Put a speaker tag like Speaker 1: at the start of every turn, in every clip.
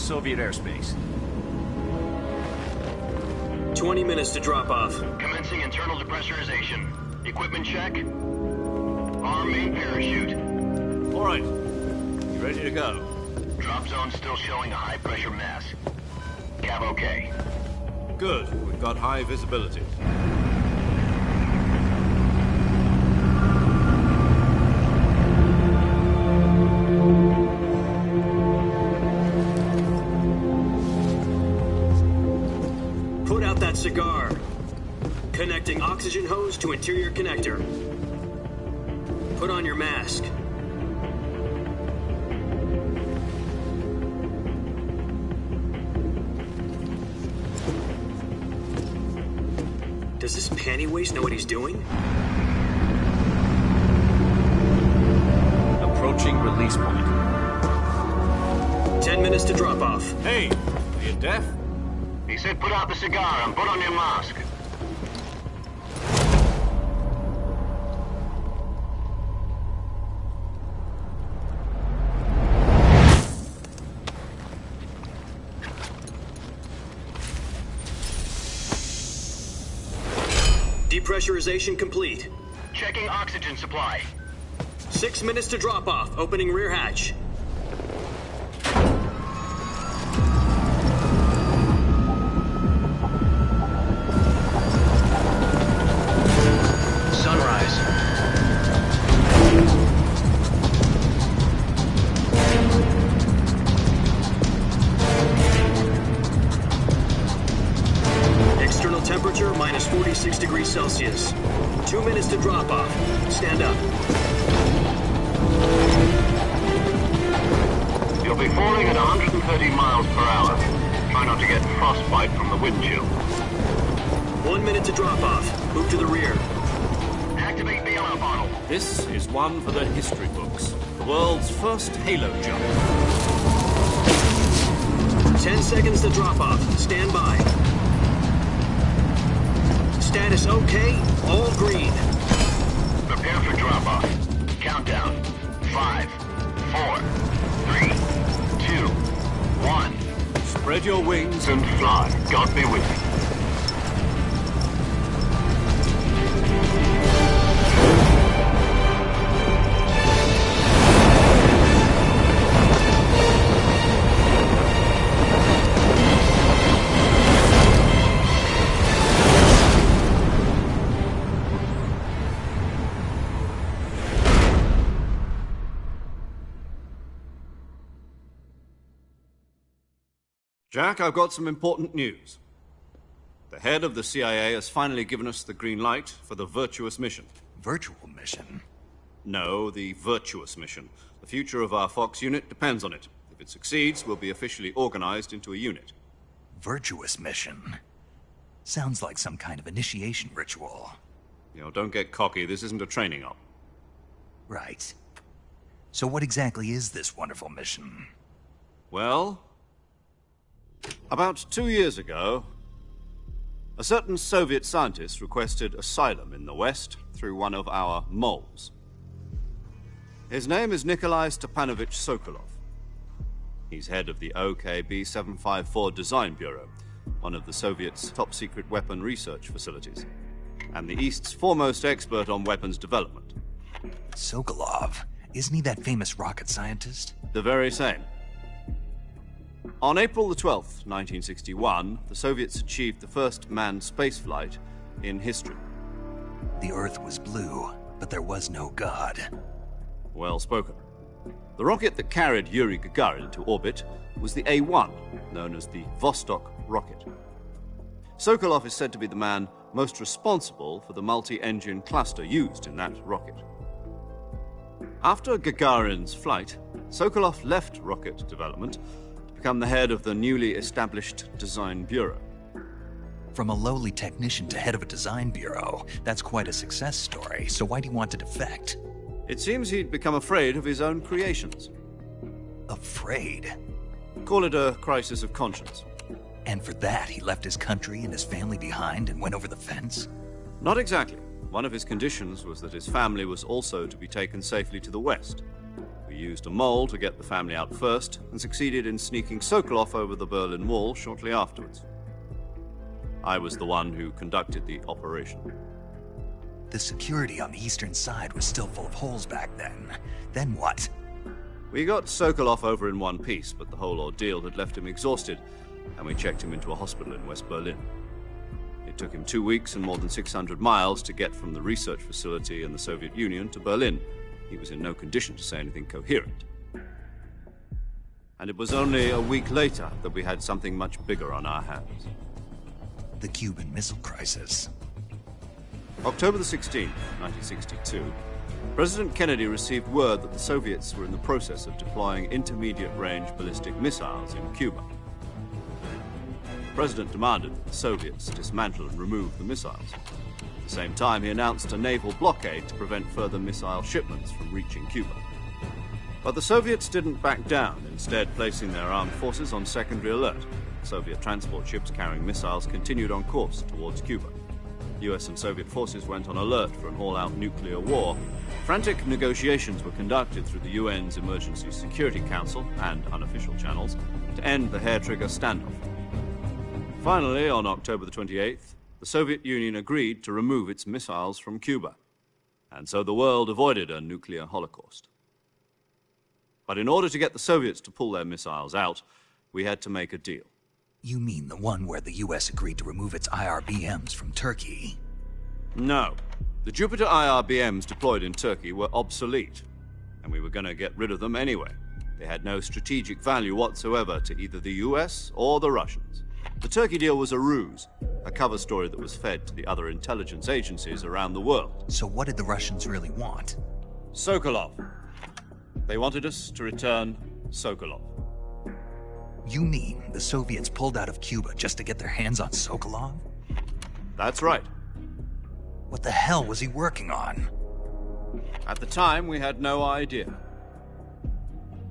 Speaker 1: Soviet airspace.
Speaker 2: 20 minutes to drop off.
Speaker 3: Commencing internal depressurization. Equipment check. Arm main parachute.
Speaker 1: All right. You ready to go?
Speaker 3: Drop zone still showing a high pressure mass. Cav okay.
Speaker 1: Good. We've got high visibility.
Speaker 2: Put out that cigar. Connecting oxygen hose to interior connector. Put on your mask. Does this panty waste know what he's doing?
Speaker 1: Approaching release point.
Speaker 2: 10 minutes to drop off.
Speaker 1: Hey, are you deaf?
Speaker 3: He said put out the cigar and put on your mask.
Speaker 2: Depressurization complete.
Speaker 3: Checking oxygen supply.
Speaker 2: 6 minutes to drop off. Opening rear hatch.
Speaker 3: Sunrise.
Speaker 2: External temperature minus 46 degrees Celsius. 2 minutes to drop off. Stand up.
Speaker 3: You'll be falling at 130 miles per hour. Try not to get frostbite from the wind chill.
Speaker 2: 1 minute to drop off. Move to the rear.
Speaker 3: Activate the yellow bottle.
Speaker 1: This is one for the history books. The world's first halo jump.
Speaker 2: 10 seconds to drop off. Stand by. Status okay. All green.
Speaker 3: Prepare for drop-off. Countdown. 5, 4, 3, 2, 1.
Speaker 1: Spread your wings
Speaker 3: And fly. God be with you.
Speaker 1: Jack, I've got some important news. The head of the CIA has finally given us the green light for the virtuous mission.
Speaker 4: Virtual mission?
Speaker 1: No, the virtuous mission. The future of our Fox unit depends on it. If it succeeds, we'll be officially organized into a unit.
Speaker 4: Virtuous mission? Sounds like some kind of initiation ritual.
Speaker 1: You know, don't get cocky. This isn't a training op.
Speaker 4: Right. So what exactly is this wonderful mission?
Speaker 1: Well, about 2 years ago, a certain Soviet scientist requested asylum in the West through one of our moles. His name is Nikolai Stepanovich Sokolov. He's head of the OKB 754 Design Bureau, one of the Soviets' top-secret weapon research facilities, and the East's foremost expert on weapons development.
Speaker 4: Sokolov? Isn't he that famous rocket scientist?
Speaker 1: The very same. On April the 12th, 1961, the Soviets achieved the first manned spaceflight in history.
Speaker 4: The Earth was blue, but there was no God.
Speaker 1: Well spoken. The rocket that carried Yuri Gagarin into orbit was the A-1, known as the Vostok rocket. Sokolov is said to be the man most responsible for the multi-engine cluster used in that rocket. After Gagarin's flight, Sokolov left rocket development to become the head of the newly established Design Bureau.
Speaker 4: From a lowly technician to head of a design bureau, that's quite a success story, so why'd he want to defect?
Speaker 1: It seems he'd become afraid of his own creations.
Speaker 4: Afraid?
Speaker 1: Call it a crisis of conscience.
Speaker 4: And for that, he left his country and his family behind and went over the fence?
Speaker 1: Not exactly. One of his conditions was that his family was also to be taken safely to the West. For We used a mole to get the family out first and succeeded in sneaking Sokolov over the Berlin Wall shortly afterwards. I was the one who conducted the operation.
Speaker 4: The security on the eastern side was still full of holes back then. Then what?
Speaker 1: We got Sokolov over in one piece, but the whole ordeal had left him exhausted, and we checked him into a hospital in West Berlin. It took him 2 weeks and more than 600 miles to get from the research facility in the Soviet Union to Berlin. He was in no condition to say anything coherent. And it was only a week later that we had something much bigger on our hands.
Speaker 4: The Cuban Missile Crisis.
Speaker 1: October the 16th, 1962, President Kennedy received word that the Soviets were in the process of deploying intermediate-range ballistic missiles in Cuba. The President demanded that the Soviets dismantle and remove the missiles. At the same time, he announced a naval blockade to prevent further missile shipments from reaching Cuba. But the Soviets didn't back down, instead placing their armed forces on secondary alert. Soviet transport ships carrying missiles continued on course towards Cuba. US and Soviet forces went on alert for an all-out nuclear war. Frantic negotiations were conducted through the UN's Emergency Security Council and unofficial channels to end the hair-trigger standoff. Finally, on October the 28th, the Soviet Union agreed to remove its missiles from Cuba, and so the world avoided a nuclear holocaust. But in order to get the Soviets to pull their missiles out, we had to make a deal.
Speaker 4: You mean the one where the US agreed to remove its IRBMs from Turkey?
Speaker 1: No. The Jupiter IRBMs deployed in Turkey were obsolete, and we were going to get rid of them anyway. They had no strategic value whatsoever to either the US or the Russians. The Turkey deal was a ruse, a cover story that was fed to the other intelligence agencies around the world.
Speaker 4: So what did the Russians really want?
Speaker 1: Sokolov. They wanted us to return Sokolov.
Speaker 4: You mean the Soviets pulled out of Cuba just to get their hands on Sokolov?
Speaker 1: That's right.
Speaker 4: What the hell was he working on?
Speaker 1: At the time, we had no idea.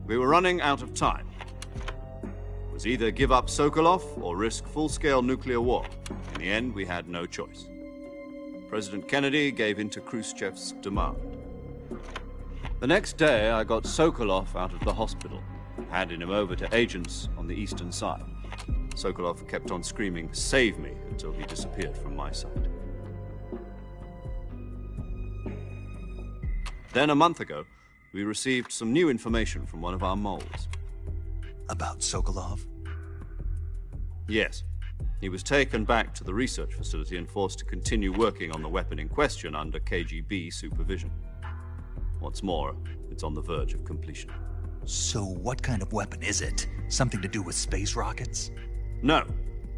Speaker 1: We were running out of time. It was either give up Sokolov or risk full-scale nuclear war. In the end, we had no choice. President Kennedy gave in to Khrushchev's demand. The next day, I got Sokolov out of the hospital, handing him over to agents on the eastern side. Sokolov kept on screaming, "Save me," until he disappeared from my sight. Then, a month ago, we received some new information from one of our moles.
Speaker 4: About Sokolov?
Speaker 1: Yes. He was taken back to the research facility and forced to continue working on the weapon in question under KGB supervision. What's more, it's on the verge of completion.
Speaker 4: So what kind of weapon is it? Something to do with space rockets?
Speaker 1: No,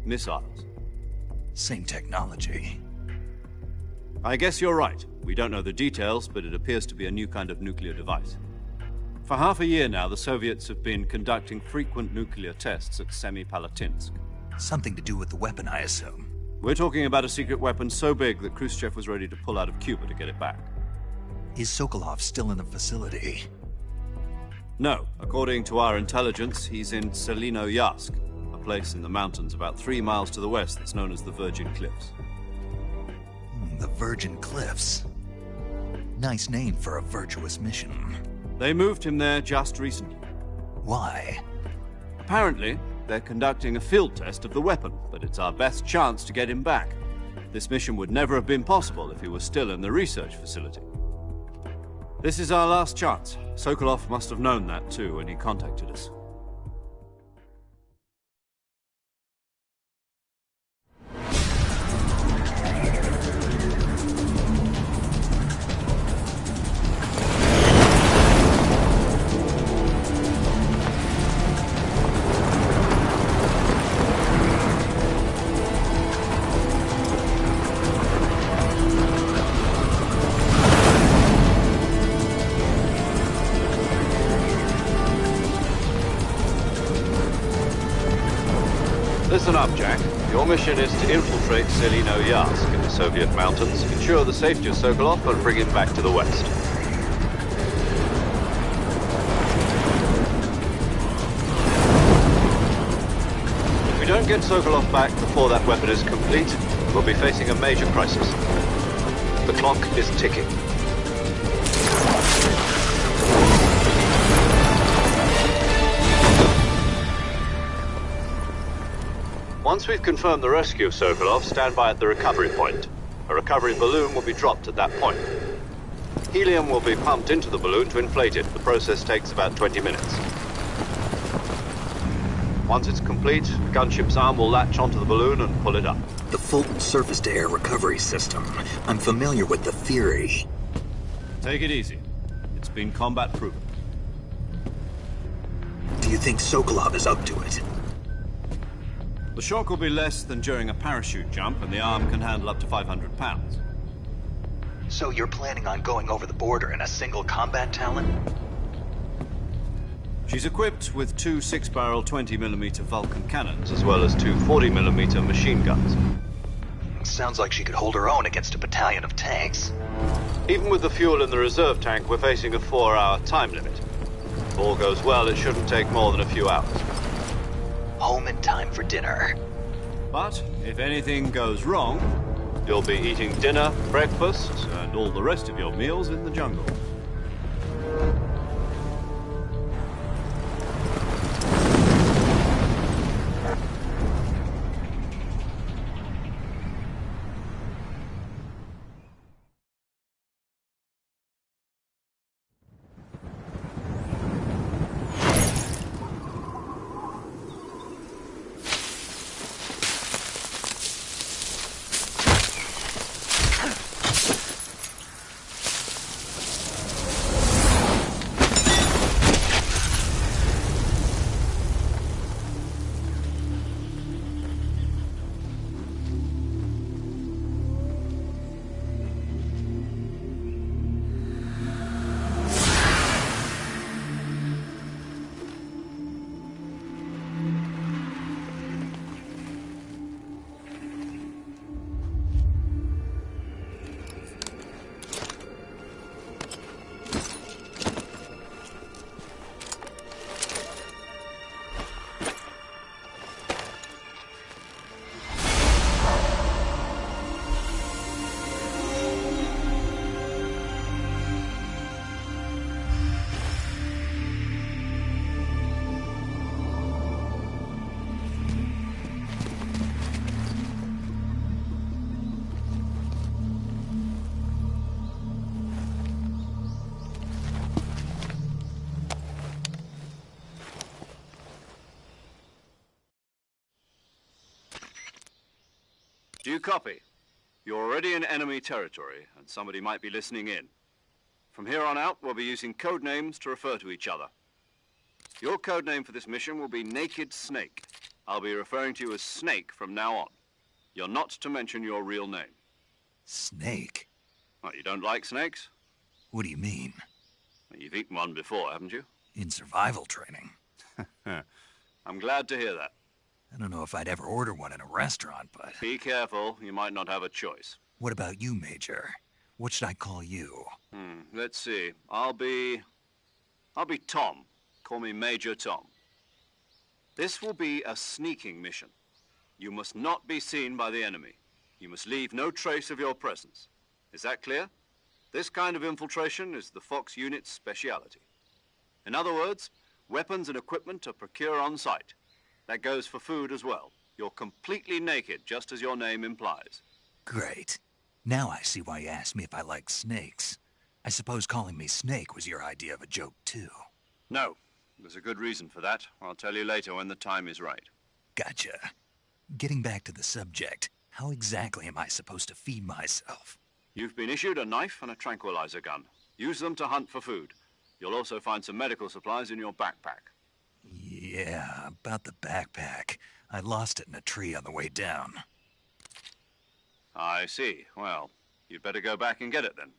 Speaker 1: missiles.
Speaker 4: Same technology.
Speaker 1: I guess you're right. We don't know the details, but it appears to be a new kind of nuclear device. For half a year now, the Soviets have been conducting frequent nuclear tests at Semipalatinsk.
Speaker 4: Something to do with the weapon, I assume.
Speaker 1: We're talking about a secret weapon so big that Khrushchev was ready to pull out of Cuba to get it back.
Speaker 4: Is Sokolov still in the facility?
Speaker 1: No. According to our intelligence, he's in Selinoyarsk, a place in the mountains about 3 miles to the west that's known as the Virgin Cliffs.
Speaker 4: The Virgin Cliffs. Nice name for a virtuous mission.
Speaker 1: They moved him there just recently.
Speaker 4: Why?
Speaker 1: Apparently, they're conducting a field test of the weapon, but it's our best chance to get him back. This mission would never have been possible if he was still in the research facility. This is our last chance. Sokolov must have known that too when he contacted us. Listen up, Jack. Your mission is to infiltrate Selinoyarsk in the Soviet mountains, ensure the safety of Sokolov, and bring him back to the west. If we don't get Sokolov back before that weapon is complete, we'll be facing a major crisis. The clock is ticking. Once we've confirmed the rescue of Sokolov, stand by at the recovery point. A recovery balloon will be dropped at that point. Helium will be pumped into the balloon to inflate it. The process takes about 20 minutes. Once it's complete, the gunship's arm will latch onto the balloon and pull it up.
Speaker 5: The Fulton surface-to-air recovery system. I'm familiar with the theory.
Speaker 1: Take it easy. It's been combat-proven.
Speaker 5: Do you think Sokolov is up to it?
Speaker 1: The shock will be less than during a parachute jump, and the arm can handle up to 500 pounds.
Speaker 5: So you're planning on going over the border in a single combat Talon?
Speaker 1: She's equipped with two 6-barrel 20mm Vulcan cannons, as well as two 40mm machine guns.
Speaker 5: Sounds like she could hold her own against a battalion of tanks.
Speaker 1: Even with the fuel in the reserve tank, we're facing a 4-hour time limit. If all goes well, it shouldn't take more than a few hours.
Speaker 5: Home in time for dinner.
Speaker 1: But if anything goes wrong, you'll be eating dinner, breakfast, and all the rest of your meals in the jungle. Do you copy? You're already in enemy territory, and somebody might be listening in. From here on out, we'll be using code names to refer to each other. Your code name for this mission will be Naked Snake. I'll be referring to you as Snake from now on. You're not to mention your real name.
Speaker 4: Snake?
Speaker 1: What, you don't like snakes?
Speaker 4: What do you mean?
Speaker 1: Well, you've eaten one before, haven't you?
Speaker 4: In survival training.
Speaker 1: I'm glad to hear that.
Speaker 4: I don't know if I'd ever order one in a restaurant, but...
Speaker 1: Be careful, you might not have a choice.
Speaker 4: What about you, Major? What should I call you?
Speaker 1: Let's see. I'll be Tom. Call me Major Tom. This will be a sneaking mission. You must not be seen by the enemy. You must leave no trace of your presence. Is that clear? This kind of infiltration is the Fox unit's speciality. In other words, weapons and equipment are procured on site. That goes for food as well. You're completely naked, just as your name implies.
Speaker 4: Great. Now I see why you asked me if I like snakes. I suppose calling me Snake was your idea of a joke, too.
Speaker 1: No. There's a good reason for that. I'll tell you later when the time is right.
Speaker 4: Gotcha. Getting back to the subject, how exactly am I supposed to feed myself?
Speaker 1: You've been issued a knife and a tranquilizer gun. Use them to hunt for food. You'll also find some medical supplies in your backpack.
Speaker 4: Yeah, about the backpack. I lost it in a tree on the way down.
Speaker 1: I see. Well, you'd better go back and get it then.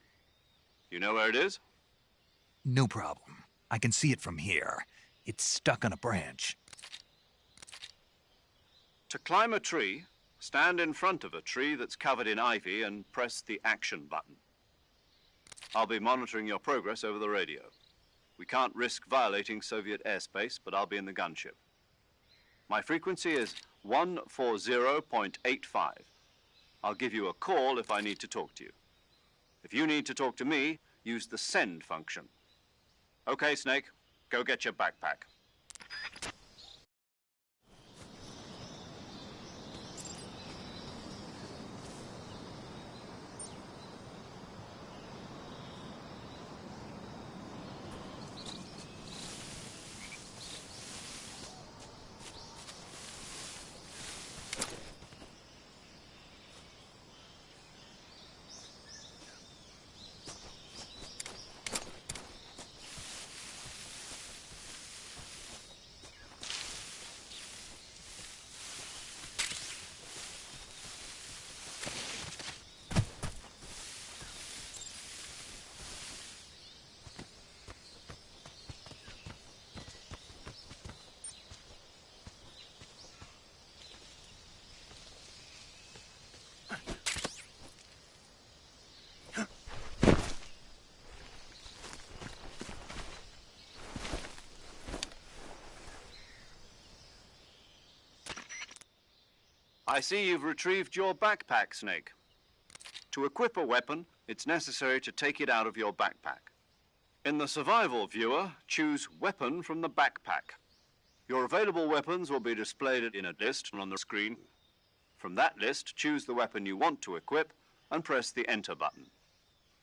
Speaker 1: You know where it is?
Speaker 4: No problem. I can see it from here. It's stuck on a branch.
Speaker 1: To climb a tree, stand in front of a tree that's covered in ivy and press the action button. I'll be monitoring your progress over the radio. We can't risk violating Soviet airspace, but I'll be in the gunship. My frequency is 140.85. I'll give you a call if I need to talk to you. If you need to talk to me, use the send function. Okay, Snake, go get your backpack. I see you've retrieved your backpack, Snake. To equip a weapon, it's necessary to take it out of your backpack. In the survival viewer, choose Weapon from the backpack. Your available weapons will be displayed in a list on the screen. From that list, choose the weapon you want to equip and press the Enter button.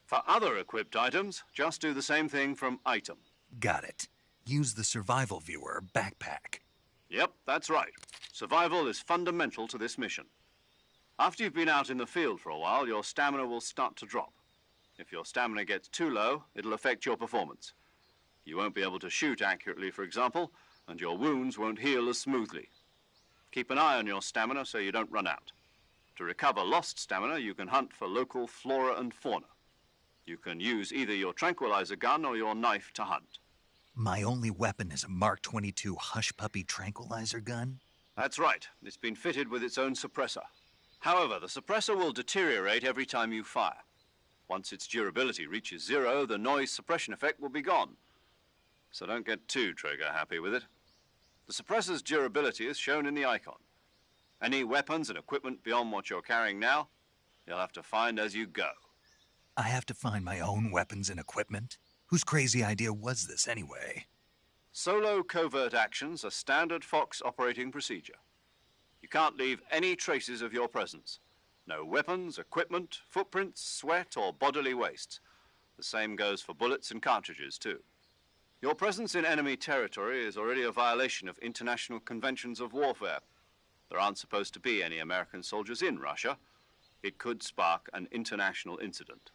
Speaker 1: For other equipped items, just do the same thing from Item.
Speaker 4: Got it. Use the survival viewer backpack.
Speaker 1: Yep, that's right. Survival is fundamental to this mission. After you've been out in the field for a while, your stamina will start to drop. If your stamina gets too low, it'll affect your performance. You won't be able to shoot accurately, for example, and your wounds won't heal as smoothly. Keep an eye on your stamina so you don't run out. To recover lost stamina, you can hunt for local flora and fauna. You can use either your tranquilizer gun or your knife to hunt.
Speaker 4: My only weapon is a Mark 22 Hush Puppy tranquilizer gun?
Speaker 1: That's right. It's been fitted with its own suppressor. However, the suppressor will deteriorate every time you fire. Once its durability reaches 0, the noise suppression effect will be gone. So don't get too trigger happy with it. The suppressor's durability is shown in the icon. Any weapons and equipment beyond what you're carrying now, you'll have to find as you go.
Speaker 4: I have to find my own weapons and equipment? Whose crazy idea was this anyway?
Speaker 1: Solo covert actions are standard Fox operating procedure. You can't leave any traces of your presence. No weapons, equipment, footprints, sweat, or bodily waste. The same goes for bullets and cartridges, too. Your presence in enemy territory is already a violation of international conventions of warfare. There aren't supposed to be any American soldiers in Russia. It could spark an international incident.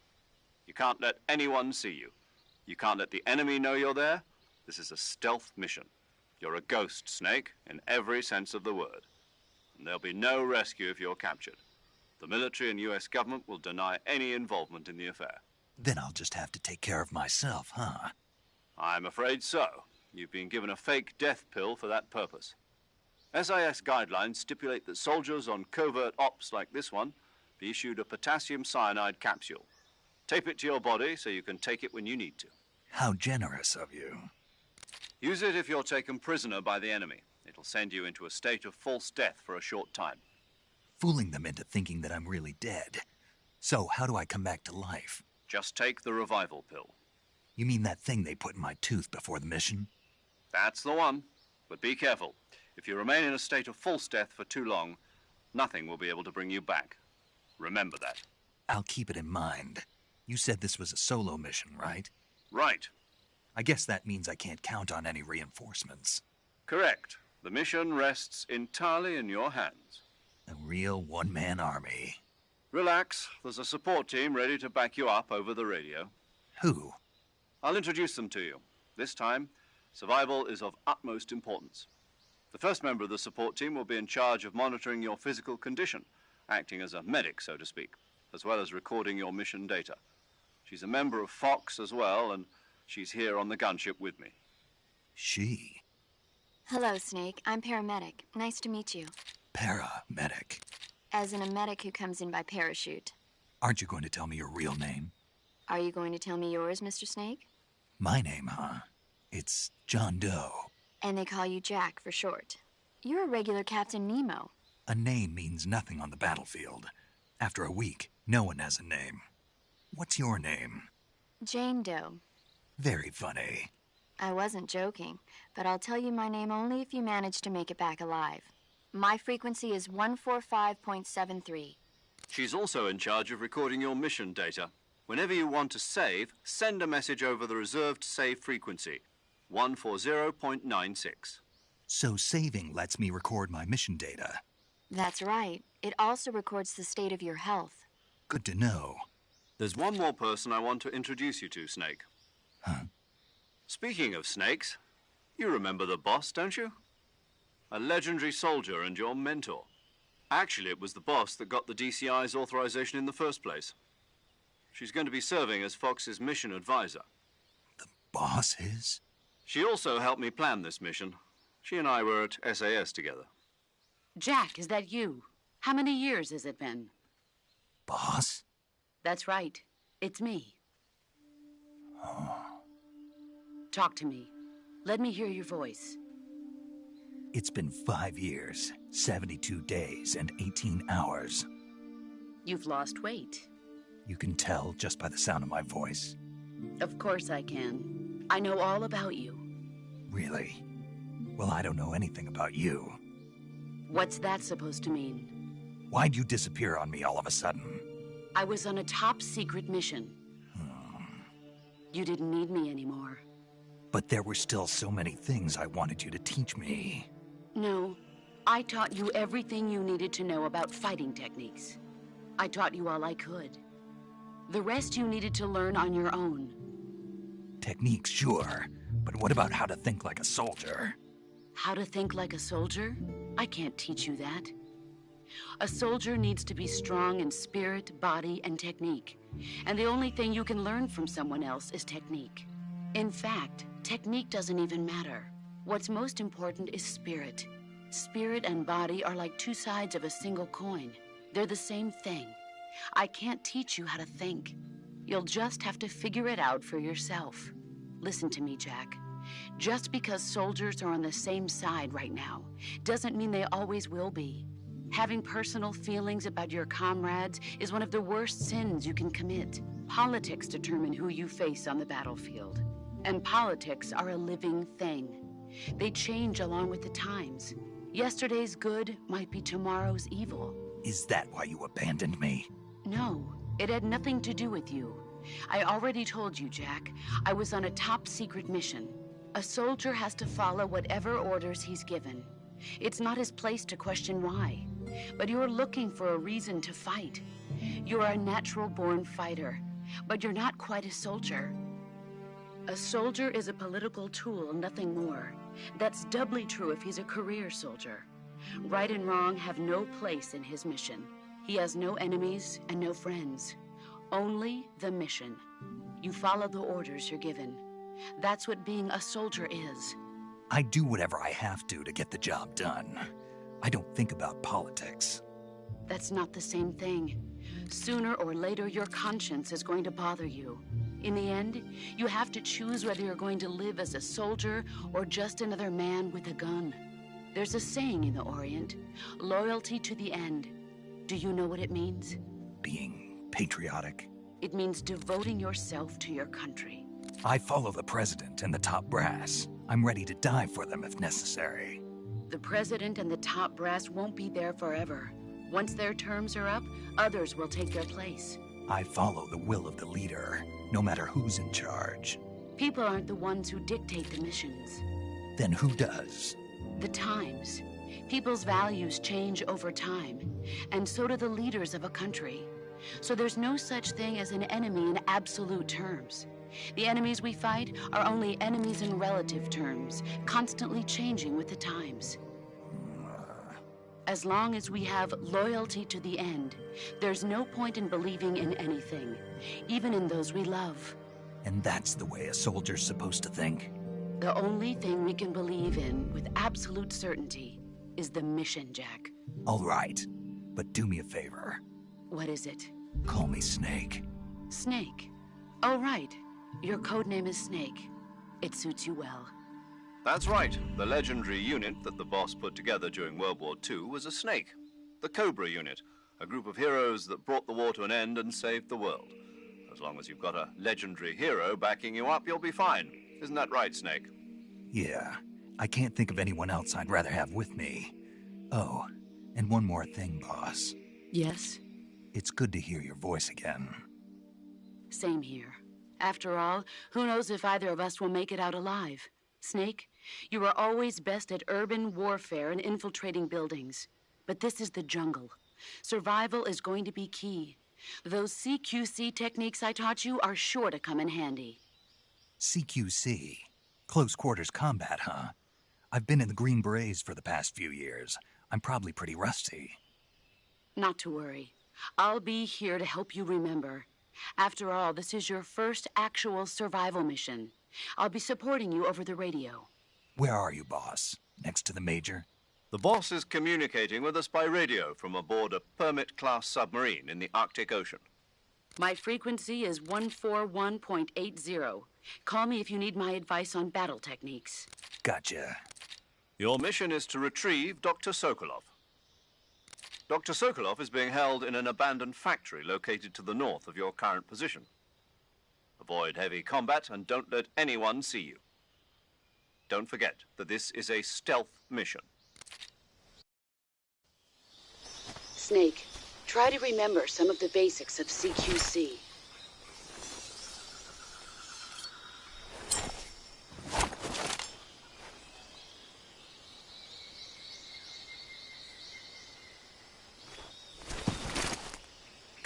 Speaker 1: You can't let anyone see you. You can't let the enemy know you're there. This is a stealth mission. You're a ghost, Snake, in every sense of the word. And there'll be no rescue if you're captured. The military and U.S. government will deny any involvement in the affair.
Speaker 4: Then I'll just have to take care of myself, huh?
Speaker 1: I'm afraid so. You've been given a fake death pill for that purpose. SIS guidelines stipulate that soldiers on covert ops like this one be issued a potassium cyanide capsule. Tape it to your body so you can take it when you need to.
Speaker 4: How generous of you.
Speaker 1: Use it if you're taken prisoner by the enemy. It'll send you into a state of false death for a short time.
Speaker 4: Fooling them into thinking that I'm really dead. So how do I come back to life?
Speaker 1: Just take the revival pill.
Speaker 4: You mean that thing they put in my tooth before the mission?
Speaker 1: That's the one. But be careful. If you remain in a state of false death for too long, nothing will be able to bring you back. Remember that.
Speaker 4: I'll keep it in mind. You said this was a solo mission, right?
Speaker 1: Right.
Speaker 4: I guess that means I can't count on any reinforcements.
Speaker 1: Correct. The mission rests entirely in your hands.
Speaker 4: A real one-man army.
Speaker 1: Relax. There's a support team ready to back you up over the radio.
Speaker 4: Who?
Speaker 1: I'll introduce them to you. This time, survival is of utmost importance. The first member of the support team will be in charge of monitoring your physical condition, acting as a medic, so to speak, as well as recording your mission data. She's a member of Fox as well, and she's here on the gunship with me.
Speaker 4: She?
Speaker 6: Hello, Snake. I'm paramedic. Nice to meet you.
Speaker 4: Paramedic.
Speaker 6: As in a medic who comes in by parachute.
Speaker 4: Aren't you going to tell me your real name?
Speaker 6: Are you going to tell me yours, Mr. Snake?
Speaker 4: My name, huh? It's John Doe.
Speaker 6: And they call you Jack for short. You're a regular Captain Nemo.
Speaker 4: A name means nothing on the battlefield. After a week, no one has a name. What's your name?
Speaker 6: Jane Doe.
Speaker 4: Very funny.
Speaker 6: I wasn't joking, but I'll tell you my name only if you manage to make it back alive. My frequency is 145.73.
Speaker 1: She's also in charge of recording your mission data. Whenever you want to save, send a message over the reserved save frequency, 140.96.
Speaker 4: So saving lets me record my mission data.
Speaker 6: That's right. It also records the state of your health.
Speaker 4: Good to know.
Speaker 1: There's one more person I want to introduce you to, Snake.
Speaker 4: Huh?
Speaker 1: Speaking of snakes, you remember the boss, don't you? A legendary soldier and your mentor. Actually, it was the boss that got the DCI's authorization in the first place. She's going to be serving as Fox's mission advisor.
Speaker 4: The boss is?
Speaker 1: She also helped me plan this mission. She and I were at SAS together.
Speaker 7: Jack, is that you? How many years has it been?
Speaker 4: Boss?
Speaker 7: That's right. It's me.
Speaker 4: Oh.
Speaker 7: Talk to me. Let me hear your voice.
Speaker 4: It's been 5 years, 72 days, and 18 hours.
Speaker 7: You've lost weight.
Speaker 4: You can tell just by the sound of my voice.
Speaker 7: Of course I can. I know all about you.
Speaker 4: Really? Well, I don't know anything about you.
Speaker 7: What's that supposed to mean?
Speaker 4: Why'd you disappear on me all of a sudden?
Speaker 7: I was on a top-secret mission. You didn't need me anymore.
Speaker 4: But there were still so many things I wanted you to teach me.
Speaker 7: No, I taught you everything you needed to know about fighting techniques. I taught you all I could. The rest you needed to learn on your own.
Speaker 4: Techniques, sure. But what about how to think like a soldier?
Speaker 7: How to think like a soldier? I can't teach you that. A soldier needs to be strong in spirit, body, and technique. And the only thing you can learn from someone else is technique. In fact, technique doesn't even matter. What's most important is spirit. Spirit and body are like two sides of a single coin. They're the same thing. I can't teach you how to think. You'll just have to figure it out for yourself. Listen to me, Jack. Just because soldiers are on the same side right now doesn't mean they always will be. Having personal feelings about your comrades is one of the worst sins you can commit. Politics determine who you face on the battlefield. And politics are a living thing. They change along with the times. Yesterday's good might be tomorrow's evil.
Speaker 4: Is that why you abandoned me?
Speaker 7: No, it had nothing to do with you. I already told you, Jack. I was on a top-secret mission. A soldier has to follow whatever orders he's given. It's not his place to question why. But you're looking for a reason to fight. You're a natural-born fighter, but you're not quite a soldier. A soldier is a political tool, nothing more. That's doubly true if he's a career soldier. Right and wrong have no place in his mission. He has no enemies and no friends. Only the mission. You follow the orders you're given. That's what being a soldier is.
Speaker 4: I do whatever I have to get the job done. I don't think about politics.
Speaker 7: That's not the same thing. Sooner or later, your conscience is going to bother you. In the end, you have to choose whether you're going to live as a soldier or just another man with a gun. There's a saying in the Orient, loyalty to the end. Do you know what it means?
Speaker 4: Being patriotic.
Speaker 7: It means devoting yourself to your country.
Speaker 4: I follow the president and the top brass. I'm ready to die for them if necessary.
Speaker 7: The president and the top brass won't be there forever. Once their terms are up, others will take their place.
Speaker 4: I follow the will of the leader, no matter who's in charge.
Speaker 7: People aren't the ones who dictate the missions.
Speaker 4: Then who does?
Speaker 7: The times. People's values change over time, and so do the leaders of a country. So there's no such thing as an enemy in absolute terms. The enemies we fight are only enemies in relative terms, constantly changing with the times. As long as we have loyalty to the end, there's no point in believing in anything, even in those we love.
Speaker 4: And that's the way a soldier's supposed to think?
Speaker 7: The only thing we can believe in with absolute certainty is the mission, Jack.
Speaker 4: All right, but do me a favor.
Speaker 7: What is it?
Speaker 4: Call me Snake.
Speaker 7: Snake? Oh, right. Your codename is Snake. It suits you well.
Speaker 1: That's right. The legendary unit that the boss put together during World War II was a snake. The Cobra unit, a group of heroes that brought the war to an end and saved the world. As long as you've got a legendary hero backing you up, you'll be fine. Isn't that right, Snake?
Speaker 4: Yeah. I can't think of anyone else I'd rather have with me. Oh, and one more thing, boss.
Speaker 7: Yes?
Speaker 4: It's good to hear your voice again.
Speaker 7: Same here. After all, who knows if either of us will make it out alive? Snake, you are always best at urban warfare and infiltrating buildings. But this is the jungle. Survival is going to be key. Those CQC techniques I taught you are sure to come in handy.
Speaker 4: CQC? Close quarters combat, huh? I've been in the Green Berets for the past few years. I'm probably pretty rusty.
Speaker 7: Not to worry. I'll be here to help you remember. After all, this is your first actual survival mission. I'll be supporting you over the radio.
Speaker 4: Where are you, boss? Next to the Major?
Speaker 1: The boss is communicating with us by radio from aboard a Permit-class submarine in the Arctic Ocean.
Speaker 7: My frequency is 141.80. Call me if you need my advice on battle techniques.
Speaker 4: Gotcha.
Speaker 1: Your mission is to retrieve Dr. Sokolov. Dr. Sokolov is being held in an abandoned factory located to the north of your current position. Avoid heavy combat and don't let anyone see you. Don't forget that this is a stealth mission.
Speaker 7: Snake, try to remember some of the basics of CQC.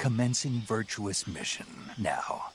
Speaker 4: Commencing virtuous mission now.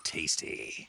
Speaker 4: Tasty.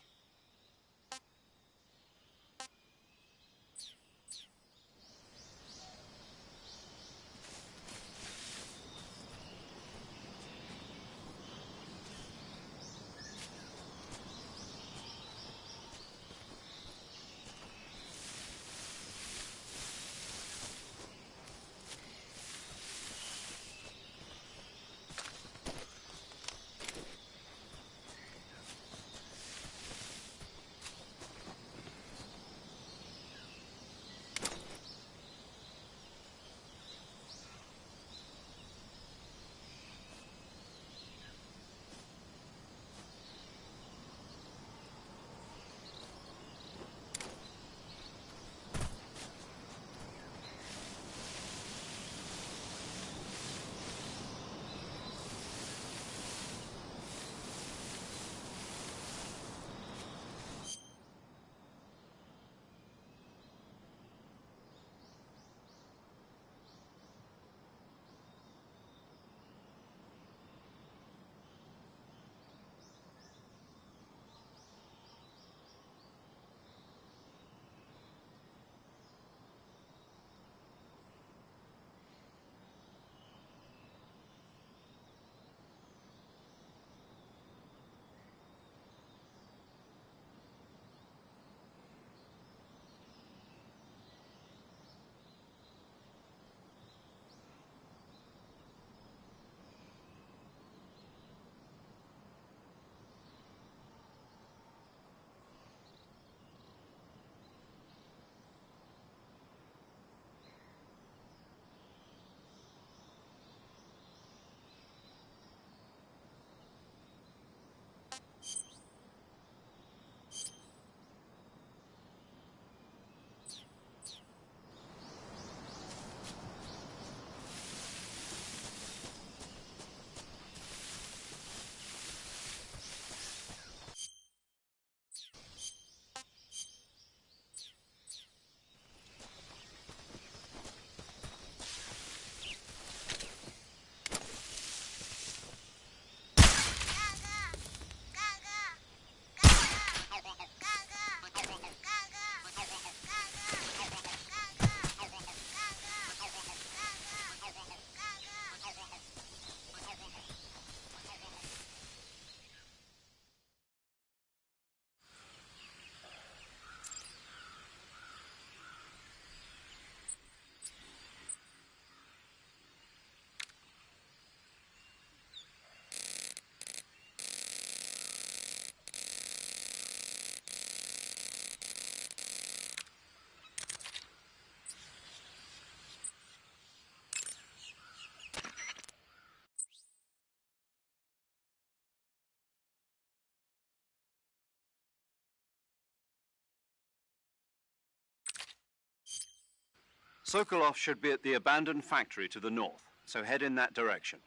Speaker 1: Sokolov should be at the abandoned factory to the north, so head in that direction.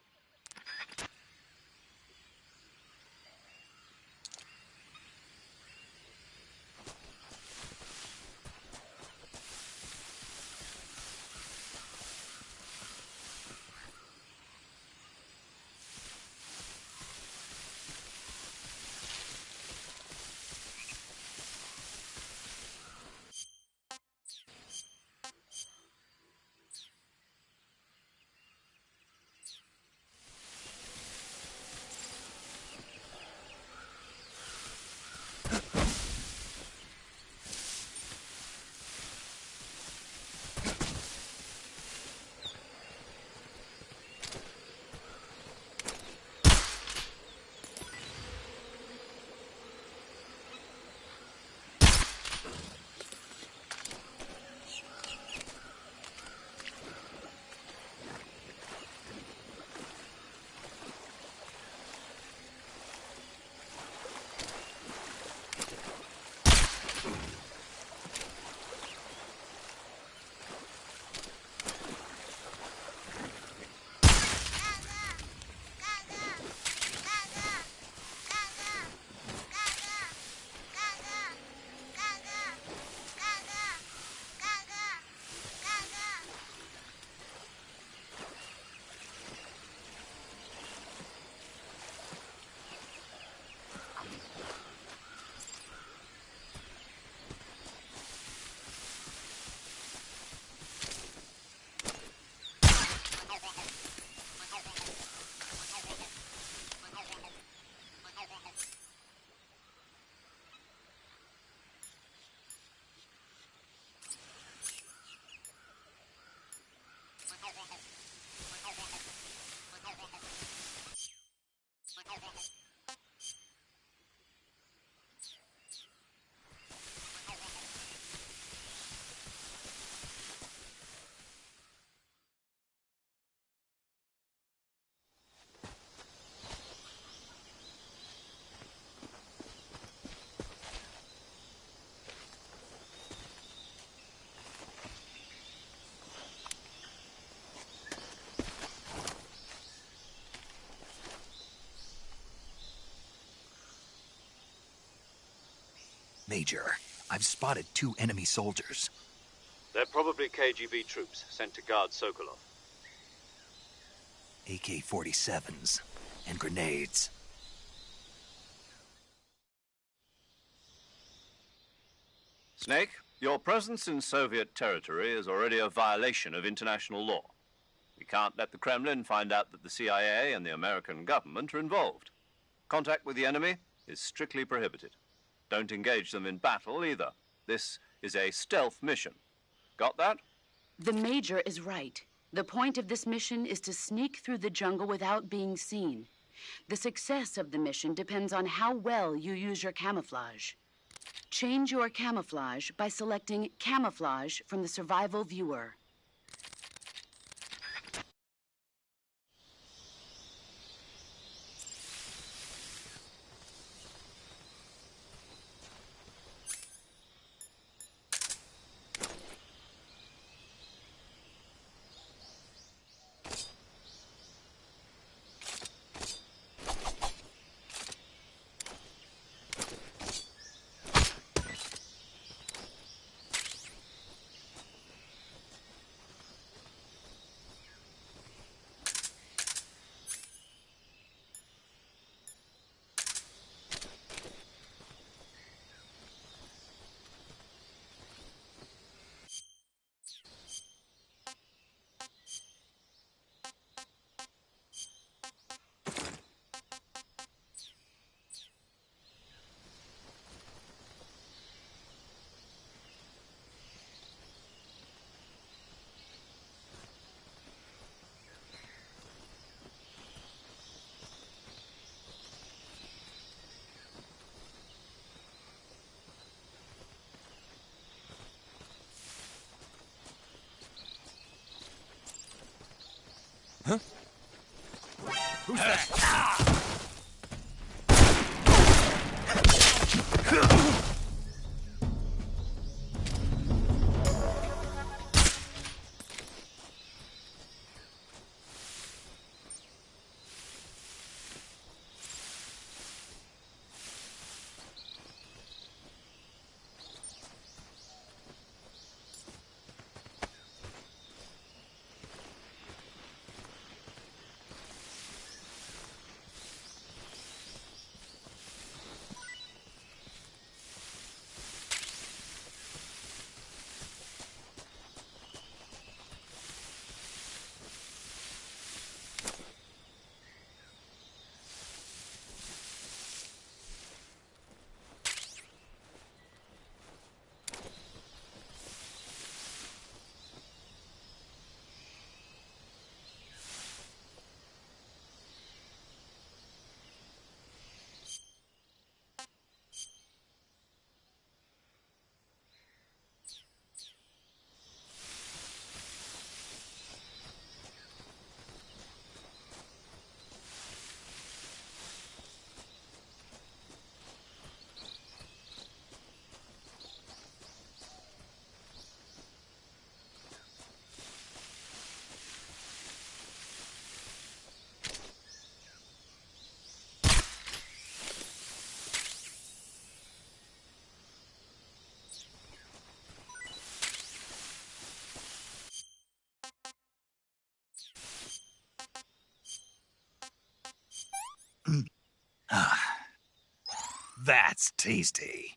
Speaker 4: Major, I've spotted 2 enemy soldiers.
Speaker 1: They're probably KGB troops sent to guard Sokolov.
Speaker 4: AK-47s and grenades.
Speaker 1: Snake, your presence in Soviet territory is already a violation of international law. We can't let the Kremlin find out that the CIA and the American government are involved. Contact with the enemy is strictly prohibited. Don't engage them in battle either. This is a stealth mission. Got that?
Speaker 7: The Major is right. The point of this mission is to sneak through the jungle without being seen. The success of the mission depends on how well you use your camouflage. Change your camouflage by selecting Camouflage from the Survival Viewer.
Speaker 8: Huh? Who's that?
Speaker 4: That's tasty.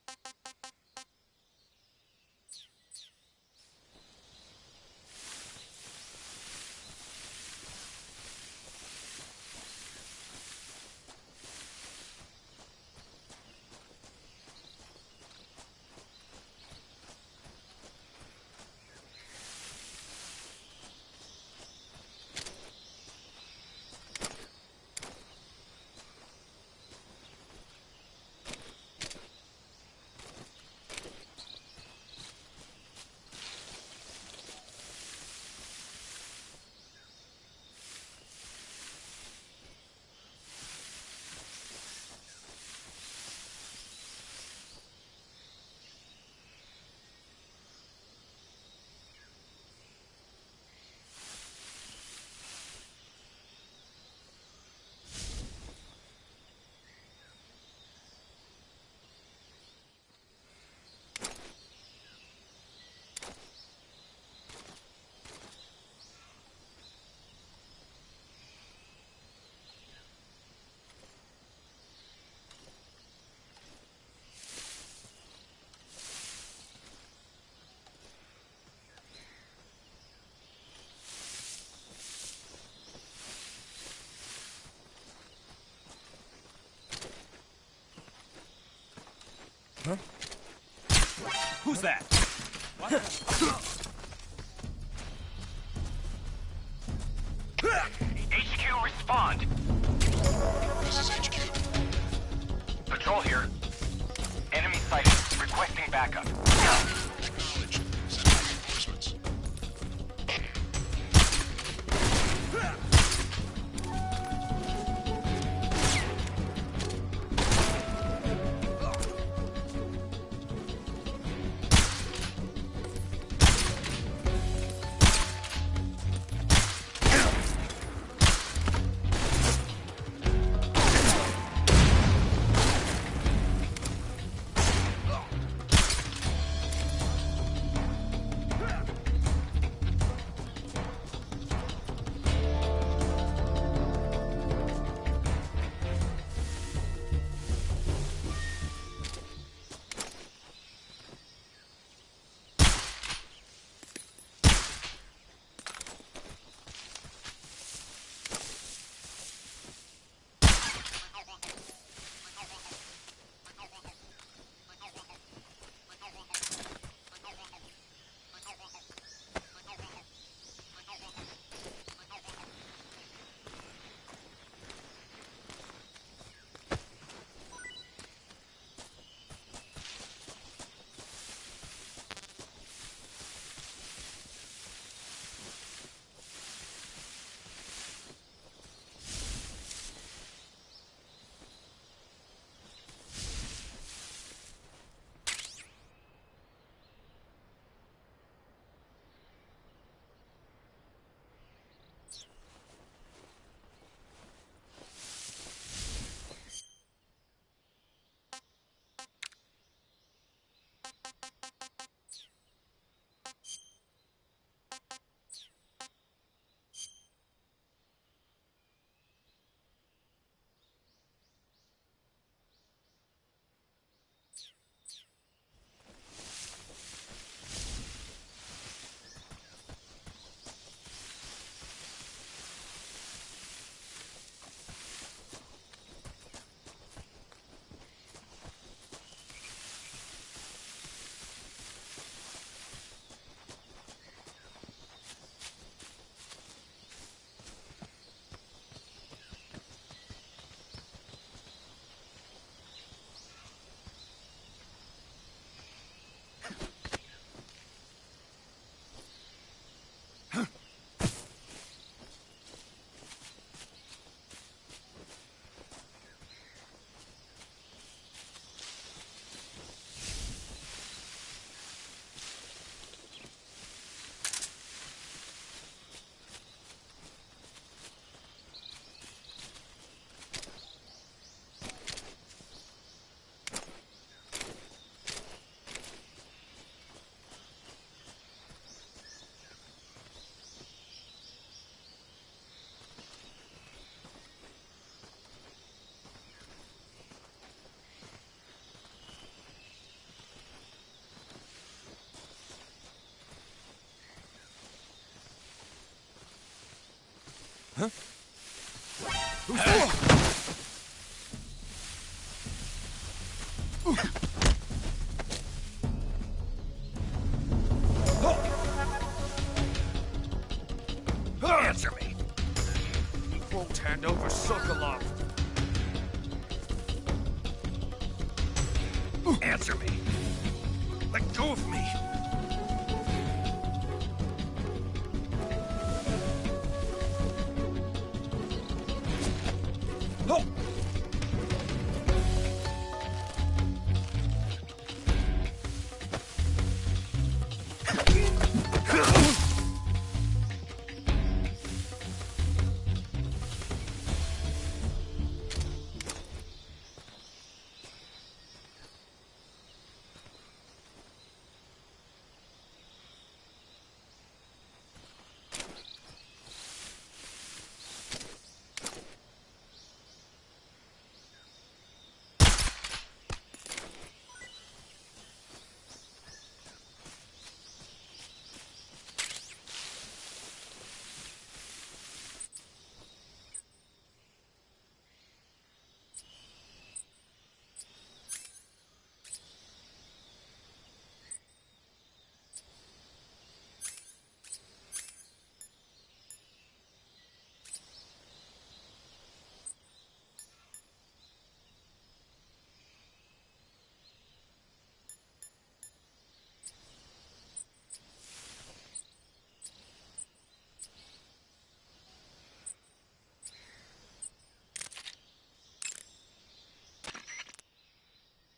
Speaker 8: Huh? Who's that? What?
Speaker 3: HQ, respond!
Speaker 9: This is HQ.
Speaker 3: Patrol here. Enemy sighted. Requesting backup.
Speaker 9: Acknowledged. Sending reinforcements.
Speaker 8: Huh? Who's that?
Speaker 4: Answer me.
Speaker 8: You won't hand over Sokolov.
Speaker 4: Answer me. Let go of me.
Speaker 8: Oh!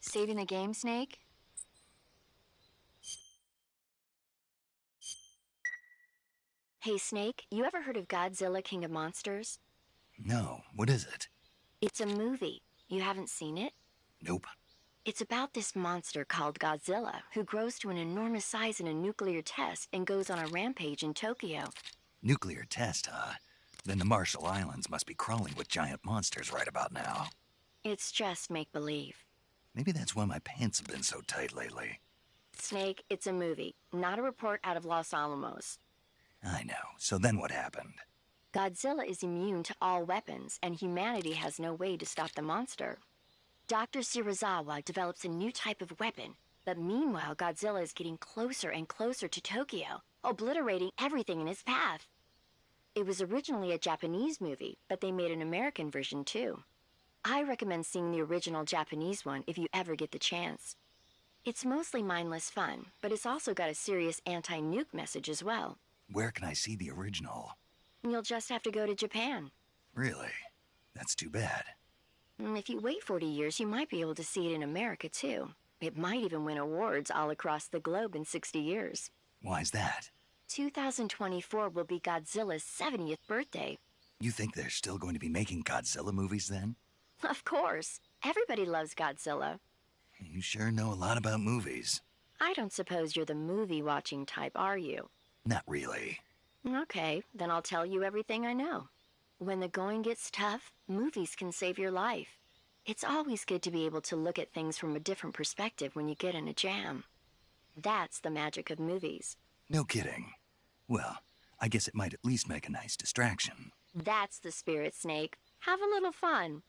Speaker 6: Saving the game, Snake? Hey, Snake, you ever heard of Godzilla, King of Monsters?
Speaker 4: No, what is it?
Speaker 6: It's a movie. You haven't seen it?
Speaker 4: Nope.
Speaker 6: It's about this monster called Godzilla, who grows to an enormous size in a nuclear test and goes on a rampage in Tokyo.
Speaker 4: Nuclear test, huh? Then the Marshall Islands must be crawling with giant monsters right about now.
Speaker 6: It's just make-believe.
Speaker 4: Maybe that's why my pants have been so tight lately.
Speaker 6: Snake, it's a movie, not a report out of Los Alamos.
Speaker 4: I know. So then what happened?
Speaker 6: Godzilla is immune to all weapons, and humanity has no way to stop the monster. Dr. Shirazawa develops a new type of weapon, but meanwhile Godzilla is getting closer and closer to Tokyo, obliterating everything in his path. It was originally a Japanese movie, but they made an American version too. I recommend seeing the original Japanese one if you ever get the chance. It's mostly mindless fun, but it's also got a serious anti-nuke message as well.
Speaker 4: Where can I see the original?
Speaker 6: You'll just have to go to Japan.
Speaker 4: Really? That's too bad.
Speaker 6: If you wait 40 years, you might be able to see it in America too. It might even win awards all across the globe in 60 years.
Speaker 4: Why's that?
Speaker 6: 2024 will be Godzilla's 70th birthday.
Speaker 4: You think they're still going to be making Godzilla movies then?
Speaker 6: Of course. Everybody loves Godzilla.
Speaker 4: You sure know a lot about movies.
Speaker 6: I don't suppose you're the movie-watching type, are you?
Speaker 4: Not really.
Speaker 6: Okay, then I'll tell you everything I know. When the going gets tough, movies can save your life. It's always good to be able to look at things from a different perspective when you get in a jam. That's the magic of movies.
Speaker 4: No kidding. Well, I guess it might at least make a nice distraction.
Speaker 6: That's the spirit, Snake. Have a little fun.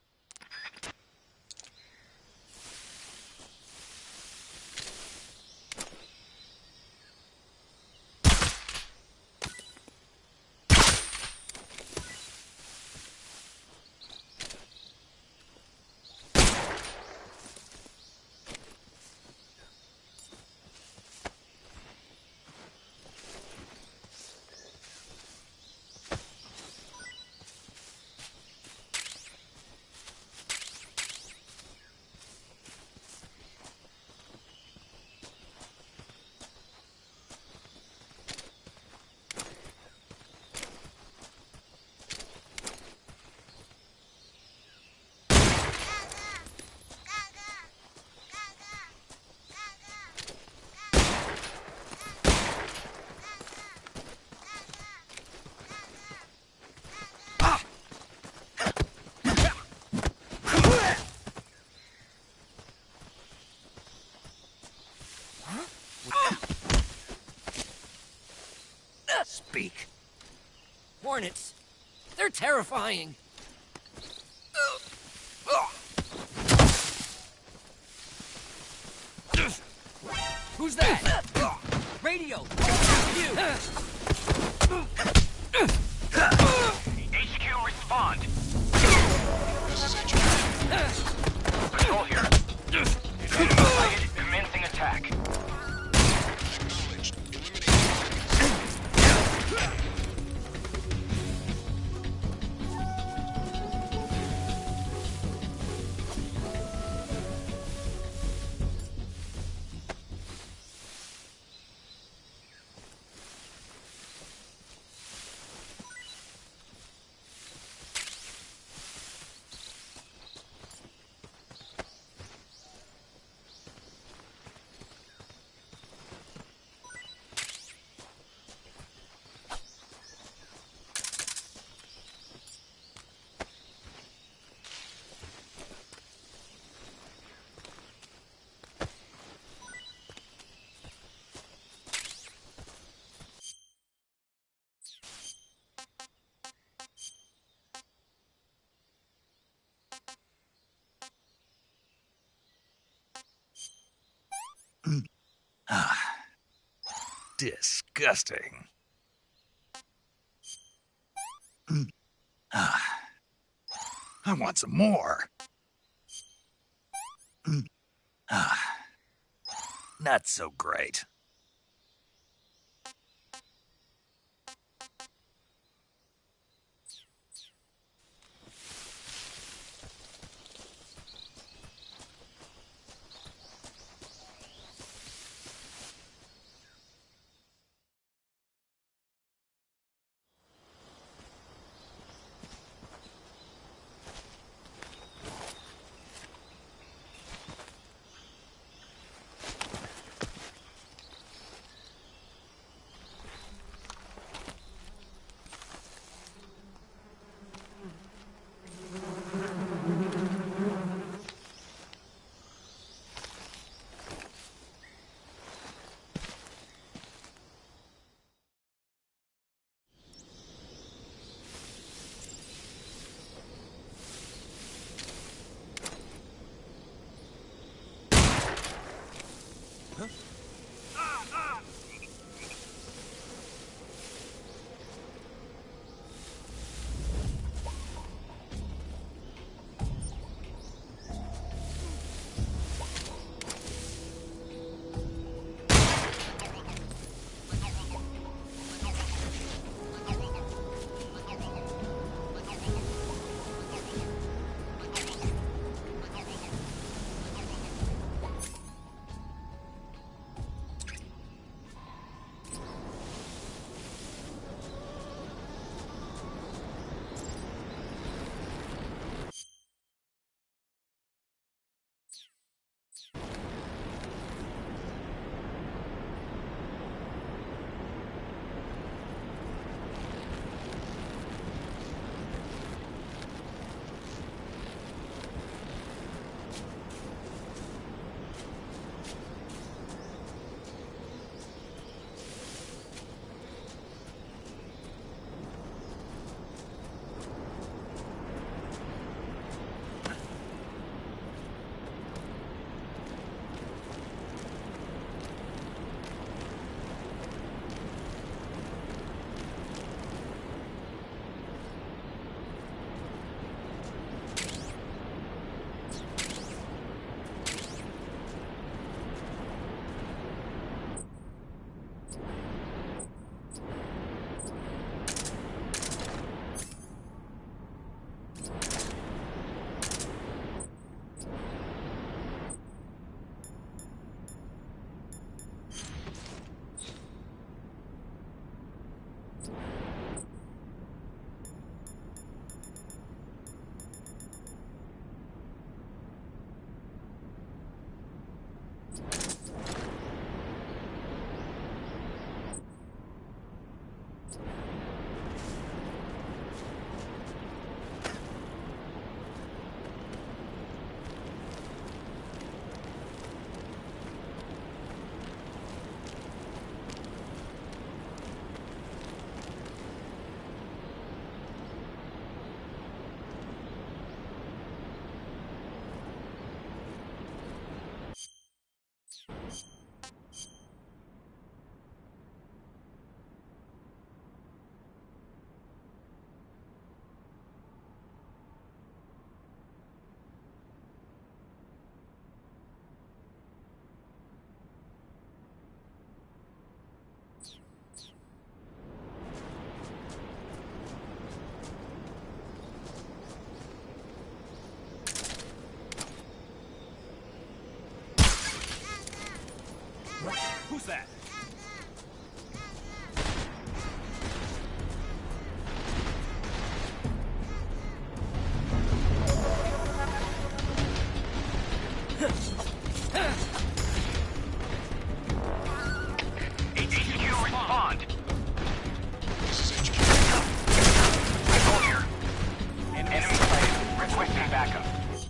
Speaker 10: Speak. Hornets. They're terrifying. Who's that? Radio! You!
Speaker 3: HQ, respond.
Speaker 9: This is HQ.
Speaker 3: Patrol here. Sighted, commencing attack.
Speaker 9: Acknowledged. Eliminate targets.
Speaker 4: Disgusting. I want some more. Not so great.
Speaker 3: backup.
Speaker 9: Acknowledged.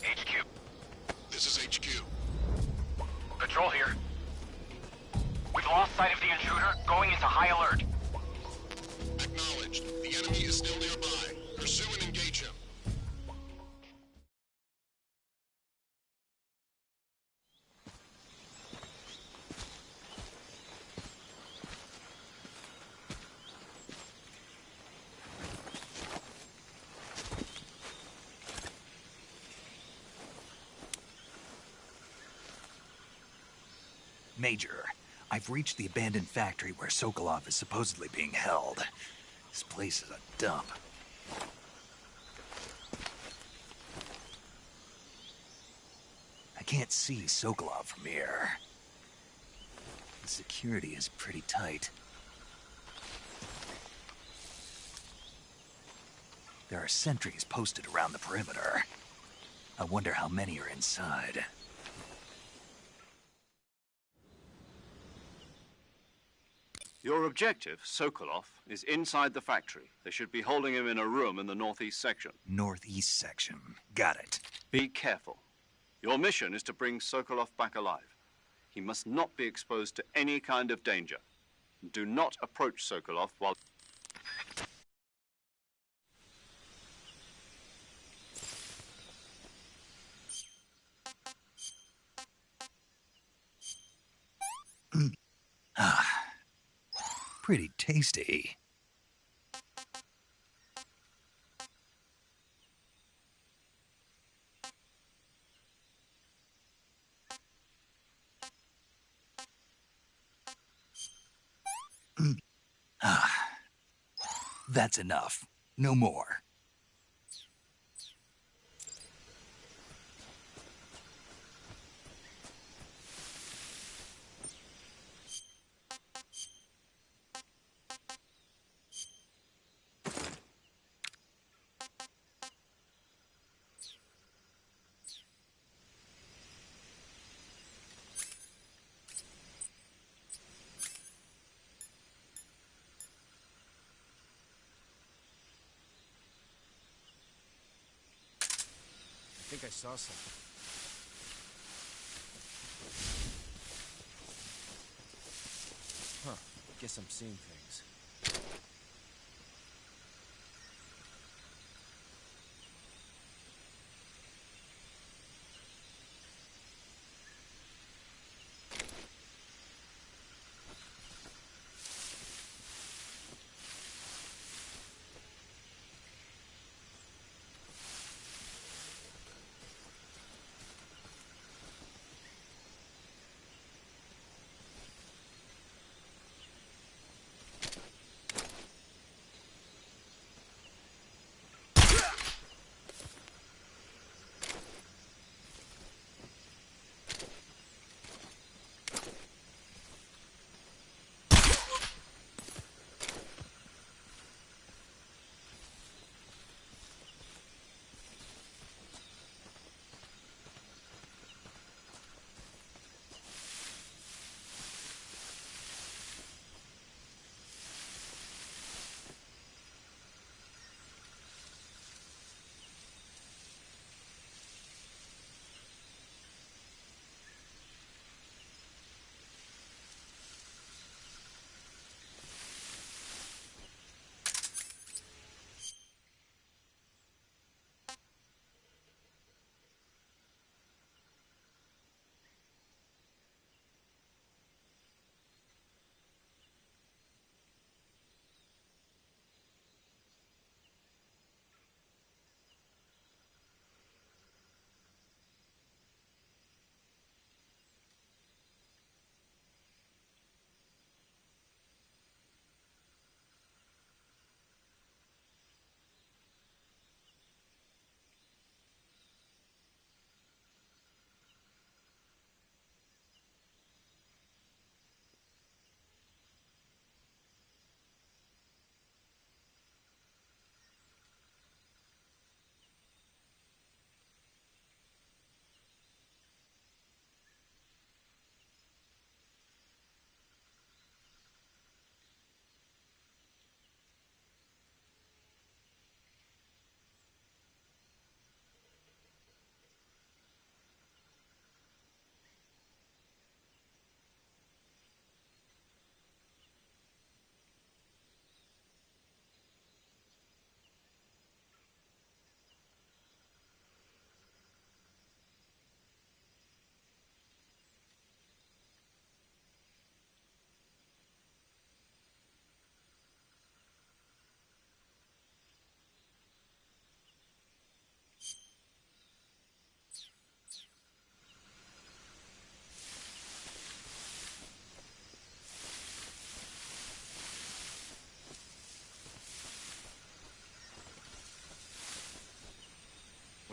Speaker 3: HQ.
Speaker 9: This is HQ.
Speaker 3: Patrol here. We've lost sight of the intruder, going into high alert.
Speaker 9: Acknowledged. The enemy is still nearby. Pursue and engage him.
Speaker 4: Major, I've reached the abandoned factory where Sokolov is supposedly being held. This place is a dump. I can't see Sokolov from here. The security is pretty tight. There are sentries posted around the perimeter. I wonder how many are inside.
Speaker 1: Your objective, Sokolov, is inside the factory. They should be holding him in a room in the northeast section.
Speaker 4: Northeast section. Got it.
Speaker 1: Be careful. Your mission is to bring Sokolov back alive. He must not be exposed to any kind of danger. Do not approach Sokolov while...
Speaker 4: Pretty tasty. That's enough. No more.
Speaker 8: I think I saw something. Huh. Guess I'm seeing things.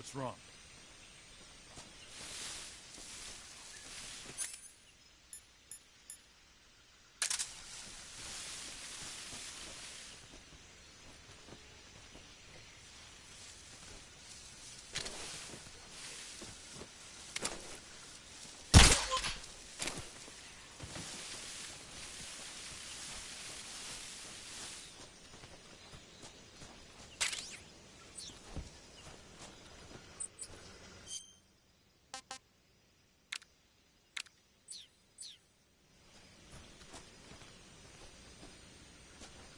Speaker 8: What's wrong?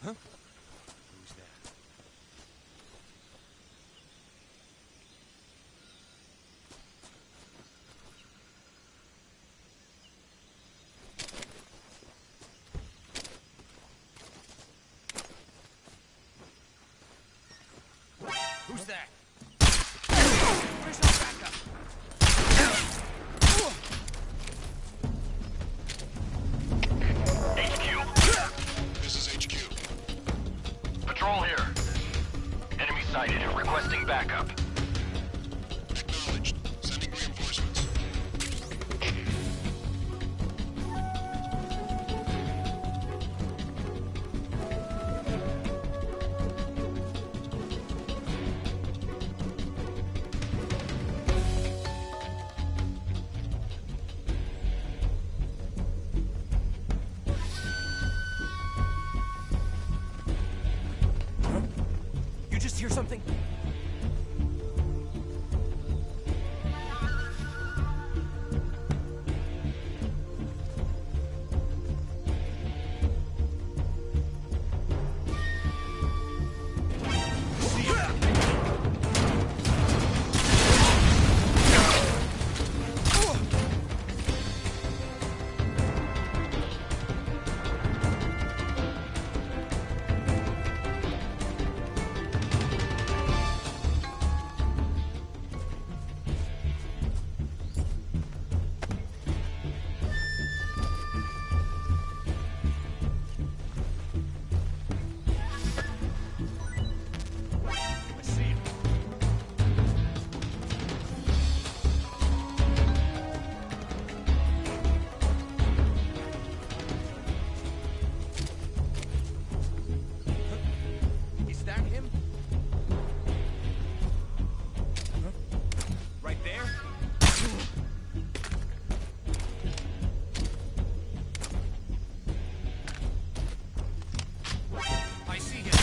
Speaker 8: Huh? Who's that? Who's that? Where's our backup?
Speaker 9: HQ. This is HQ.
Speaker 3: Patrol here. Enemy sighted. Requesting backup.
Speaker 9: Acknowledged. Sending reinforcements.
Speaker 8: You just hear something? I see him. Is that him? Huh? Right there? I see him.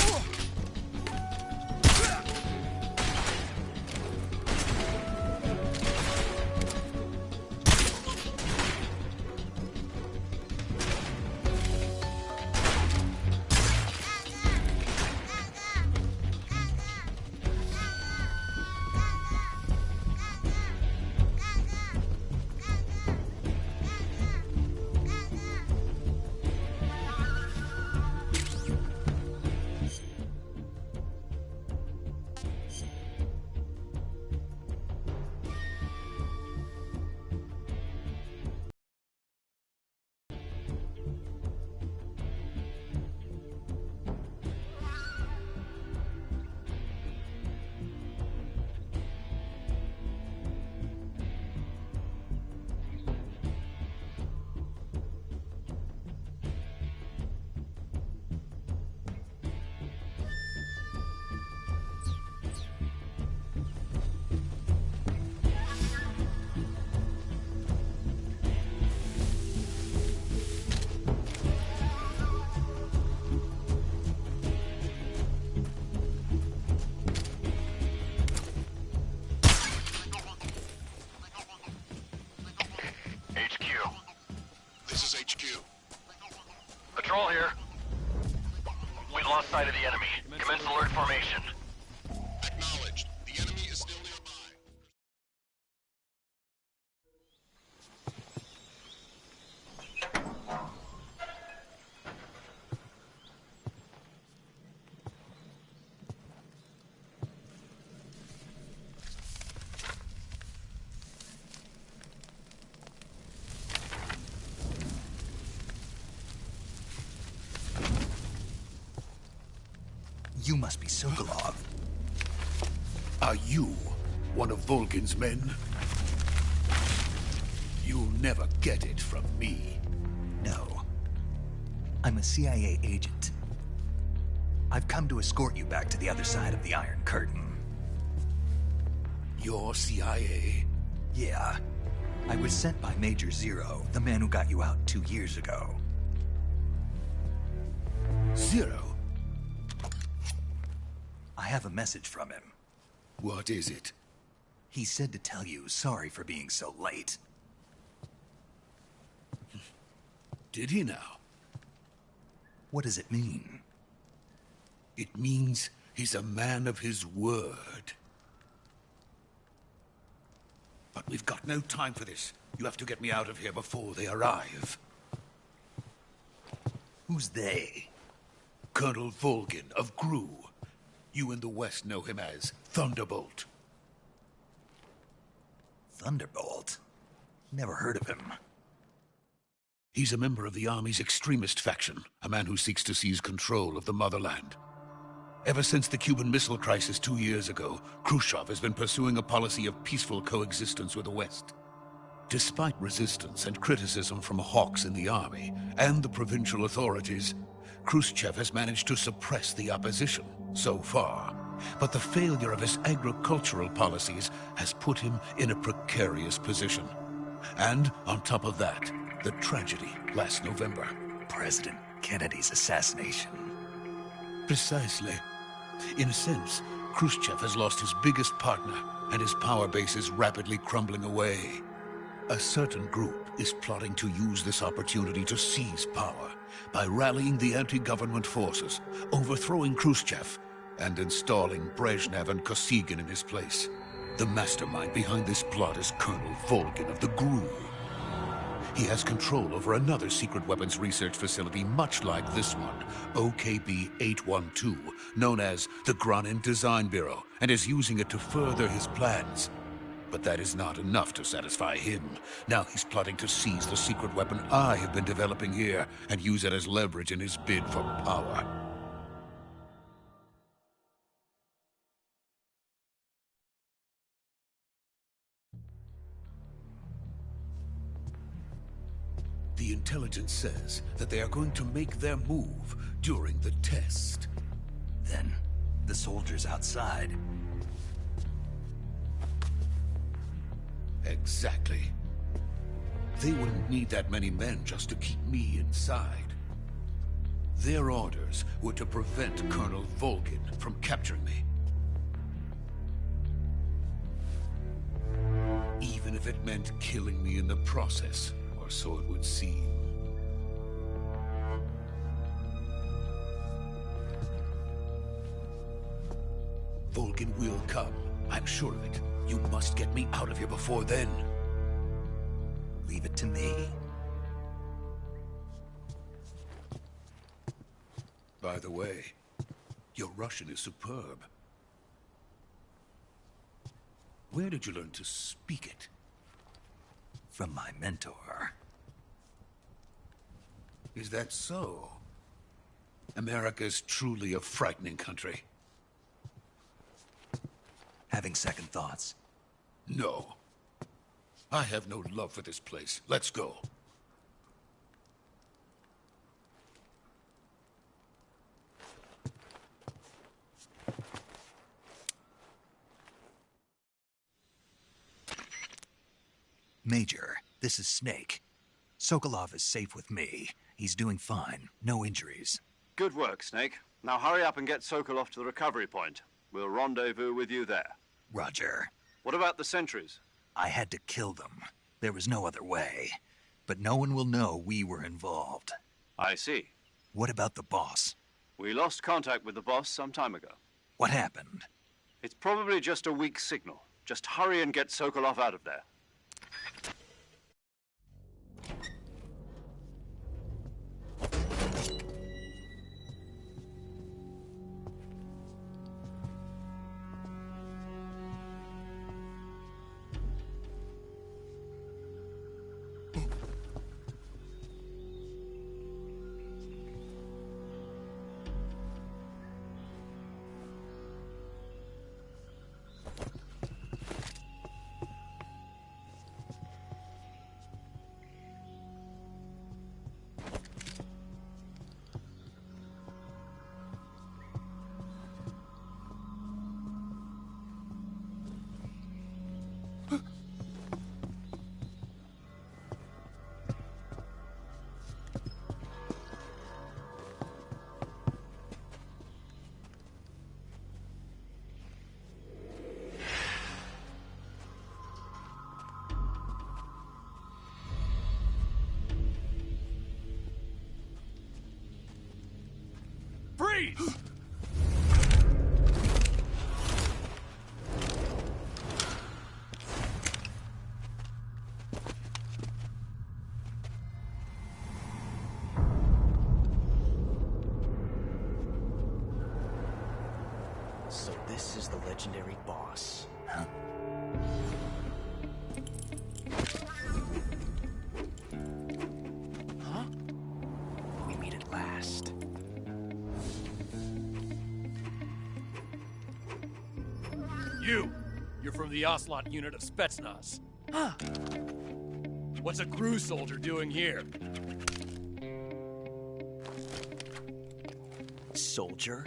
Speaker 3: HQ.
Speaker 9: This is HQ.
Speaker 3: Patrol here. We lost sight of the enemy. Commence alert formation.
Speaker 9: Acknowledged. The enemy is still nearby.
Speaker 4: You must be Sokolov.
Speaker 11: Are you one of Volgin's men? You'll never get it from me.
Speaker 4: No. I'm a CIA agent. I've come to escort you back to the other side of the Iron Curtain.
Speaker 11: You're CIA?
Speaker 4: Yeah. I was sent by Major Zero, the man who got you out 2 years ago.
Speaker 11: Zero?
Speaker 4: I have a message from him.
Speaker 11: What is it?
Speaker 4: He said to tell you sorry for being so late.
Speaker 11: Did he now?
Speaker 4: What does it mean?
Speaker 11: It means he's a man of his word. But we've got no time for this. You have to get me out of here before they arrive.
Speaker 4: Who's they?
Speaker 11: Colonel Volgin of GRU. You in the West know him as Thunderbolt.
Speaker 4: Thunderbolt? Never heard of him.
Speaker 11: He's a member of the Army's extremist faction, a man who seeks to seize control of the motherland. Ever since the Cuban Missile Crisis 2 years ago, Khrushchev has been pursuing a policy of peaceful coexistence with the West. Despite resistance and criticism from hawks in the Army and the provincial authorities, Khrushchev has managed to suppress the opposition so far. But the failure of his agricultural policies has put him in a precarious position. And on top of that, the tragedy last November.
Speaker 4: President Kennedy's assassination.
Speaker 11: Precisely. In a sense, Khrushchev has lost his biggest partner, and his power base is rapidly crumbling away. A certain group is plotting to use this opportunity to seize power by rallying the anti-government forces, overthrowing Khrushchev, and installing Brezhnev and Kosygin in his place. The mastermind behind this plot is Colonel Volgin of the GRU. He has control over another secret weapons research facility much like this one, OKB-812, known as the Granin Design Bureau, and is using it to further his plans. But that is not enough to satisfy him. Now he's plotting to seize the secret weapon I have been developing here and use it as leverage in his bid for power. The intelligence says that they are going to make their move during the test.
Speaker 4: Then, the soldiers outside.
Speaker 11: Exactly. They wouldn't need that many men just to keep me inside. Their orders were to prevent Colonel Volgin from capturing me. Even if it meant killing me in the process. Or so it would seem. Volgin will come. I'm sure of it. You must get me out of here before then.
Speaker 4: Leave it to me.
Speaker 11: By the way, your Russian is superb. Where did you learn to speak it?
Speaker 4: From my mentor.
Speaker 11: Is that so? America's truly a frightening country.
Speaker 4: Having second thoughts?
Speaker 11: No. I have no love for this place. Let's go.
Speaker 4: Major, this is Snake. Sokolov is safe with me. He's doing fine. No injuries.
Speaker 1: Good work, Snake. Now hurry up and get Sokolov to the recovery point. We'll rendezvous with you there.
Speaker 4: Roger.
Speaker 1: What about the sentries?
Speaker 4: I had to kill them. There was no other way. But no one will know we were involved.
Speaker 1: I see.
Speaker 4: What about the boss?
Speaker 1: We lost contact with the boss some time ago.
Speaker 4: What happened?
Speaker 1: It's probably just a weak signal. Just hurry and get Sokolov out of there.
Speaker 8: Freeze!
Speaker 12: So this is the legendary boss.
Speaker 4: Huh?
Speaker 12: Huh? We meet at last.
Speaker 8: You're from the Ocelot unit of Spetsnaz. Huh. What's a crew soldier doing here?
Speaker 12: Soldier?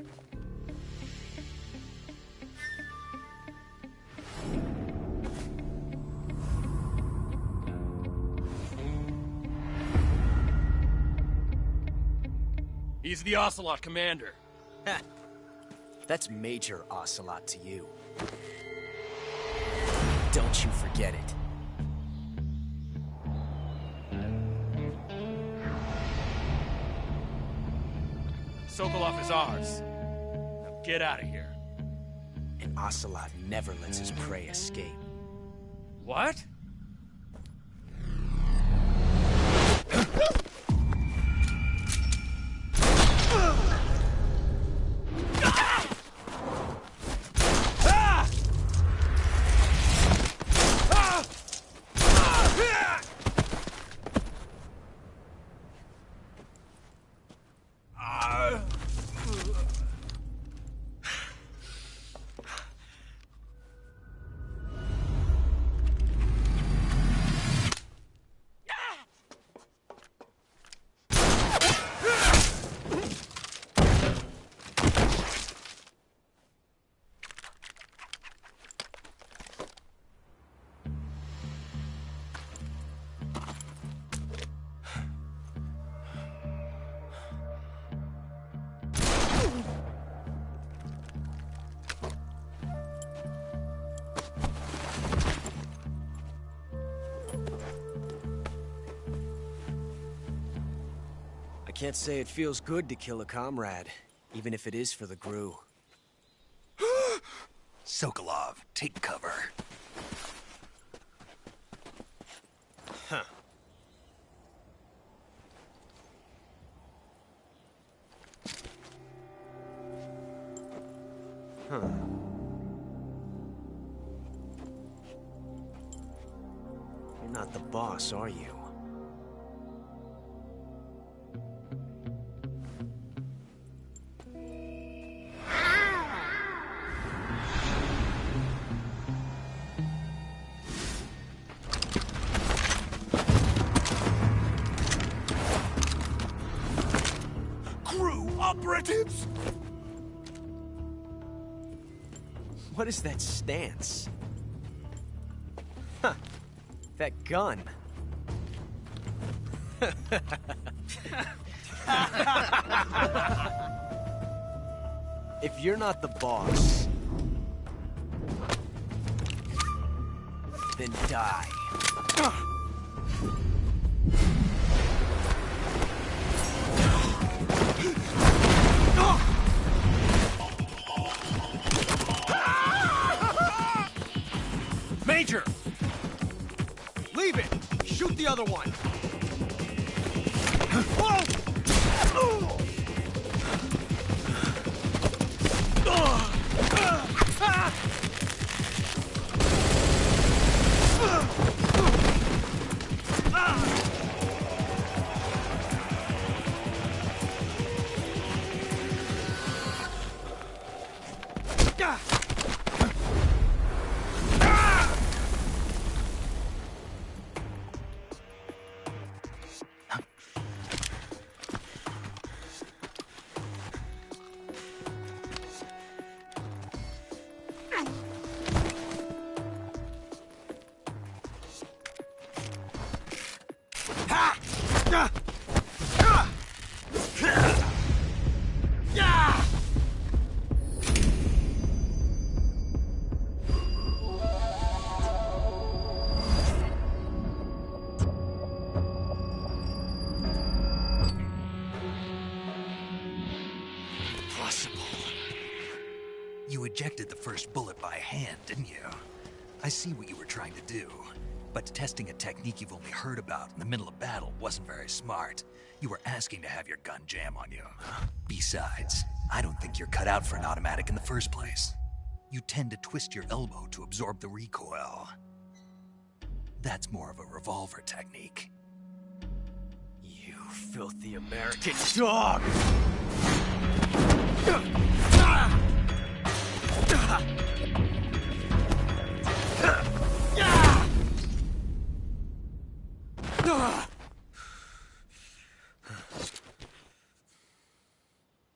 Speaker 8: He's the Ocelot commander.
Speaker 12: That's Major Ocelot to you. Don't you forget it.
Speaker 8: Sokolov is ours. Now get out of here.
Speaker 12: And Ocelot never lets his prey escape.
Speaker 8: What?
Speaker 12: I can't say it feels good to kill a comrade, even if it is for the GRU.
Speaker 4: Sokolov, take cover.
Speaker 12: Huh. Huh. You're not the boss, are you?
Speaker 4: Operatives?
Speaker 12: What is that stance? Huh. That gun. If you're not the boss, then die.
Speaker 10: Major! Leave it! Shoot the other one!
Speaker 4: ejected the first bullet by hand, didn't you? I see what you were trying to do, but testing a technique you've only heard about in the middle of battle wasn't very smart. You were asking to have your gun jam on you. Besides, I don't think you're cut out for an automatic in the first place. You tend to twist your elbow to absorb the recoil. That's more of a revolver technique.
Speaker 10: You filthy American dog!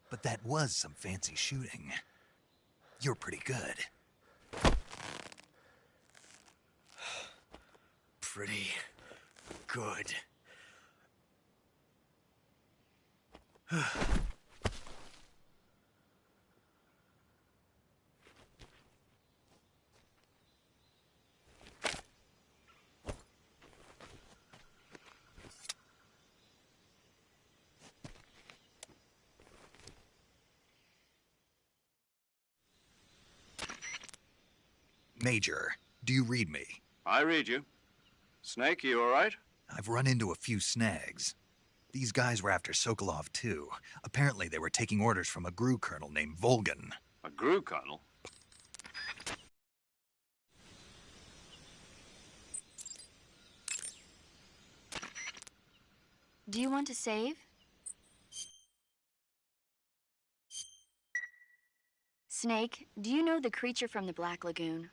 Speaker 4: But that was some fancy shooting. You're pretty good.
Speaker 10: Pretty good.
Speaker 4: Major, do you read me?
Speaker 1: I read you. Snake, you all right?
Speaker 4: I've run into a few snags. These guys were after Sokolov, too. Apparently they were taking orders from a GRU colonel named Volgan.
Speaker 1: A GRU colonel?
Speaker 6: Do you want to save? Snake, do you know the creature from the Black Lagoon?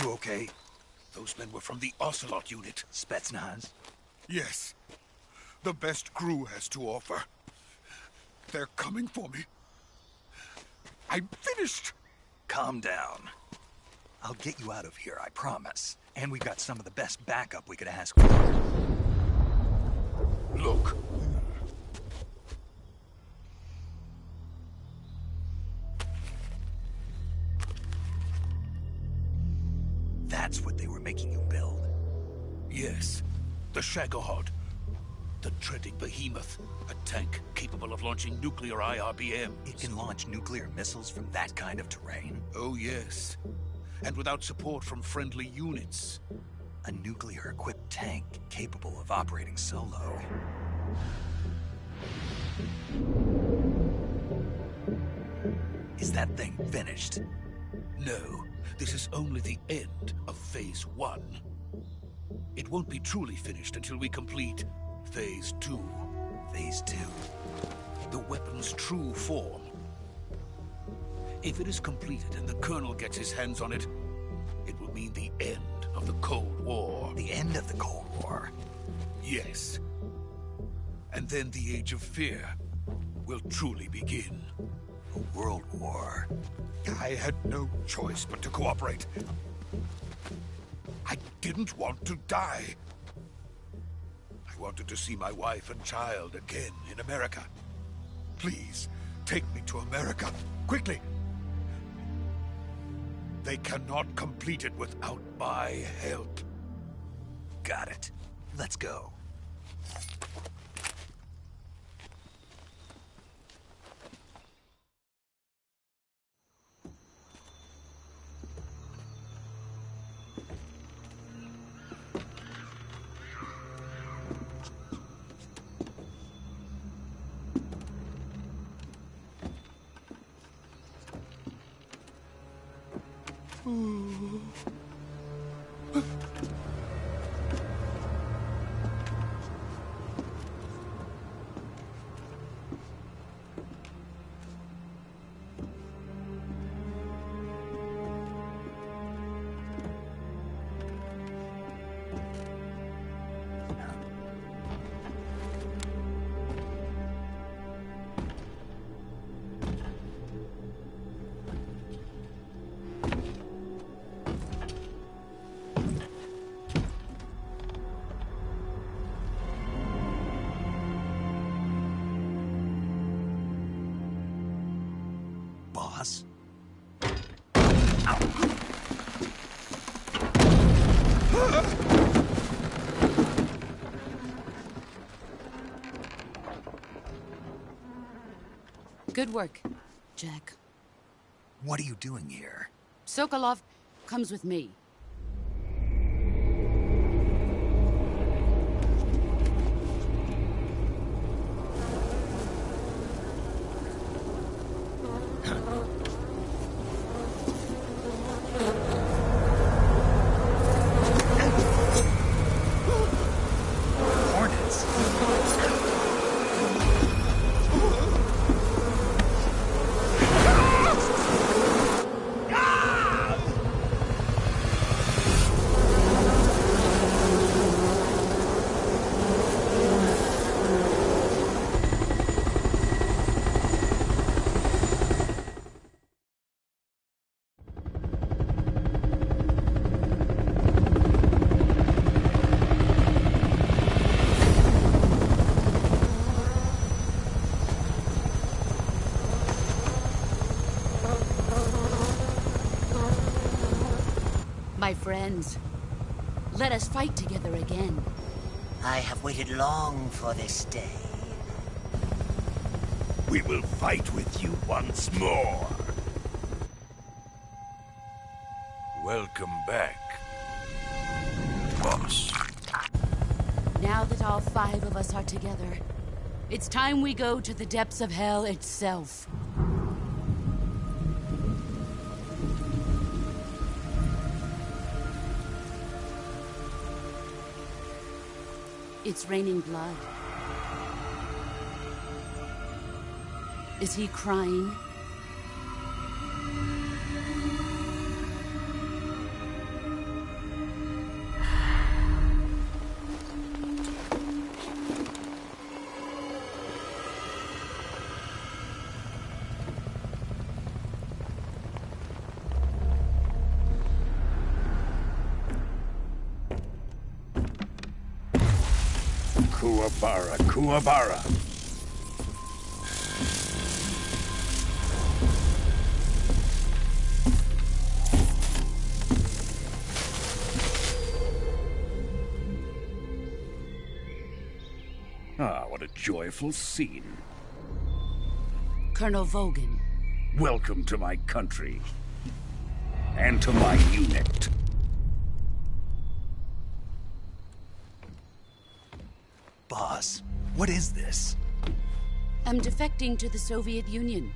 Speaker 4: You okay?
Speaker 11: Those men were from the Ocelot unit.
Speaker 4: Spetsnaz?
Speaker 11: Yes. The best GRU has to offer. They're coming for me. I'm finished!
Speaker 4: Calm down. I'll get you out of here, I promise. And we've got some of the best backup we could ask for.
Speaker 11: Look.
Speaker 4: That's what they were making you build?
Speaker 11: Yes. The Shagohod. The dreaded behemoth. A tank capable of launching nuclear IRBM.
Speaker 4: It can launch nuclear missiles from that kind of terrain?
Speaker 11: Oh, yes. And without support from friendly units.
Speaker 4: A nuclear-equipped tank capable of operating solo. Is that thing finished?
Speaker 11: No, this is only the end of Phase 1. It won't be truly finished until we complete Phase 2.
Speaker 4: Phase 2?
Speaker 11: The weapon's true form. If it is completed and the Colonel gets his hands on it, it will mean the end of the Cold War.
Speaker 4: The end of the Cold War?
Speaker 11: Yes. And then the Age of Fear will truly begin.
Speaker 4: A world war.
Speaker 11: I had no choice but to cooperate. I didn't want to die. I wanted to see my wife and child again in America. Please, take me to America, quickly. They cannot complete it without my help.
Speaker 4: Got it. Let's go. Boss?
Speaker 7: Good work, Jack.
Speaker 4: What are you doing here?
Speaker 7: Sokolov comes with me. My friends, let us fight together again.
Speaker 13: I have waited long for this day.
Speaker 14: We will fight with you once more. Welcome back, boss.
Speaker 7: Now that all 5 of us are together, it's time we go to the depths of hell itself. It's raining blood. Is he crying?
Speaker 14: Kuwabara, Kuwabara. Ah, what a joyful scene.
Speaker 7: Colonel Vogan.
Speaker 14: Welcome to my country. And to my unit.
Speaker 4: Boss, what is this?
Speaker 7: I'm defecting to the Soviet Union.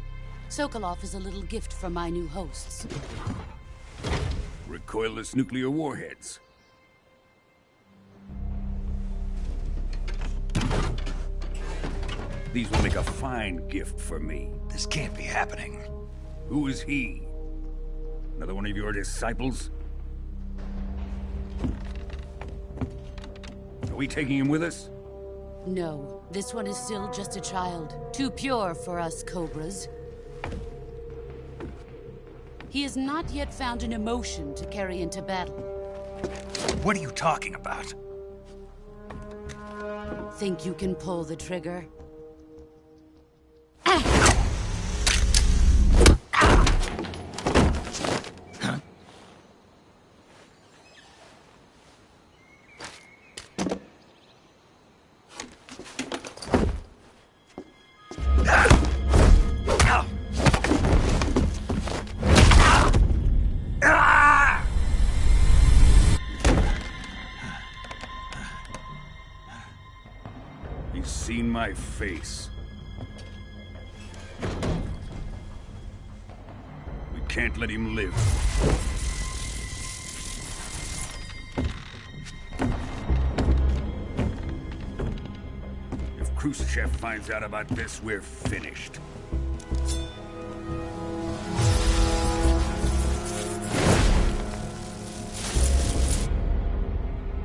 Speaker 7: Sokolov is a little gift from my new hosts.
Speaker 14: Recoilless nuclear warheads. These will make a fine gift for me.
Speaker 4: This can't be happening.
Speaker 14: Who is he? Another one of your disciples? Are we taking him with us?
Speaker 7: No, this one is still just a child. Too pure for us Cobras. He has not yet found an emotion to carry into battle.
Speaker 4: What are you talking about?
Speaker 7: Think you can pull the trigger?
Speaker 14: He's seen my face. We can't let him live. If Khrushchev finds out about this, we're finished.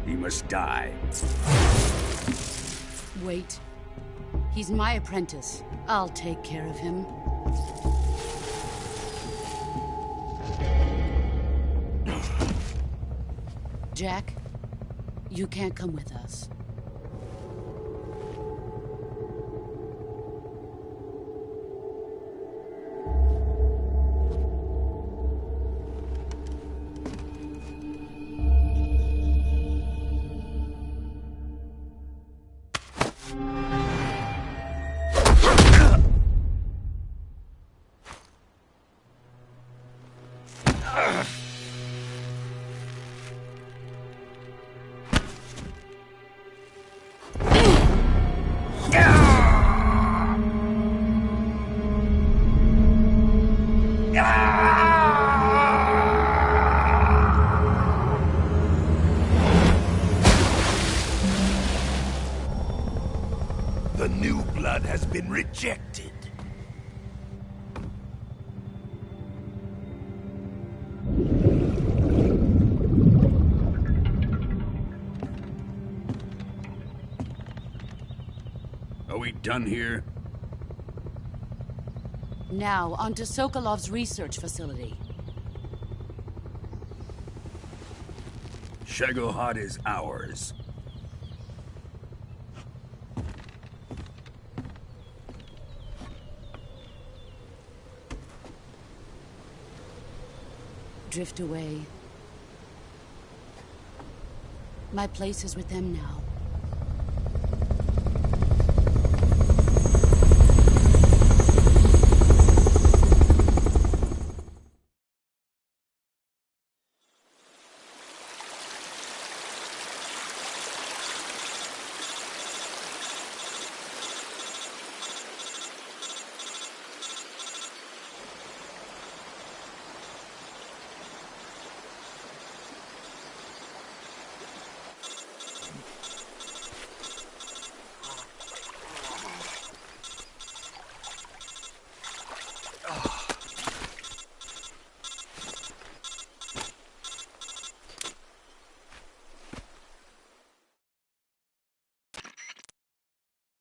Speaker 14: He must die.
Speaker 7: Wait. He's my apprentice. I'll take care of him. Jack, you can't come with us.
Speaker 14: The new blood has been rejected. Are we done here?
Speaker 7: Now, onto Sokolov's research facility.
Speaker 14: Shagohod is ours.
Speaker 7: Drift away. My place is with them now.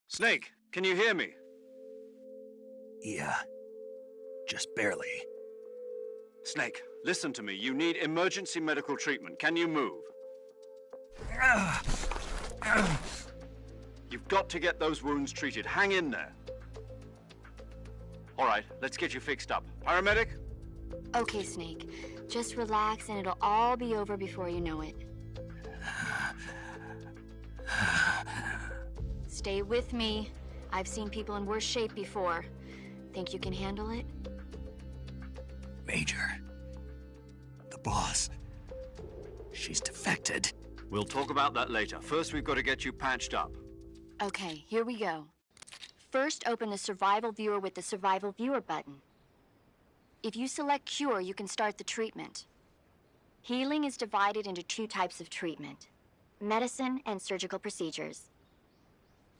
Speaker 1: Snake, can you hear me?
Speaker 4: Yeah. Just barely.
Speaker 1: Snake, listen to me. You need emergency medical treatment. Can you move? You've got to get those wounds treated. Hang in there. All right, let's get you fixed up. Paramedic?
Speaker 6: Okay, Snake. Just relax and it'll all be over before you know it. Stay with me. I've seen people in worse shape before. Think you can handle it?
Speaker 4: Major. The boss. She's defected.
Speaker 1: We'll talk about that later. First, we've got to get you patched up.
Speaker 6: Okay, here we go. First, open the Survival Viewer with the Survival Viewer button. If you select Cure, you can start the treatment. Healing is divided into 2 types of treatment: medicine and surgical procedures.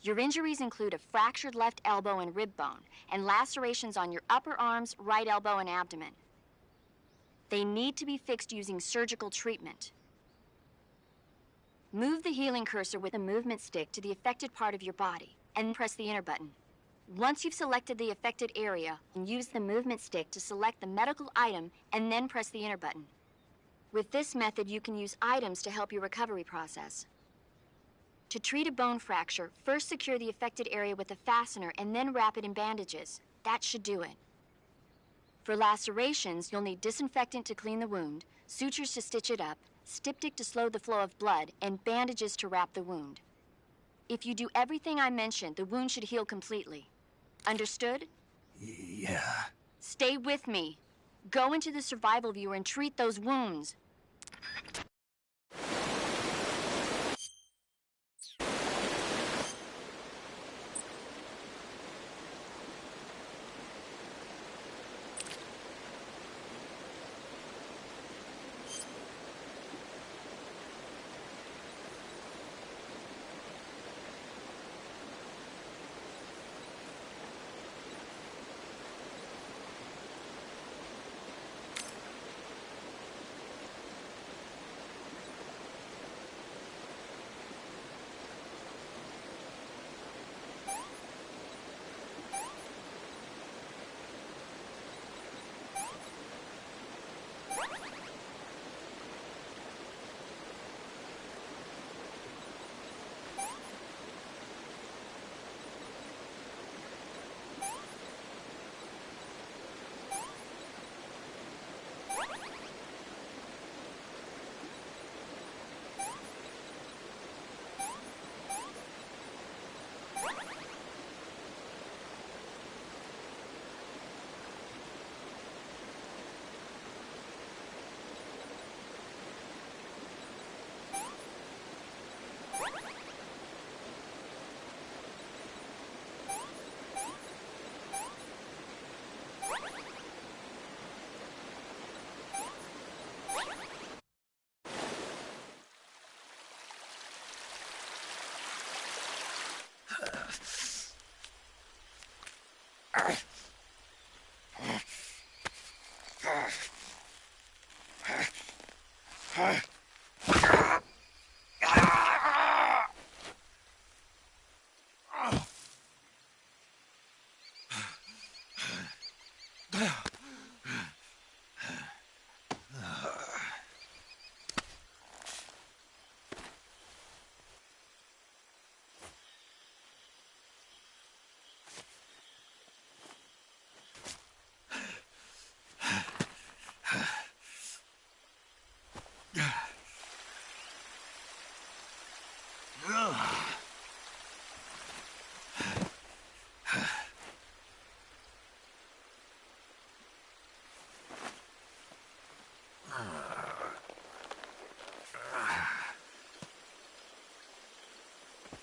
Speaker 6: Your injuries include a fractured left elbow and rib bone, and lacerations on your upper arms, right elbow, and abdomen. They need to be fixed using surgical treatment. Move the healing cursor with a movement stick to the affected part of your body, and press the enter button. Once you've selected the affected area, use the movement stick to select the medical item, and then press the enter button. With this method, you can use items to help your recovery process. To treat a bone fracture, first secure the affected area with a fastener and then wrap it in bandages. That should do it. For lacerations, you'll need disinfectant to clean the wound, sutures to stitch it up, styptic to slow the flow of blood, and bandages to wrap the wound. If you do everything I mentioned, the wound should heal completely. Understood?
Speaker 4: Yeah.
Speaker 6: Stay with me. Go into the Survival Viewer and treat those wounds.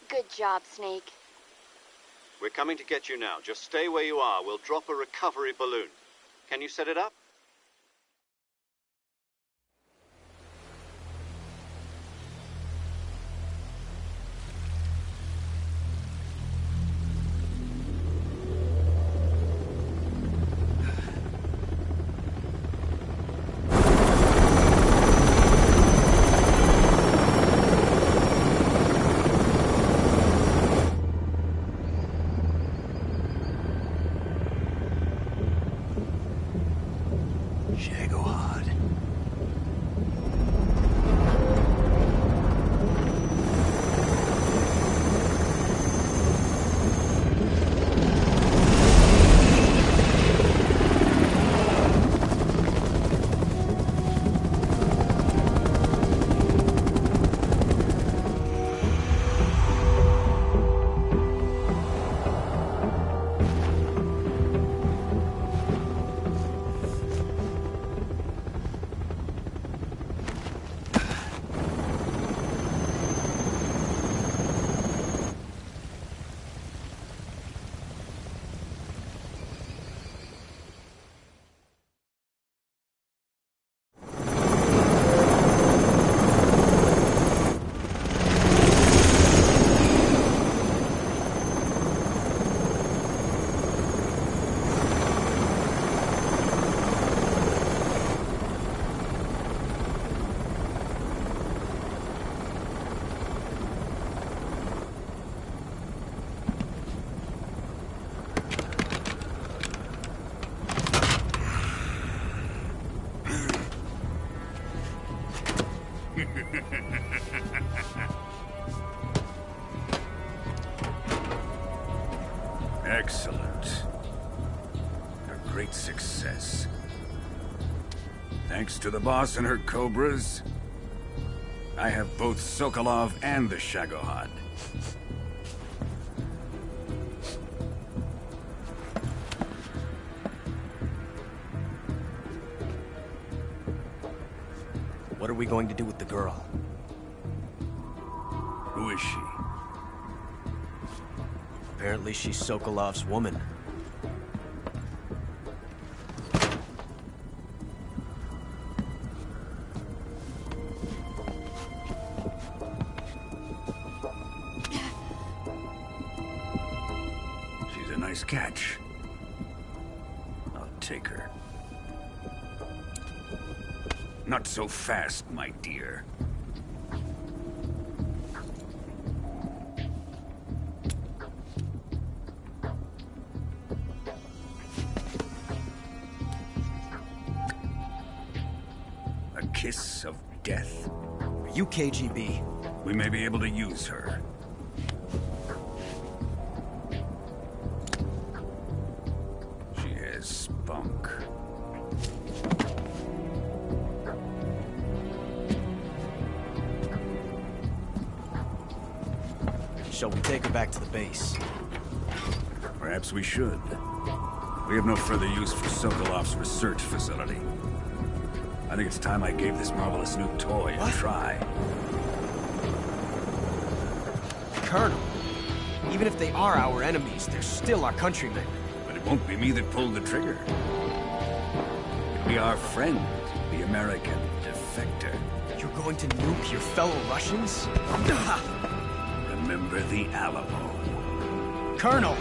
Speaker 6: Good job, Snake.
Speaker 1: We're coming to get you now. Just stay where you are. We'll drop a recovery balloon. Can you set it up?
Speaker 14: Excellent. A great success. Thanks to the boss and her cobras, I have both Sokolov and the Shagohod.
Speaker 12: What are we going to do with the girl?
Speaker 14: Who is she?
Speaker 12: Apparently she's Sokolov's woman.
Speaker 14: She's a nice catch. I'll take her. Not so fast, my dear. A kiss of death?
Speaker 12: Are you KGB?
Speaker 14: We may be able to use her. She has spunk.
Speaker 12: Shall we take her back to the base?
Speaker 14: Perhaps we should. We have no further use for Sokolov's research facility. I think it's time I gave this marvelous new toy a try.
Speaker 12: Colonel, even if they are our enemies, they're still our countrymen.
Speaker 14: But it won't be me that pulled the trigger. It'll be our friend, the American defector.
Speaker 12: You're going to nuke your fellow Russians?
Speaker 14: Remember the Alamo.
Speaker 12: Colonel!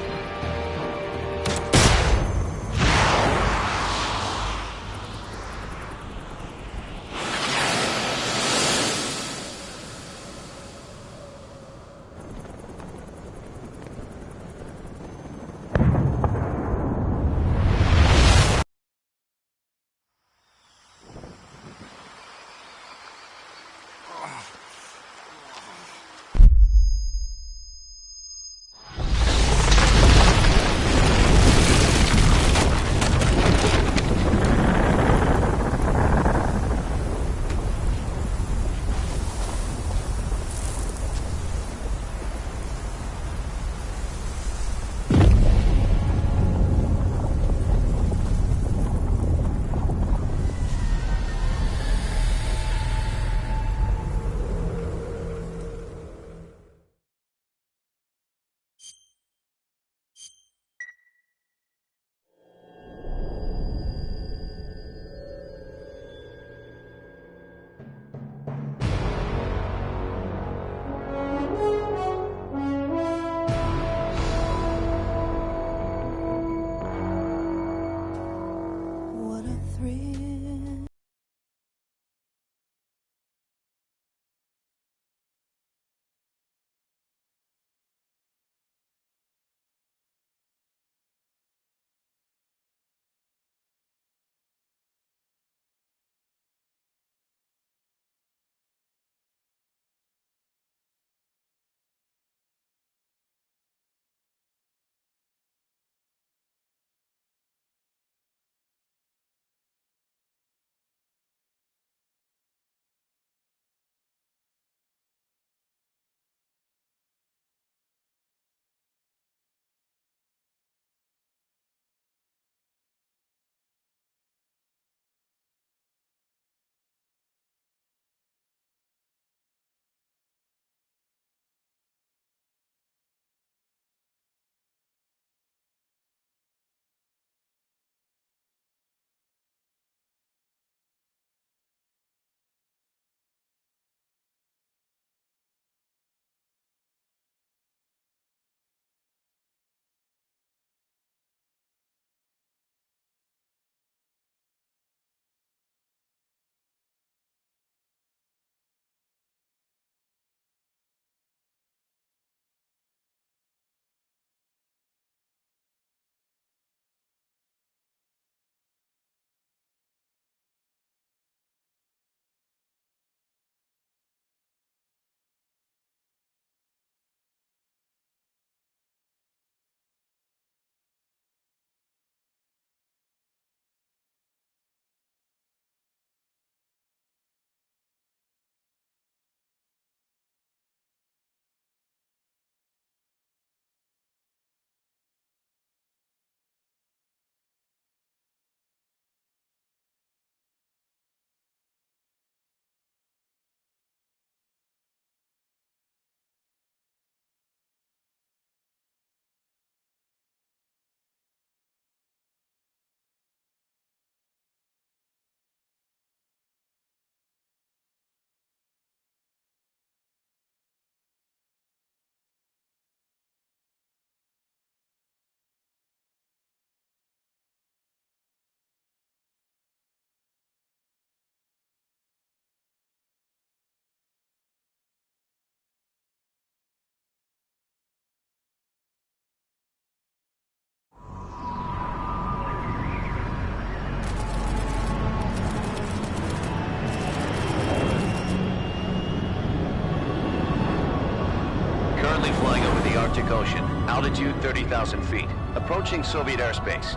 Speaker 3: Currently flying over the Arctic Ocean, altitude 30,000 feet, approaching Soviet airspace.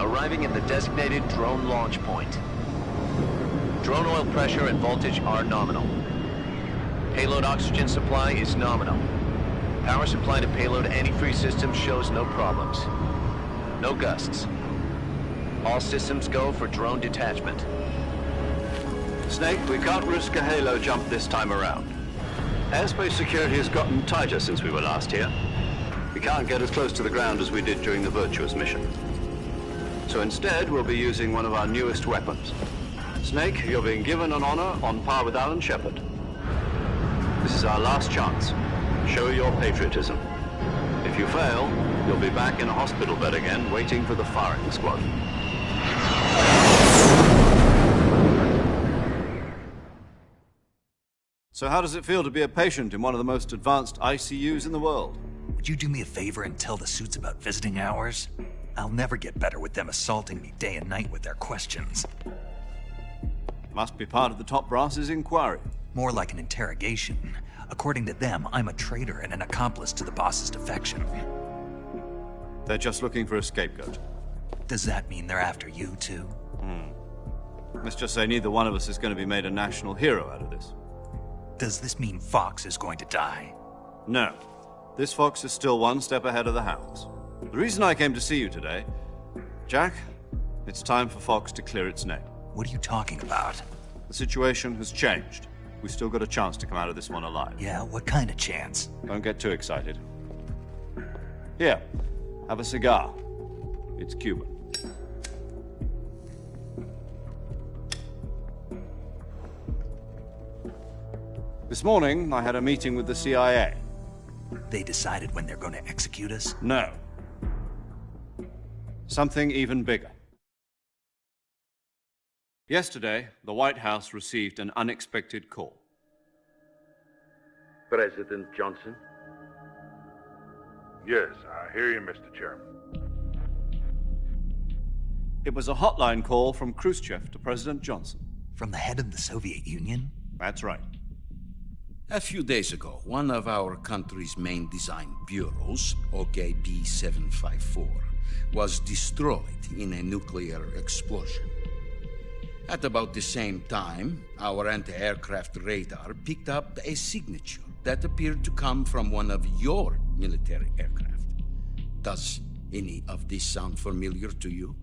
Speaker 3: Arriving at the designated drone launch point. Drone oil pressure and voltage are nominal. Payload oxygen supply is nominal. Power supply to payload antifreeze system shows no problems. No gusts. All systems go for drone detachment.
Speaker 1: Snake, we can't risk a halo jump this time around. Airspace security has gotten tighter since we were last here. We can't get as close to the ground as we did during the Virtuous mission. So instead, we'll be using one of our newest weapons. Snake, you're being given an honor on par with Alan Shepard. This is our last chance. Show your patriotism. If you fail, you'll be back in a hospital bed again, waiting for the firing squad. So how does it feel to be a patient in one of the most advanced ICUs in the world?
Speaker 4: Would you do me a favor and tell the suits about visiting hours? I'll never get better with them assaulting me day and night with their questions.
Speaker 1: Must be part of the top brass's inquiry.
Speaker 4: More like an interrogation. According to them, I'm a traitor and an accomplice to the boss's defection.
Speaker 1: They're just looking for a scapegoat.
Speaker 4: Does that mean they're after you, too?
Speaker 1: Let's just say neither one of us is going to be made a national hero out of this.
Speaker 4: Does this mean Fox is going to die?
Speaker 1: No. This Fox is still one step ahead of the Hounds. The reason I came to see you today... Jack, it's time for Fox to clear its name.
Speaker 4: What are you talking about?
Speaker 1: The situation has changed. We've still got a chance to come out of this one alive.
Speaker 4: Yeah, what kind of chance?
Speaker 1: Don't get too excited. Here, have a cigar. It's Cuban. This morning, I had a meeting with the CIA.
Speaker 4: They decided when they're going to execute us?
Speaker 1: No. Something even bigger. Yesterday, the White House received an unexpected call.
Speaker 15: President Johnson?
Speaker 16: Yes, I hear you, Mr. Chairman.
Speaker 1: It was a hotline call from Khrushchev to President Johnson.
Speaker 4: From the head of the Soviet Union?
Speaker 1: That's right.
Speaker 11: A few days ago, one of our country's main design bureaus, OKB 754, was destroyed in a nuclear explosion. At about the same time, our anti-aircraft radar picked up a signature that appeared to come from one of your military aircraft. Does any of this sound familiar to you?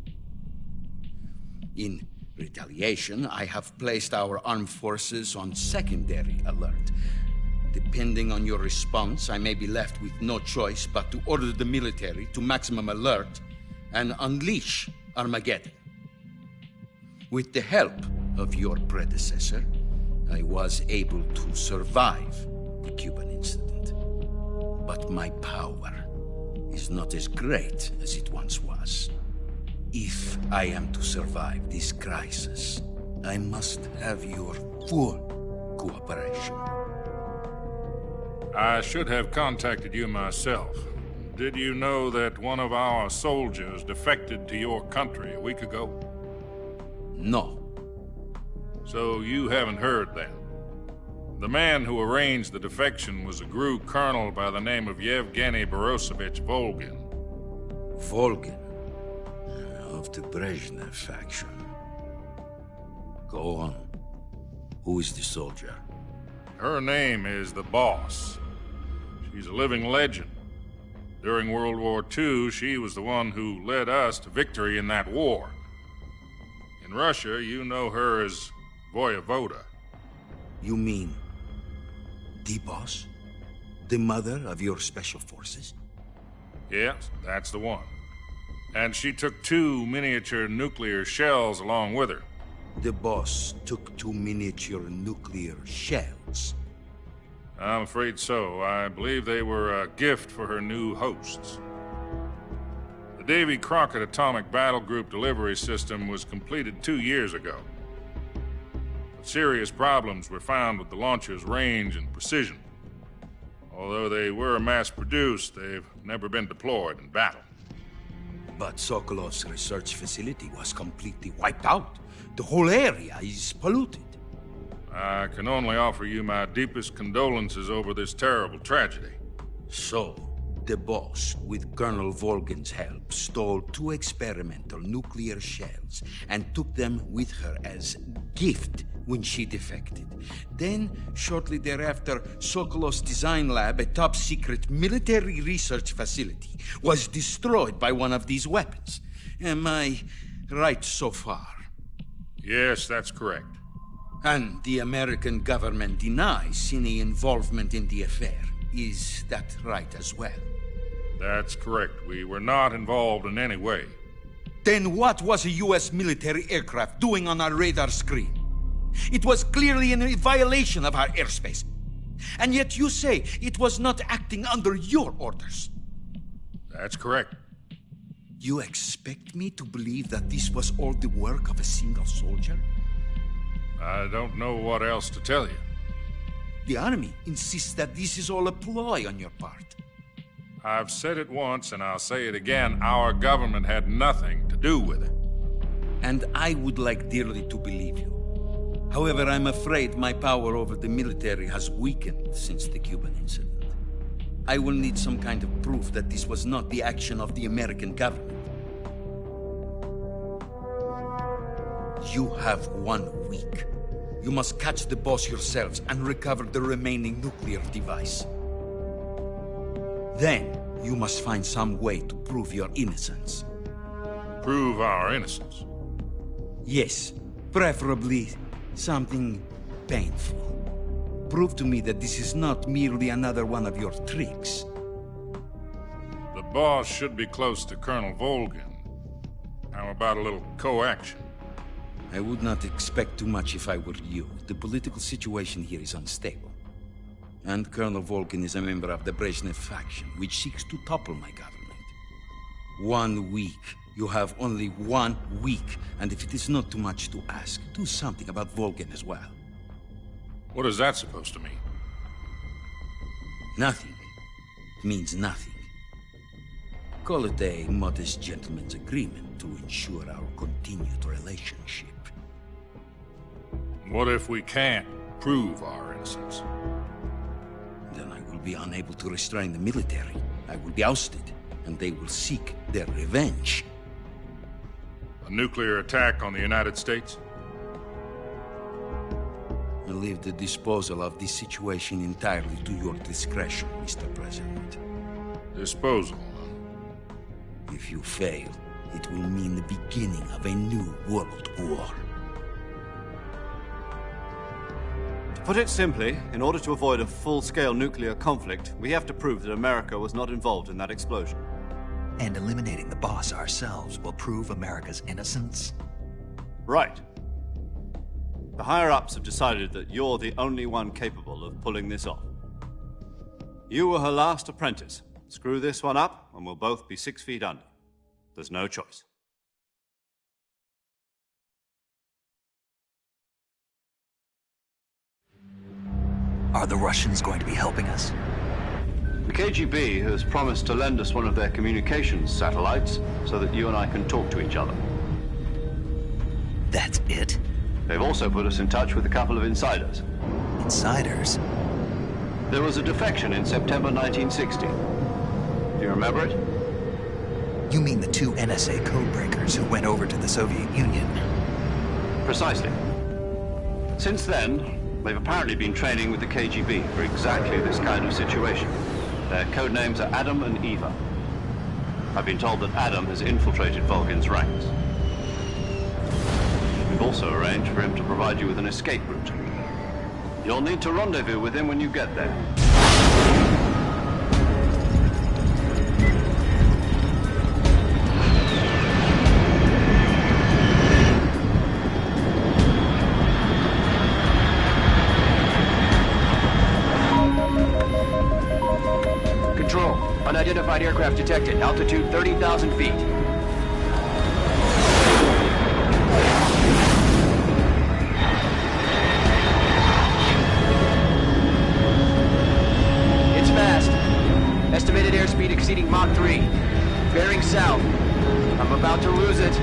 Speaker 11: In retaliation, I have placed our armed forces on secondary alert. Depending on your response, I may be left with no choice but to order the military to maximum alert and unleash Armageddon. With the help of your predecessor, I was able to survive the Cuban incident. But my power is not as great as it once was. If I am to survive this crisis, I must have your full cooperation.
Speaker 16: I should have contacted you myself. Did you know that one of our soldiers defected to your country a week ago?
Speaker 11: No.
Speaker 16: So you haven't heard then. The man who arranged the defection was a GRU colonel by the name of Yevgeny Borisovich Volgin.
Speaker 11: Volgin? Of the Brezhnev faction. Go on. Who is the soldier?
Speaker 16: Her name is the Boss. She's a living legend. During World War II, she was the one who led us to victory in that war. In Russia, you know her as Voyevoda.
Speaker 11: You mean the Boss? The mother of your special forces?
Speaker 16: Yes, that's the one. And she took 2 miniature nuclear shells along with her.
Speaker 11: The Boss took 2 miniature nuclear shells?
Speaker 16: I'm afraid so. I believe they were a gift for her new hosts. The Davy Crockett Atomic Battle Group delivery system was completed 2 years ago. But serious problems were found with the launcher's range and precision. Although they were mass-produced, they've never been deployed in battle.
Speaker 11: But Sokolov's research facility was completely wiped out. The whole area is polluted.
Speaker 16: I can only offer you my deepest condolences over this terrible tragedy.
Speaker 15: So, the boss, with Colonel Volgin's help, stole 2 experimental nuclear shells and took them with her as gift when she defected. Then, shortly thereafter, Sokolov's design lab, a top-secret military research facility, was destroyed by one of these weapons. Am I right so far?
Speaker 16: Yes, that's correct.
Speaker 15: And the American government denies any involvement in the affair. Is that right as well?
Speaker 16: That's correct. We were not involved in any way.
Speaker 15: Then what was a U.S. military aircraft doing on our radar screen? It was clearly in violation of our airspace. And yet you say it was not acting under your orders.
Speaker 16: That's correct.
Speaker 15: You expect me to believe that this was all the work of a single soldier?
Speaker 16: I don't know what else to tell you.
Speaker 15: The Army insists that this is all a ploy on your part.
Speaker 16: I've said it once, and I'll say it again. Our government had nothing to do with it.
Speaker 15: And I would like dearly to believe you. However, I'm afraid my power over the military has weakened since the Cuban incident. I will need some kind of proof that this was not the action of the American government. You have 1 week. You must catch the boss yourselves and recover the remaining nuclear device. Then, you must find some way to prove your innocence.
Speaker 16: Prove our innocence?
Speaker 15: Yes, preferably something painful. Prove to me that this is not merely another one of your tricks.
Speaker 16: The boss should be close to Colonel Volgin. How about a little co-action?
Speaker 15: I would not expect too much if I were you. The political situation here is unstable. And Colonel Volgin is a member of the Brezhnev faction, which seeks to topple my government. 1 week. You have only 1 week. And if it is not too much to ask, do something about Volgin as well.
Speaker 16: What is that supposed to mean?
Speaker 15: Nothing. It means nothing. Call it a modest gentleman's agreement to ensure our continued relationship.
Speaker 16: What if we can't prove our innocence?
Speaker 15: Then I will be unable to restrain the military. I will be ousted, and they will seek their revenge.
Speaker 16: A nuclear attack on the United States?
Speaker 15: I leave the disposal of this situation entirely to your discretion, Mr. President.
Speaker 16: Disposal?
Speaker 15: If you fail, it will mean the beginning of a new world war.
Speaker 1: To put it simply, in order to avoid a full-scale nuclear conflict, we have to prove that America was not involved in that explosion.
Speaker 4: And eliminating the boss ourselves will prove America's innocence?
Speaker 1: Right. The higher-ups have decided that you're the only one capable of pulling this off. You were her last apprentice. Screw this one up, and we'll both be 6 feet under. There's no choice.
Speaker 4: Are the Russians going to be helping us?
Speaker 1: The KGB has promised to lend us one of their communications satellites so that you and I can talk to each other.
Speaker 4: That's it?
Speaker 1: They've also put us in touch with a couple of insiders.
Speaker 4: Insiders?
Speaker 1: There was a defection in September 1960. Do you remember it?
Speaker 4: You mean the 2 NSA codebreakers who went over to the Soviet Union?
Speaker 1: Precisely. Since then, they've apparently been training with the KGB for exactly this kind of situation. Their code names are Adam and Eva. I've been told that Adam has infiltrated Volgin's ranks. We've also arranged for him to provide you with an escape route. You'll need to rendezvous with him when you get there.
Speaker 17: Control. Unidentified aircraft detected. Altitude 30,000 feet. It's fast. Estimated airspeed exceeding Mach 3. Bearing south. I'm about to lose it.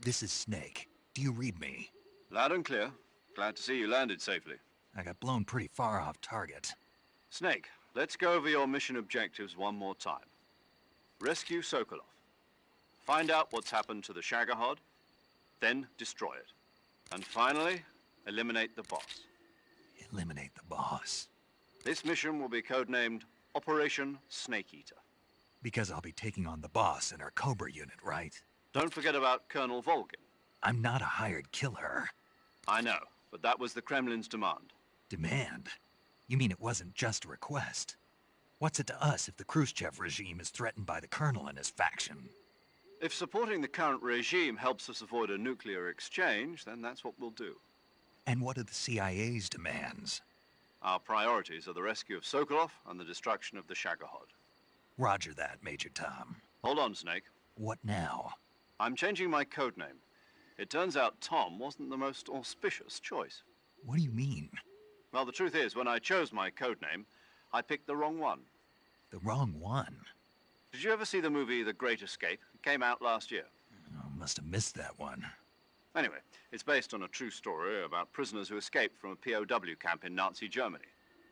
Speaker 4: This is Snake. Do you read me?
Speaker 1: Loud and clear. Glad to see you landed safely.
Speaker 4: I got blown pretty far off target.
Speaker 1: Snake, let's go over your mission objectives one more time. Rescue Sokolov. Find out what's happened to the Shagohod, then destroy it. And finally, eliminate the boss.
Speaker 4: Eliminate the boss.
Speaker 1: This mission will be codenamed Operation Snake Eater.
Speaker 4: Because I'll be taking on the boss in our Cobra unit, right?
Speaker 1: Don't forget about Colonel Volgin.
Speaker 4: I'm not a hired killer.
Speaker 1: I know, but that was the Kremlin's demand.
Speaker 4: Demand? You mean it wasn't just a request? What's it to us if the Khrushchev regime is threatened by the Colonel and his faction?
Speaker 1: If supporting the current regime helps us avoid a nuclear exchange, then that's what we'll do.
Speaker 4: And what are the CIA's demands?
Speaker 1: Our priorities are the rescue of Sokolov and the destruction of the Shagohod.
Speaker 4: Roger that, Major Tom.
Speaker 1: Hold on, Snake.
Speaker 4: What now?
Speaker 1: I'm changing my codename. It turns out Tom wasn't the most auspicious choice.
Speaker 4: What do you mean?
Speaker 1: Well, the truth is, when I chose my codename, I picked the wrong one.
Speaker 4: The wrong one?
Speaker 1: Did you ever see the movie The Great Escape? It came out last year.
Speaker 4: Oh, must have missed that one.
Speaker 1: Anyway, it's based on a true story about prisoners who escaped from a POW camp in Nazi Germany.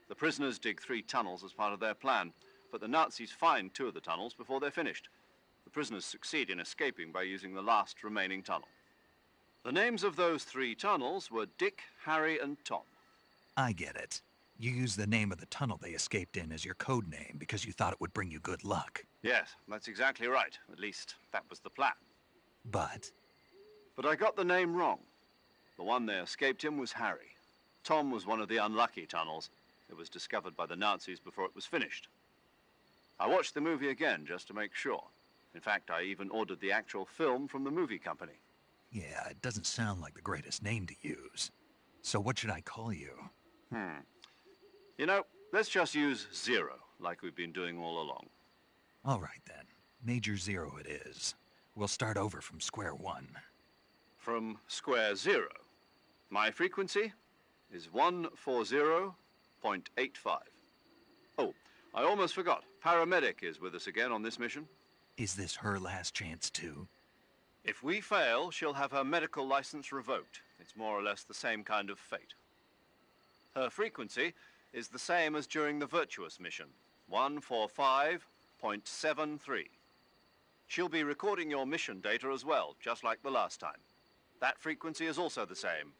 Speaker 1: The prisoners dig 3 tunnels as part of their plan, but the Nazis find 2 of the tunnels before they're finished. The prisoners succeed in escaping by using the last remaining tunnel. The names of those 3 tunnels were Dick, Harry, and Tom.
Speaker 4: I get it. You used the name of the tunnel they escaped in as your code name because you thought it would bring you good luck.
Speaker 1: Yes, that's exactly right. At least, that was the plan.
Speaker 4: But
Speaker 1: I got the name wrong. The one they escaped in was Harry. Tom was one of the unlucky tunnels. It was discovered by the Nazis before it was finished. I watched the movie again just to make sure. In fact, I even ordered the actual film from the movie company.
Speaker 4: yeah, it doesn't sound like the greatest name to use. So what should I call you?
Speaker 1: You know, let's just use Zero, like we've been doing all along.
Speaker 4: All right, then. Major Zero it is. We'll start over from square one.
Speaker 1: From square 0. My frequency is 140.85. Oh, I almost forgot. Paramedic is with us again on this mission.
Speaker 4: Is this her last chance, too?
Speaker 1: If we fail, she'll have her medical license revoked. It's more or less the same kind of fate. Her frequency is the same as during the Virtuous mission, 145.73. She'll be recording your mission data as well, just like the last time. That frequency is also the same,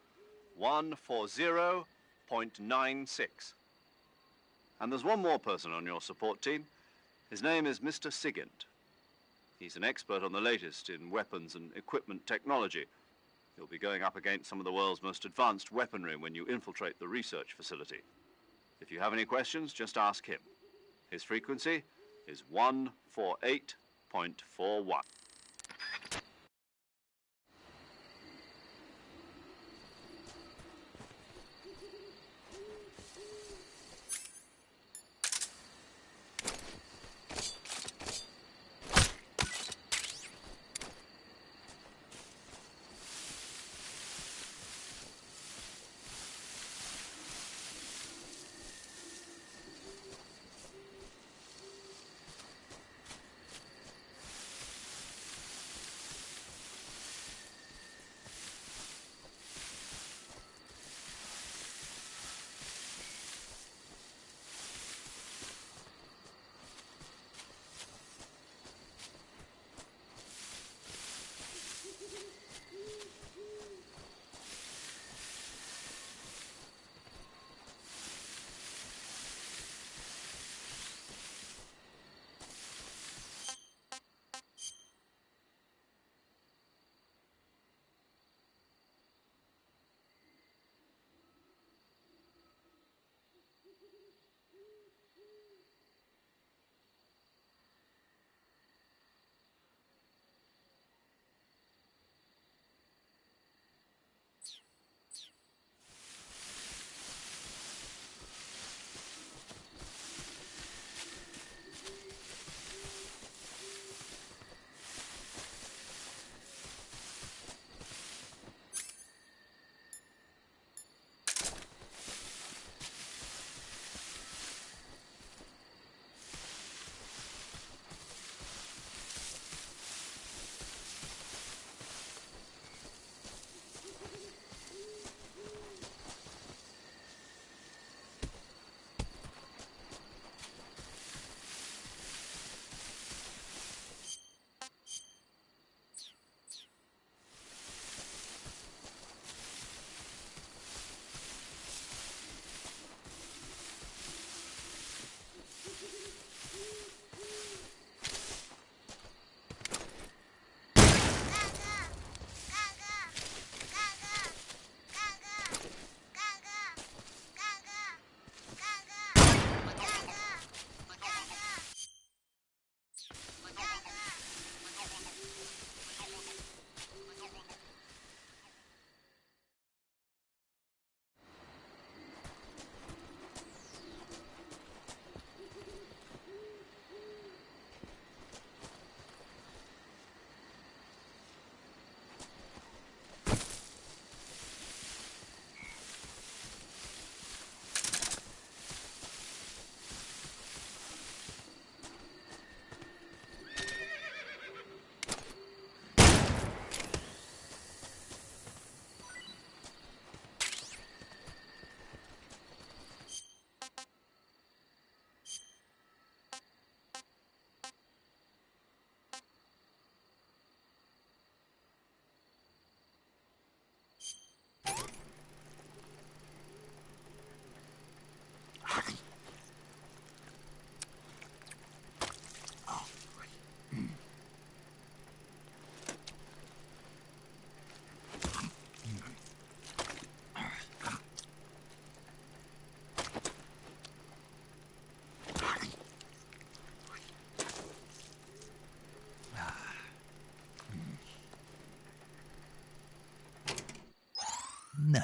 Speaker 1: 140.96. And there's one more person on your support team. His name is Mr. Sigint. He's an expert on the latest in weapons and equipment technology. You'll be going up against some of the world's most advanced weaponry when you infiltrate the research facility. If you have any questions, just ask him. His frequency is 148.41.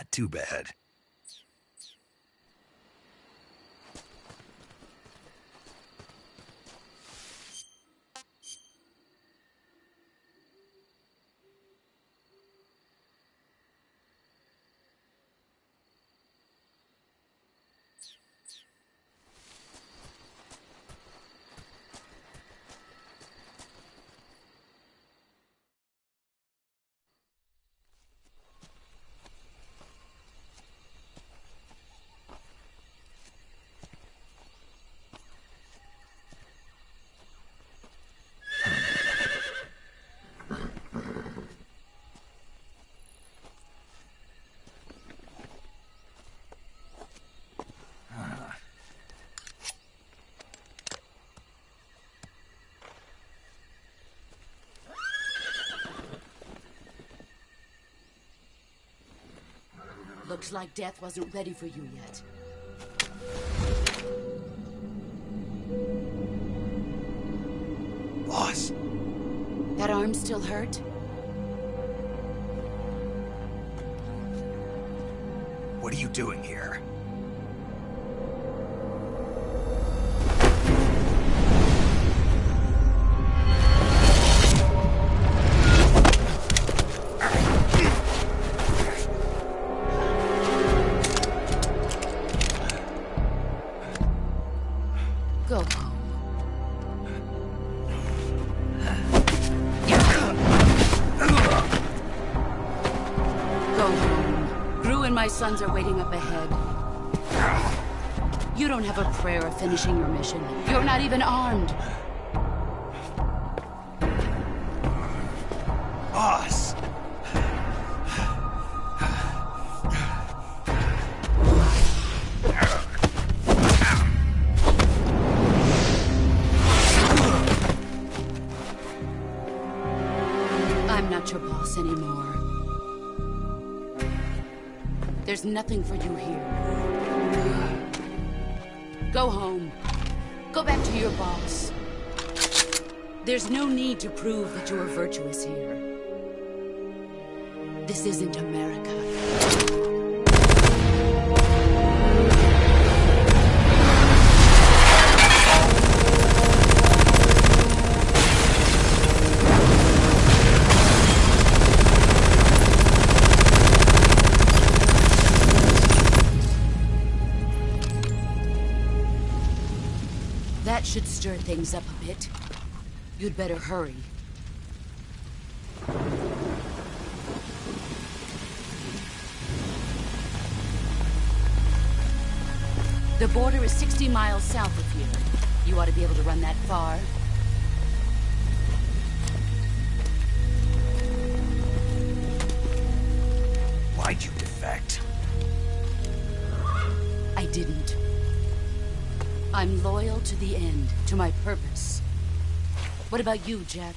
Speaker 4: Not too bad.
Speaker 7: Looks like death wasn't ready for you yet.
Speaker 4: Boss.
Speaker 7: That arm still hurt?
Speaker 4: What are you doing here?
Speaker 7: Go home. Go home. Gru and my sons are waiting up ahead. You don't have a prayer of finishing your mission. You're not even armed.
Speaker 4: Boss!
Speaker 7: I'm not your boss anymore. There's nothing for you here. Go home. Go back to your boss. There's no need to prove that you are virtuous here. This isn't America. That should stir things up a bit. You'd better hurry. The border is 60 miles south of here. You ought to be able to run that far.
Speaker 4: Why'd you defect?
Speaker 7: I didn't. I'm loyal to the end, to my purpose. What about you, Jack?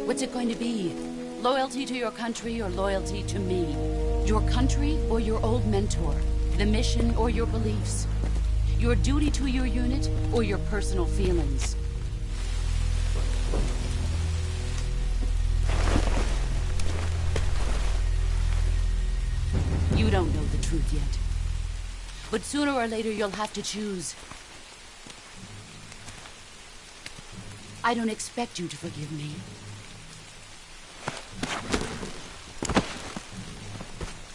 Speaker 7: What's it going to be? Loyalty to your country or loyalty to me? Your country or your old mentor? The mission or your beliefs? Your duty to your unit or your personal feelings? You don't know the truth yet. But sooner or later, you'll have to choose. I don't expect you to forgive me.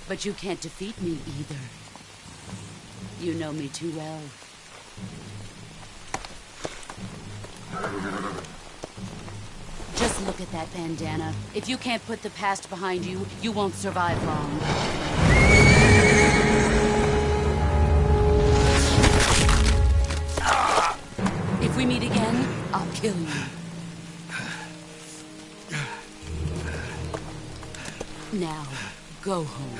Speaker 7: But you can't defeat me either. You know me too well. Just look at that bandana. If you can't put the past behind you, you won't survive long. If we meet again, I'll kill you. Now, go home.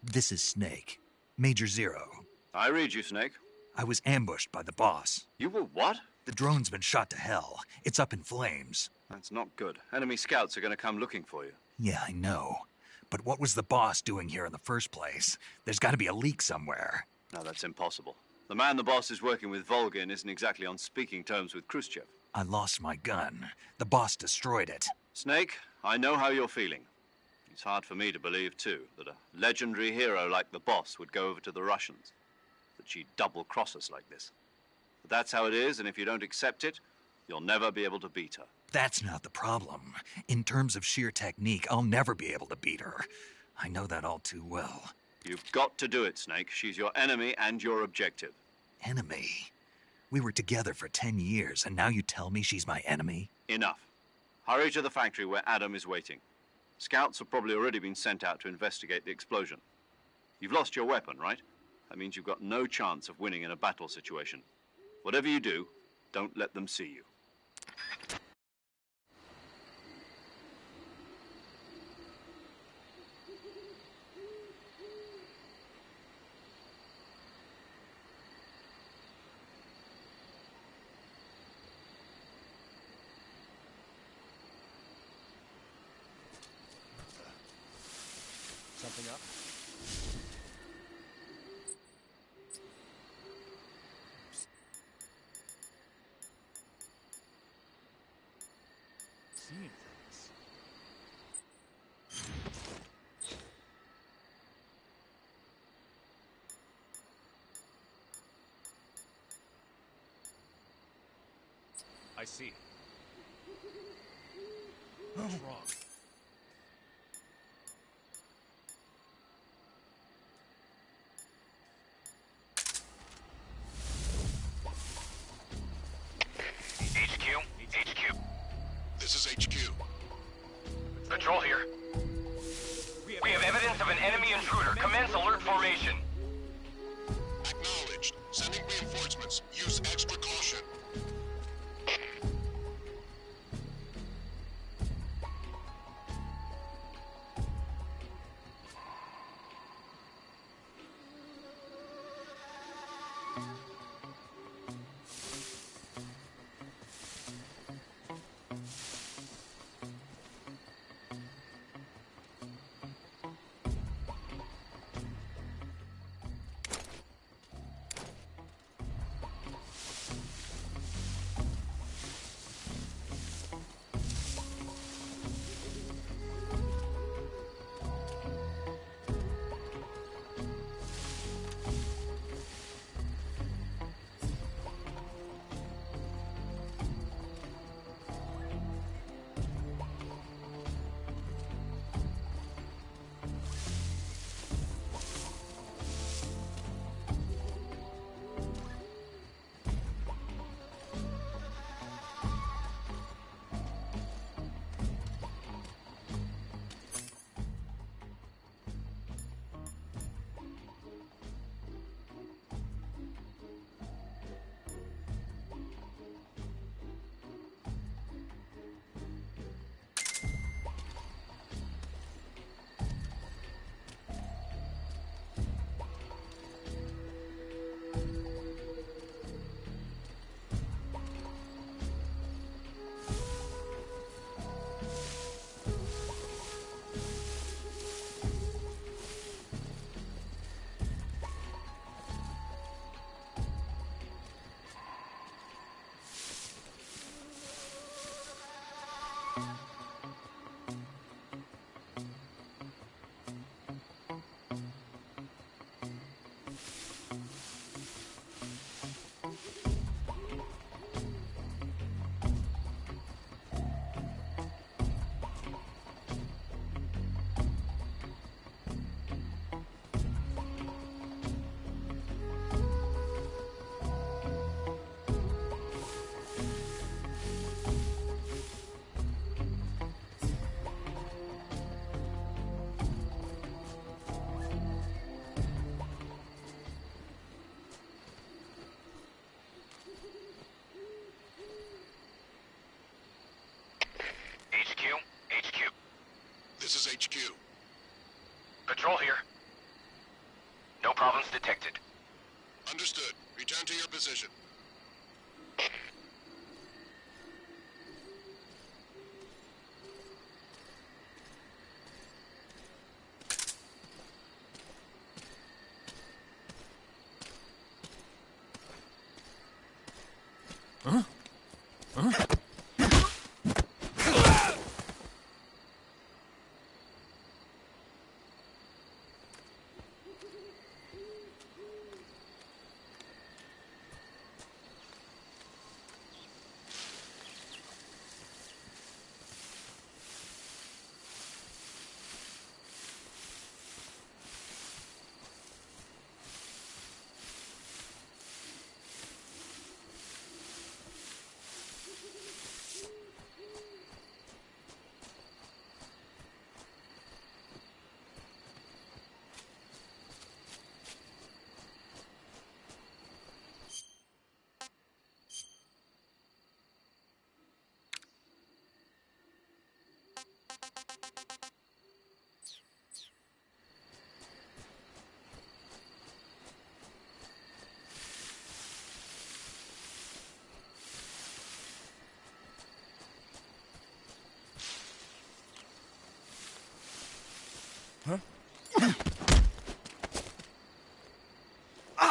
Speaker 4: This is Snake. Major Zero.
Speaker 1: I read you, Snake.
Speaker 4: I was ambushed by the boss.
Speaker 1: You were what?
Speaker 4: The drone's been shot to hell. It's up in flames.
Speaker 1: That's not good. Enemy scouts are going to come looking for you.
Speaker 4: Yeah, I know. But what was the boss doing here in the first place? There's got to be a leak somewhere.
Speaker 1: No, that's impossible. The man the boss is working with, Volgin, isn't exactly on speaking terms with Khrushchev.
Speaker 4: I lost my gun. The boss destroyed it.
Speaker 1: Snake, I know how you're feeling. It's hard for me to believe, too, that a legendary hero like the boss would go over to the Russians. That she'd double-cross us like this. But that's how it is, and if you don't accept it, you'll never be able to beat her.
Speaker 4: That's not the problem. In terms of sheer technique, I'll never be able to beat her. I know that all too well.
Speaker 1: You've got to do it, Snake. She's your enemy and your objective.
Speaker 4: Enemy? We were together for 10 years, and now you tell me she's my enemy?
Speaker 1: Enough. Hurry to the factory where Adam is waiting. Scouts have probably already been sent out to investigate the explosion. You've lost your weapon, right? That means you've got no chance of winning in a battle situation. Whatever you do, don't let them see you.
Speaker 8: Something up? Seeing things. I see. What's wrong?
Speaker 9: This is HQ.
Speaker 18: Patrol here. We have evidence of an enemy intruder. Commence alert formation.
Speaker 9: Acknowledged. Sending reinforcements. Use extra caution.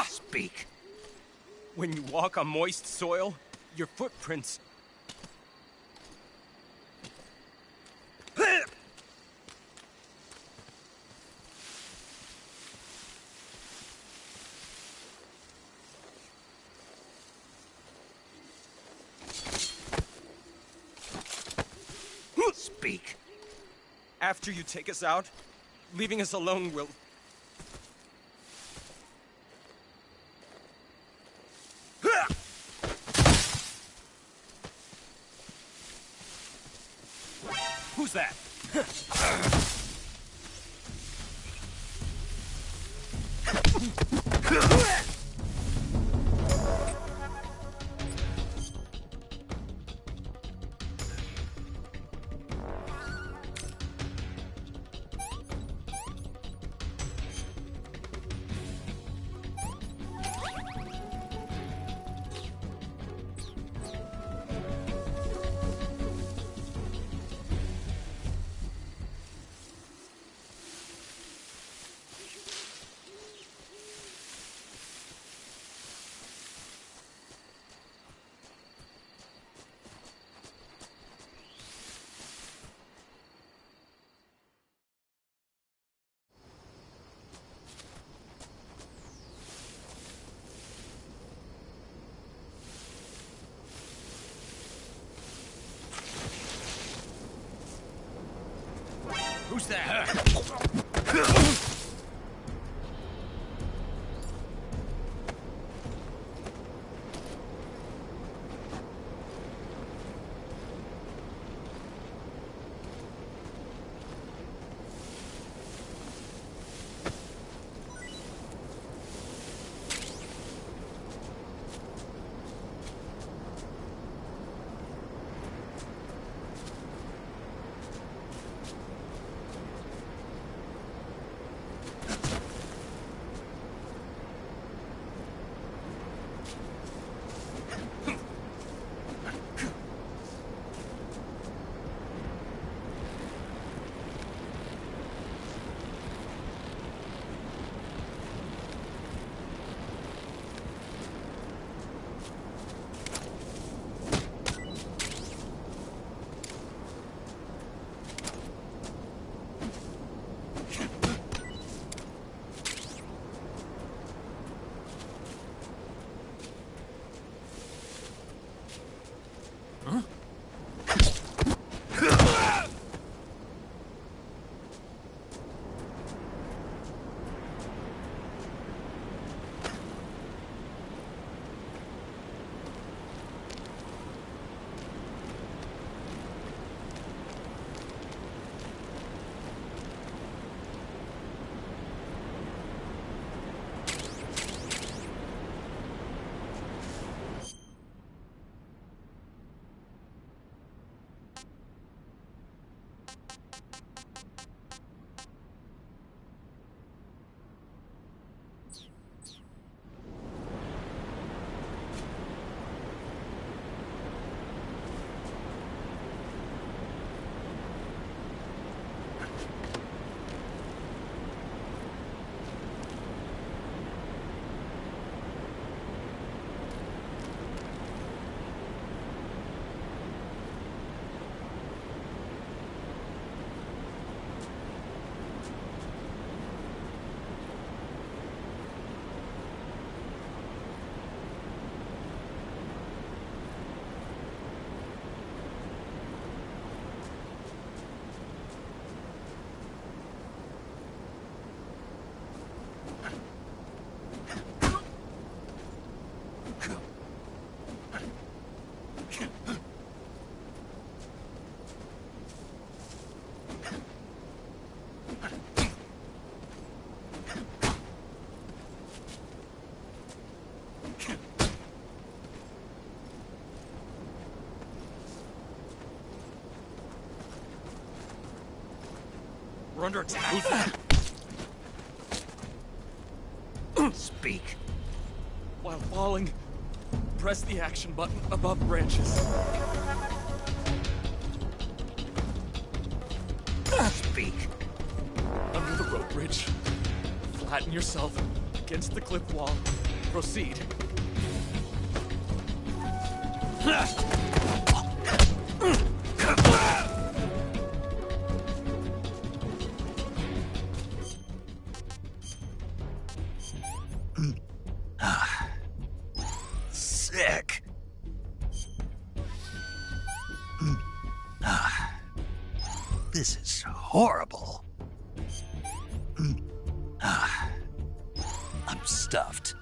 Speaker 11: Speak.
Speaker 10: When you walk on moist soil, your footprints...
Speaker 11: Speak.
Speaker 10: After you take us out, leaving us alone will... Who's that? Who's that? We're under attack. Who's that?
Speaker 11: Speak.
Speaker 10: While falling, press the action button above branches.
Speaker 11: Speak.
Speaker 10: Under the bridge. Flatten yourself against the cliff wall. Proceed.
Speaker 4: Sick. This is horrible. I'm stuffed.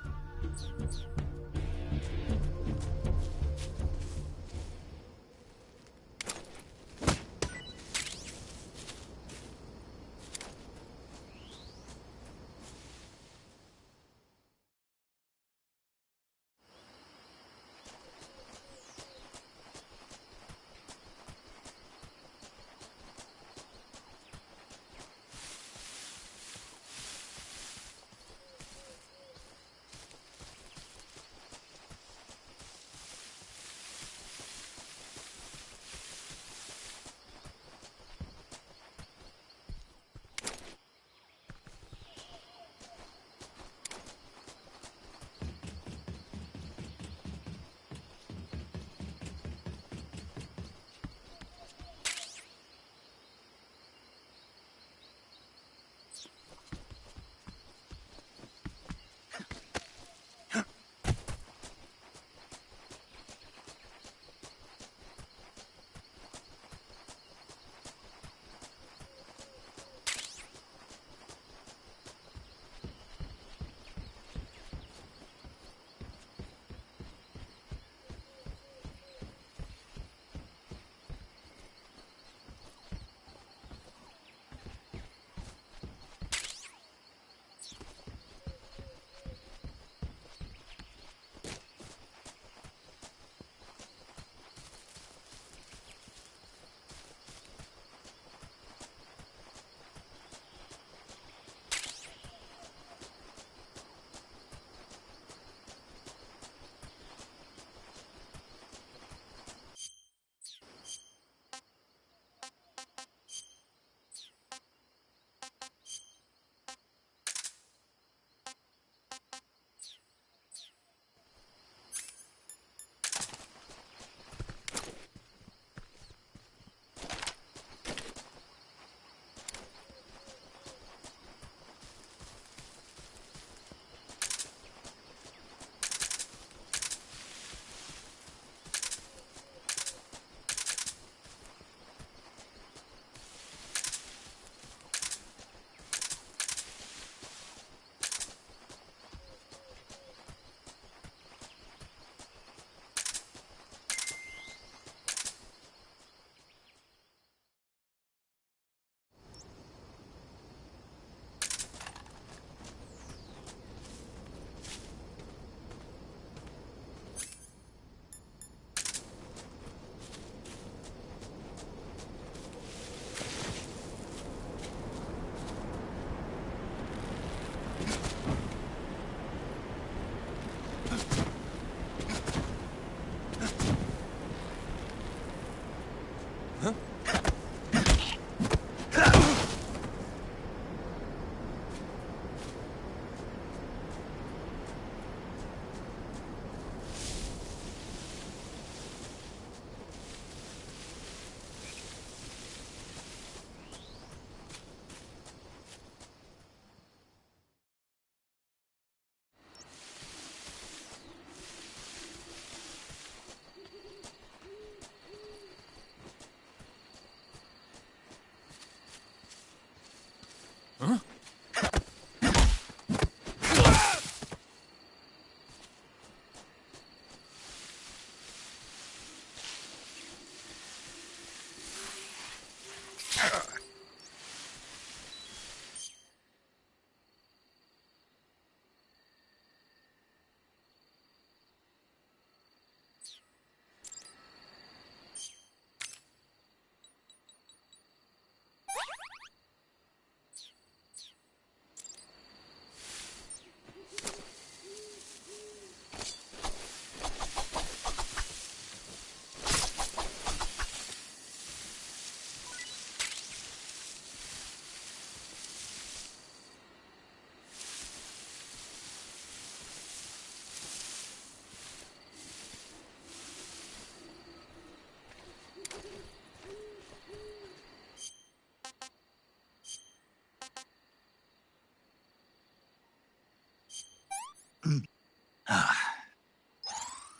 Speaker 10: Huh?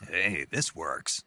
Speaker 4: Hey, this works.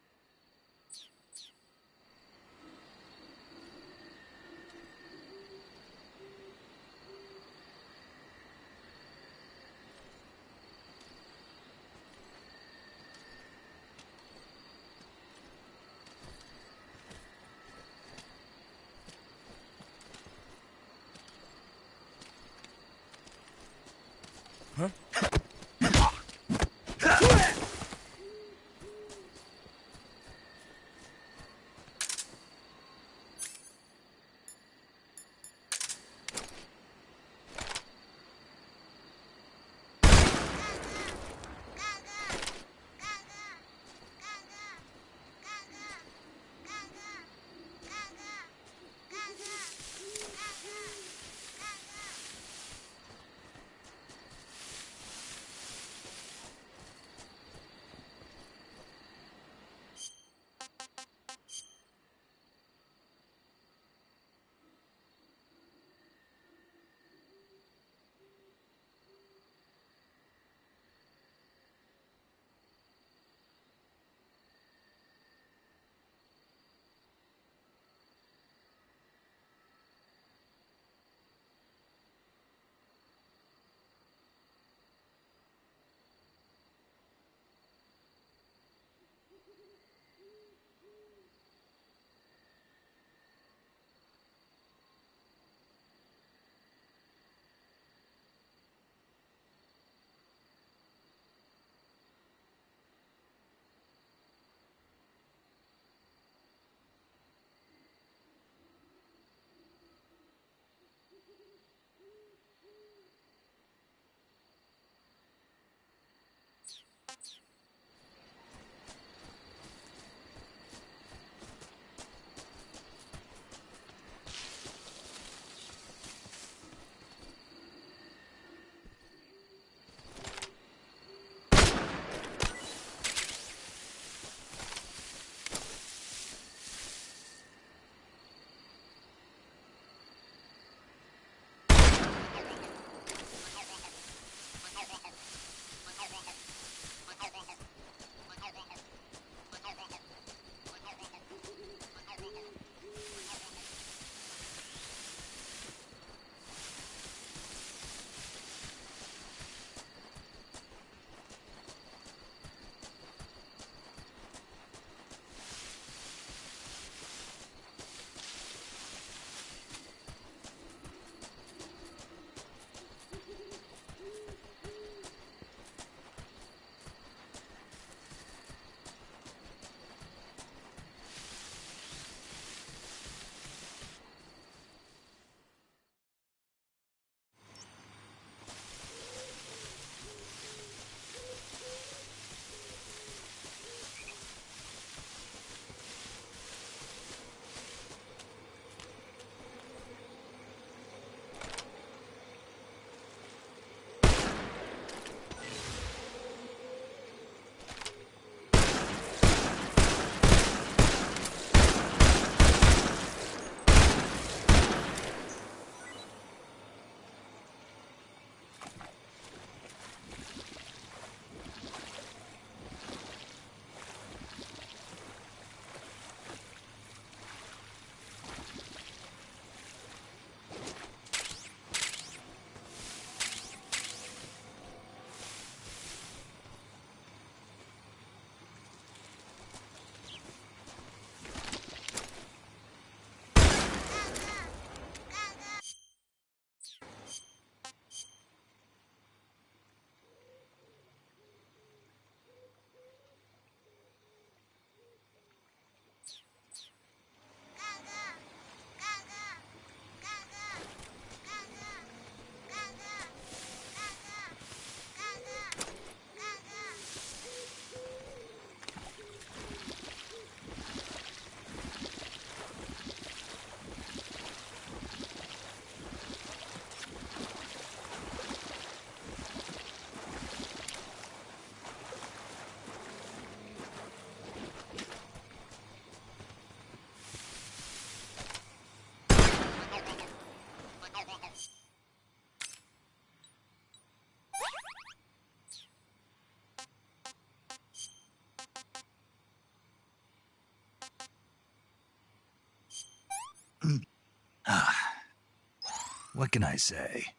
Speaker 4: What can I say?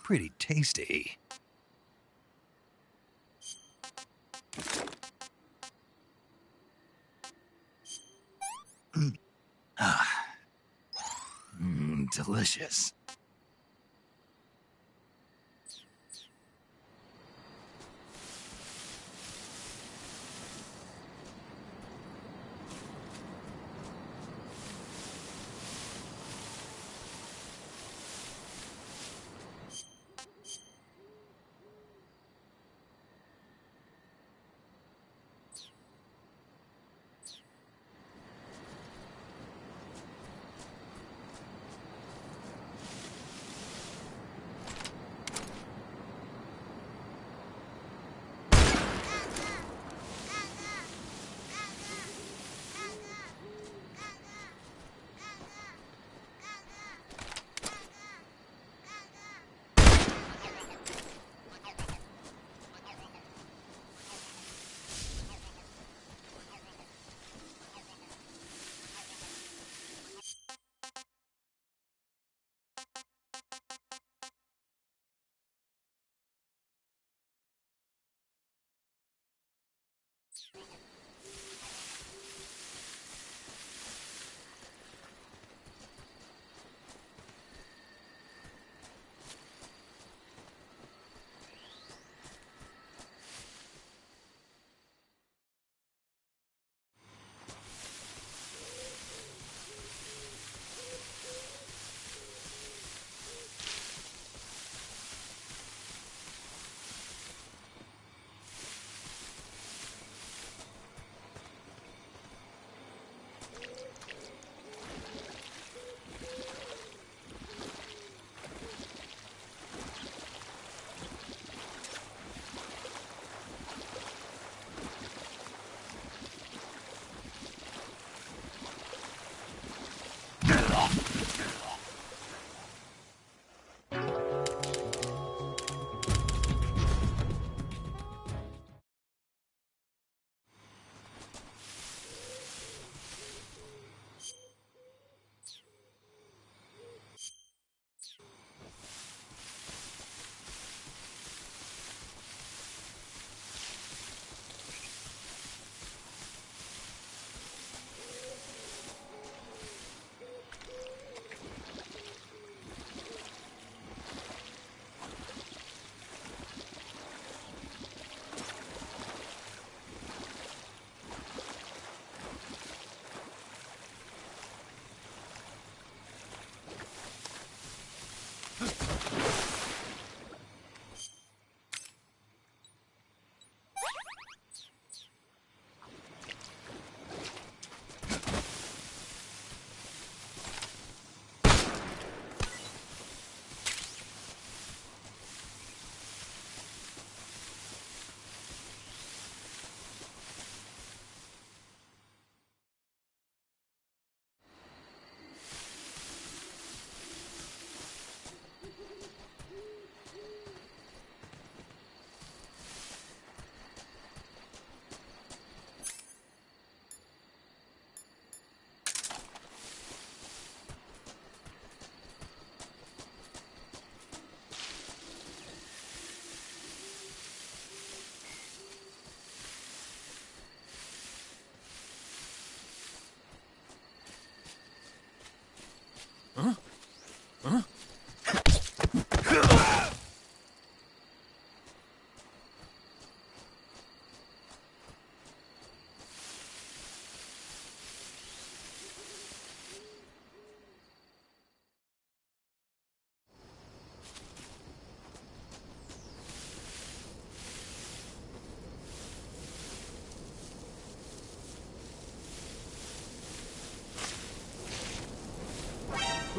Speaker 4: Pretty tasty. Delicious.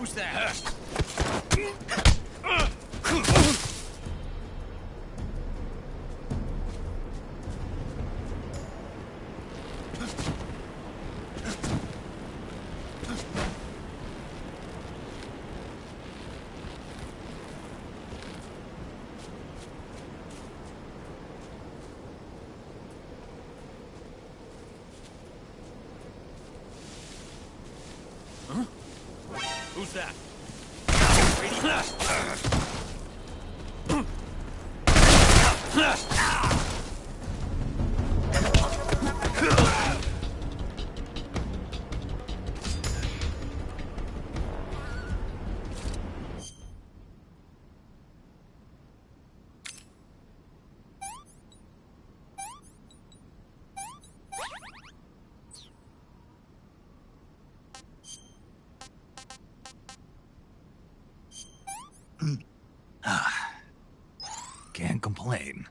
Speaker 4: Who's that?
Speaker 10: Who's that?
Speaker 4: Can't complain.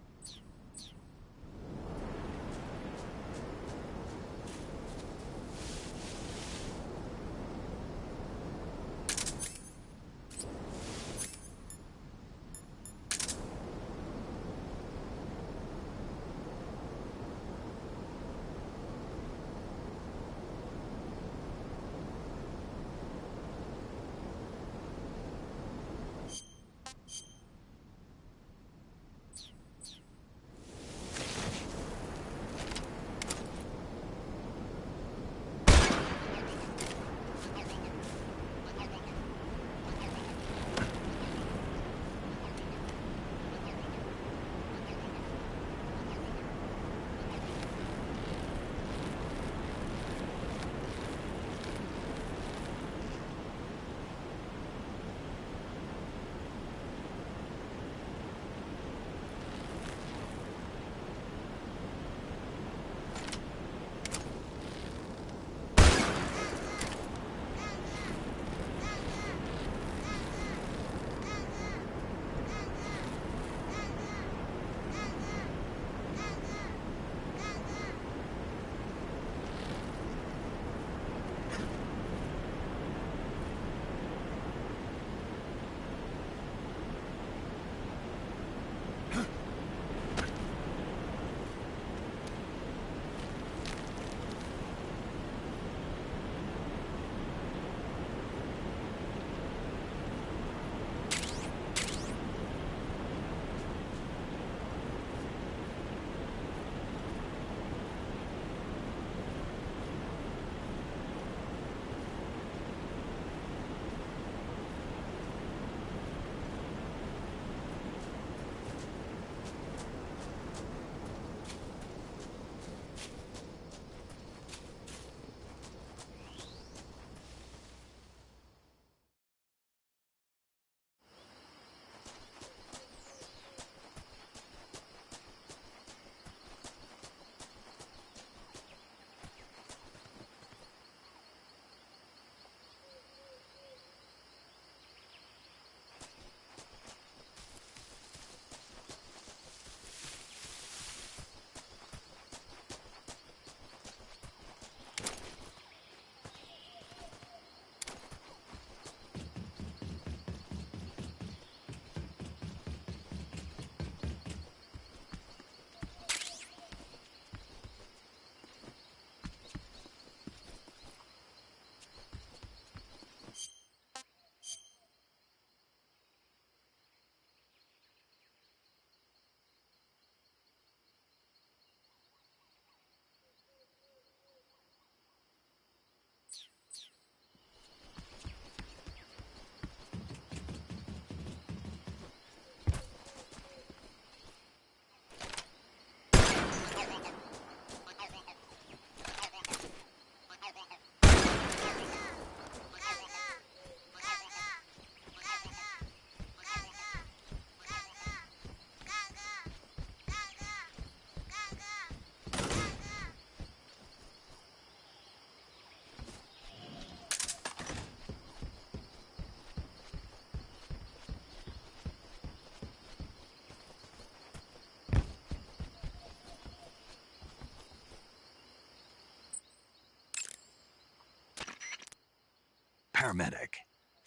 Speaker 4: Paramedic.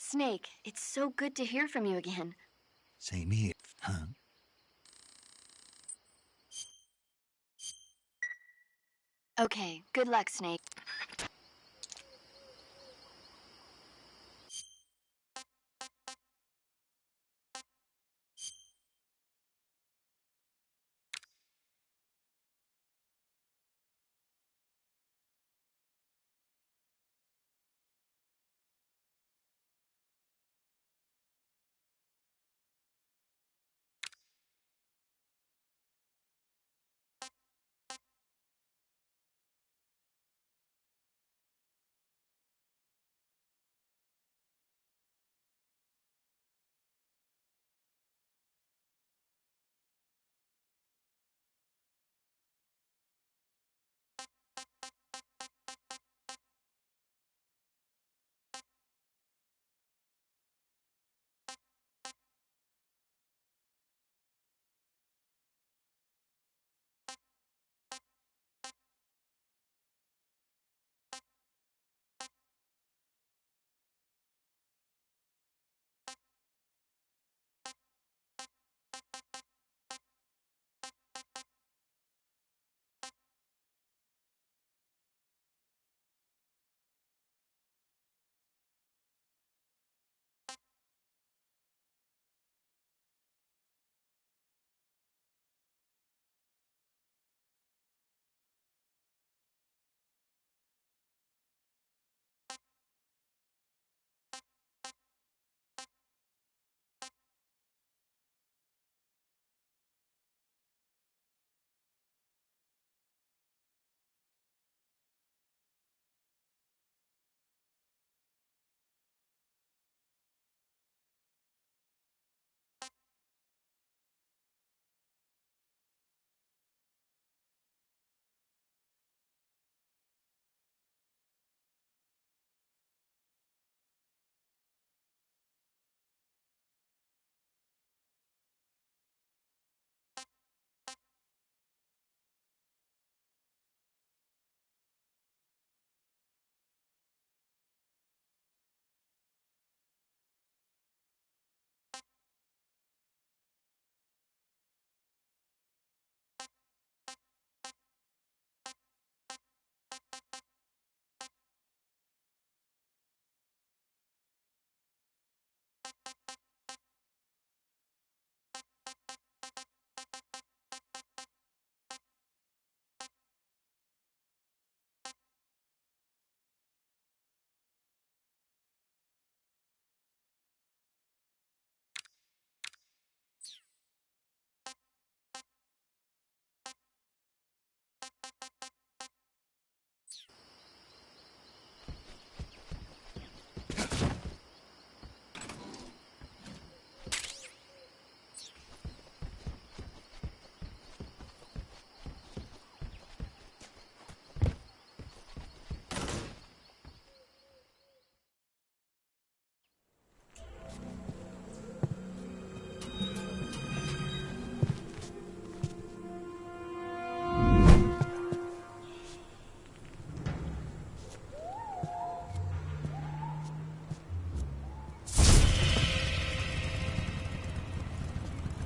Speaker 6: Snake, it's so good to hear from you again.
Speaker 4: Same here, huh?
Speaker 6: Okay, good luck, Snake.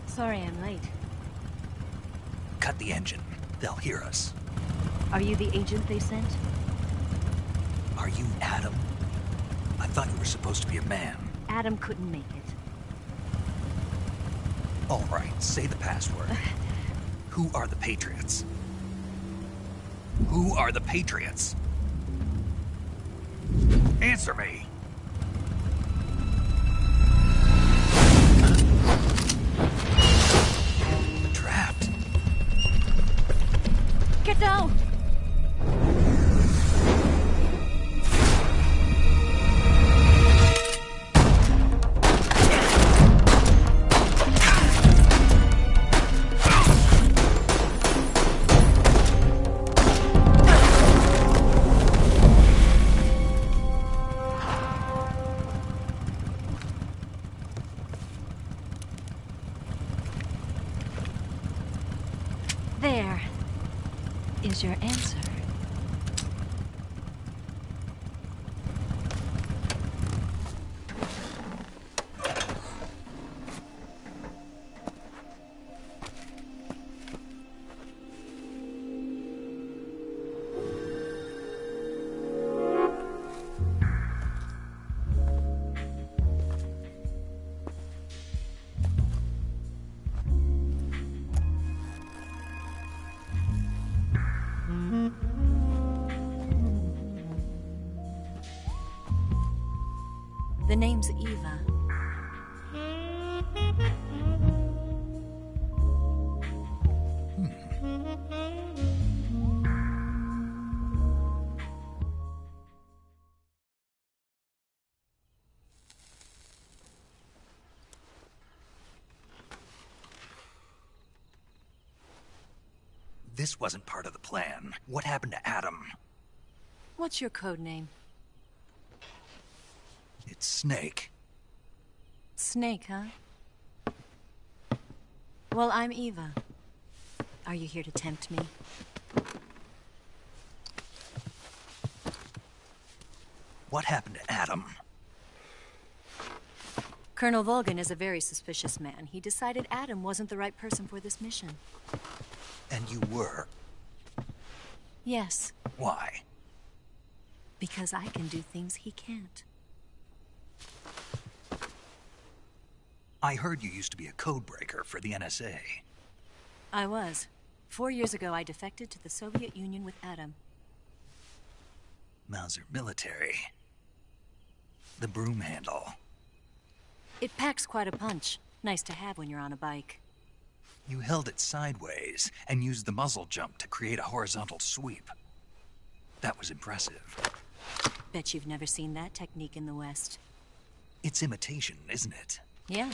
Speaker 19: Sorry I'm late.
Speaker 4: Cut the engine. They'll hear us.
Speaker 19: Are you the agent they sent?
Speaker 4: Are you Adam? I thought you were supposed to be a man.
Speaker 19: Adam couldn't make it.
Speaker 4: All right, say the password. Who are the Patriots? Who are the Patriots? Answer me! We're trapped.
Speaker 19: Get down! There is your answer. The name's Eva.
Speaker 4: This wasn't part of the plan. What happened to Adam?
Speaker 19: What's your code name?
Speaker 4: It's Snake.
Speaker 19: Snake, huh? Well, I'm Eva. Are you here to tempt me?
Speaker 4: What happened to Adam?
Speaker 19: Colonel Volgin is a very suspicious man. He decided Adam wasn't the right person for this mission.
Speaker 4: And you were?
Speaker 19: Yes.
Speaker 4: Why?
Speaker 19: Because I can do things he can't.
Speaker 4: I heard you used to be a codebreaker for the NSA.
Speaker 19: I was. 4 years ago, I defected to the Soviet Union with Adam.
Speaker 4: Mauser military. The broom handle.
Speaker 19: It packs quite a punch. Nice to have when you're on a bike.
Speaker 4: You held it sideways and used the muzzle jump to create a horizontal sweep. That was impressive.
Speaker 19: Bet you've never seen that technique in the West.
Speaker 4: It's imitation, isn't it?
Speaker 19: Yeah.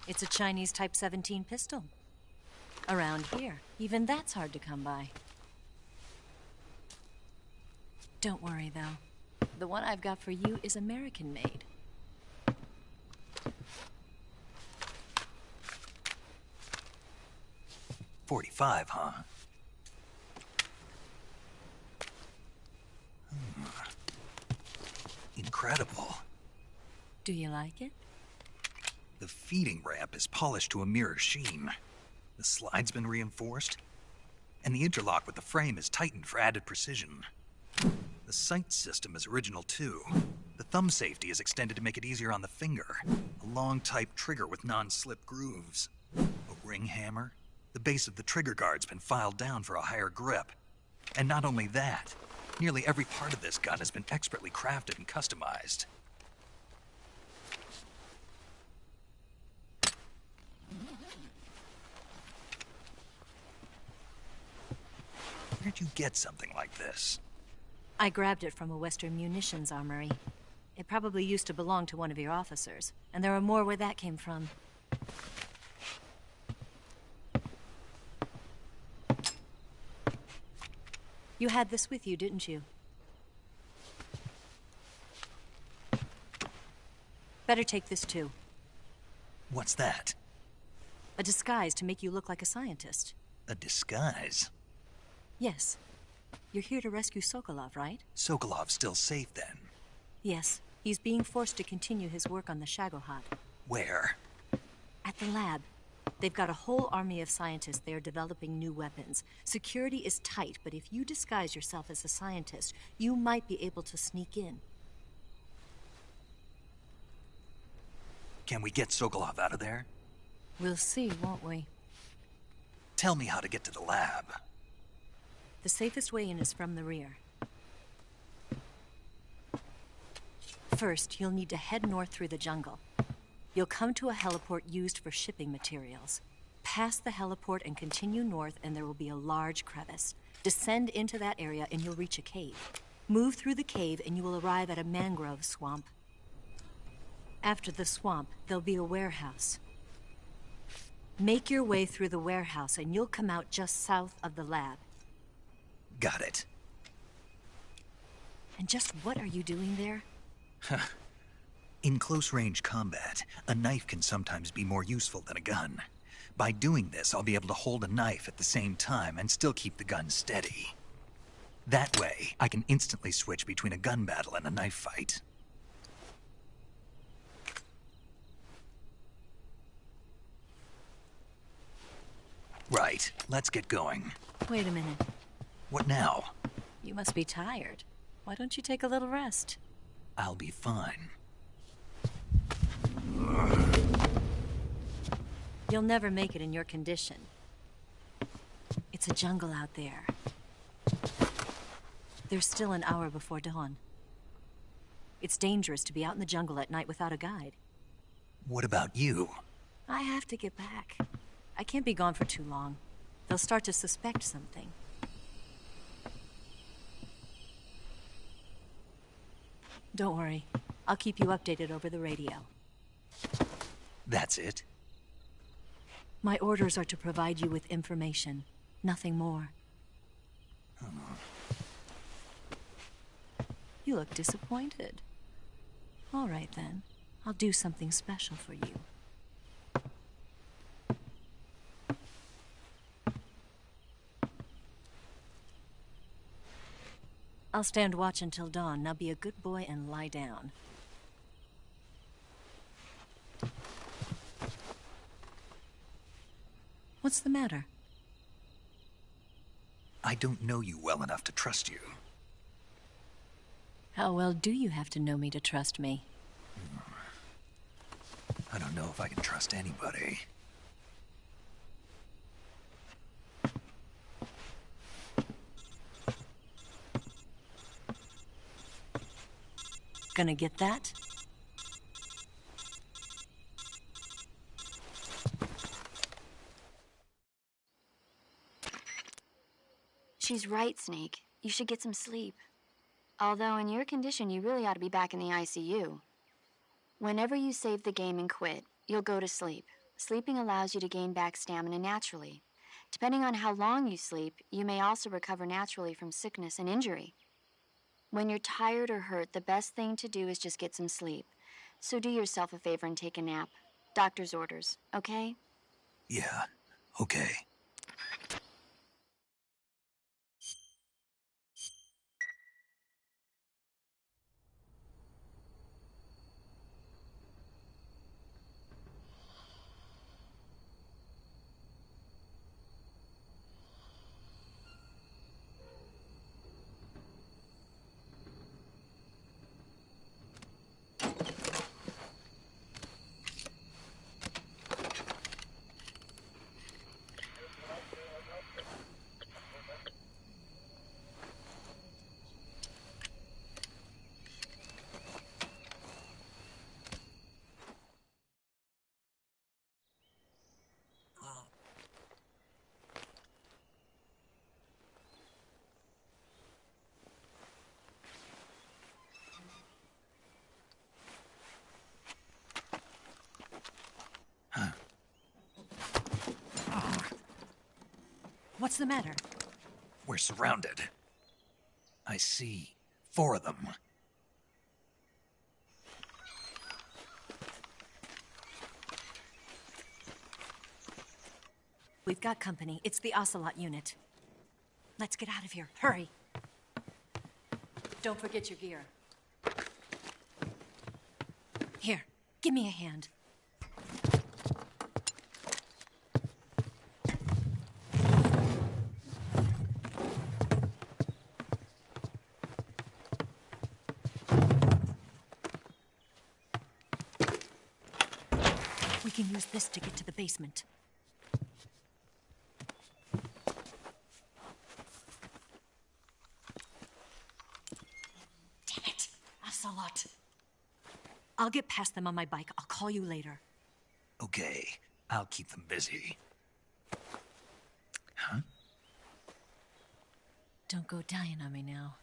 Speaker 19: It's a Chinese Type 17 pistol. Around here, even that's hard to come by. Don't worry, though. The one I've got for you is American-made.
Speaker 4: .45, huh? Incredible.
Speaker 19: Do you like it?
Speaker 4: The feeding ramp is polished to a mirror sheen. The slide's been reinforced, and the interlock with the frame is tightened for added precision. The sight system is original too. The thumb safety is extended to make it easier on the finger. A long type trigger with non-slip grooves. A ring hammer. The base of the trigger guard's been filed down for a higher grip. And not only that, nearly every part of this gun has been expertly crafted and customized. Where'd you get something like this?
Speaker 19: I grabbed it from a Western munitions armory. It probably used to belong to one of your officers, and there are more where that came from. You had this with you, didn't you? Better take this too.
Speaker 4: What's that?
Speaker 19: A disguise to make you look like a scientist.
Speaker 4: A disguise?
Speaker 19: Yes. You're here to rescue Sokolov, right?
Speaker 4: Sokolov's still safe then?
Speaker 19: Yes. He's being forced to continue his work on the Shagohod.
Speaker 4: Where?
Speaker 19: At the lab. They've got a whole army of scientists there developing new weapons. Security is tight, but if you disguise yourself as a scientist, you might be able to sneak in.
Speaker 4: Can we get Sokolov out of there?
Speaker 19: We'll see, won't we?
Speaker 4: Tell me how to get to the lab.
Speaker 19: The safest way in is from the rear. First, you'll need to head north through the jungle. You'll come to a heliport used for shipping materials. Pass the heliport and continue north, and there will be a large crevice. Descend into that area and you'll reach a cave. Move through the cave and you will arrive at a mangrove swamp. After the swamp, there'll be a warehouse. Make your way through the warehouse and you'll come out just south of the lab.
Speaker 4: Got it.
Speaker 19: And just what are you doing there?
Speaker 4: In close-range combat, a knife can sometimes be more useful than a gun. By doing this, I'll be able to hold a knife at the same time and still keep the gun steady. That way, I can instantly switch between a gun battle and a knife fight. Right, let's get going.
Speaker 19: Wait a minute.
Speaker 4: What now?
Speaker 19: You must be tired. Why don't you take a little rest?
Speaker 4: I'll be fine.
Speaker 19: You'll never make it in your condition. It's a jungle out there. There's still an hour before dawn. It's dangerous to be out in the jungle at night without a guide.
Speaker 4: What about you?
Speaker 19: I have to get back. I can't be gone for too long. They'll start to suspect something. Don't worry. I'll keep you updated over the radio.
Speaker 4: That's it?
Speaker 19: My orders are to provide you with information. Nothing more. You look disappointed. All right, then. I'll do something special for you. I'll stand watch until dawn. Now be a good boy and lie down. What's the matter?
Speaker 4: I don't know you well enough to trust you.
Speaker 19: How well do you have to know me to trust me?
Speaker 4: I don't know if I can trust anybody.
Speaker 19: Gonna get that?
Speaker 6: She's right, Snake. You should get some sleep. Although in your condition, you really ought to be back in the ICU. Whenever you save the game and quit, you'll go to sleep. Sleeping allows you to gain back stamina naturally. Depending on how long you sleep, you may also recover naturally from sickness and injury. When you're tired or hurt, the best thing to do is just get some sleep. So do yourself a favor and take a nap. Doctor's orders, okay?
Speaker 4: Yeah, okay.
Speaker 19: What's the matter?
Speaker 4: We're surrounded. I see 4 of them.
Speaker 19: We've got company. It's the Ocelot unit. Let's get out of here. Hurry. Don't forget your gear. Here, give me a hand. We can use this to get to the basement. Damn it! Ocelot! I'll get past them on my bike. I'll call you later.
Speaker 4: Okay, I'll keep them busy. Huh?
Speaker 19: Don't go dying on me now.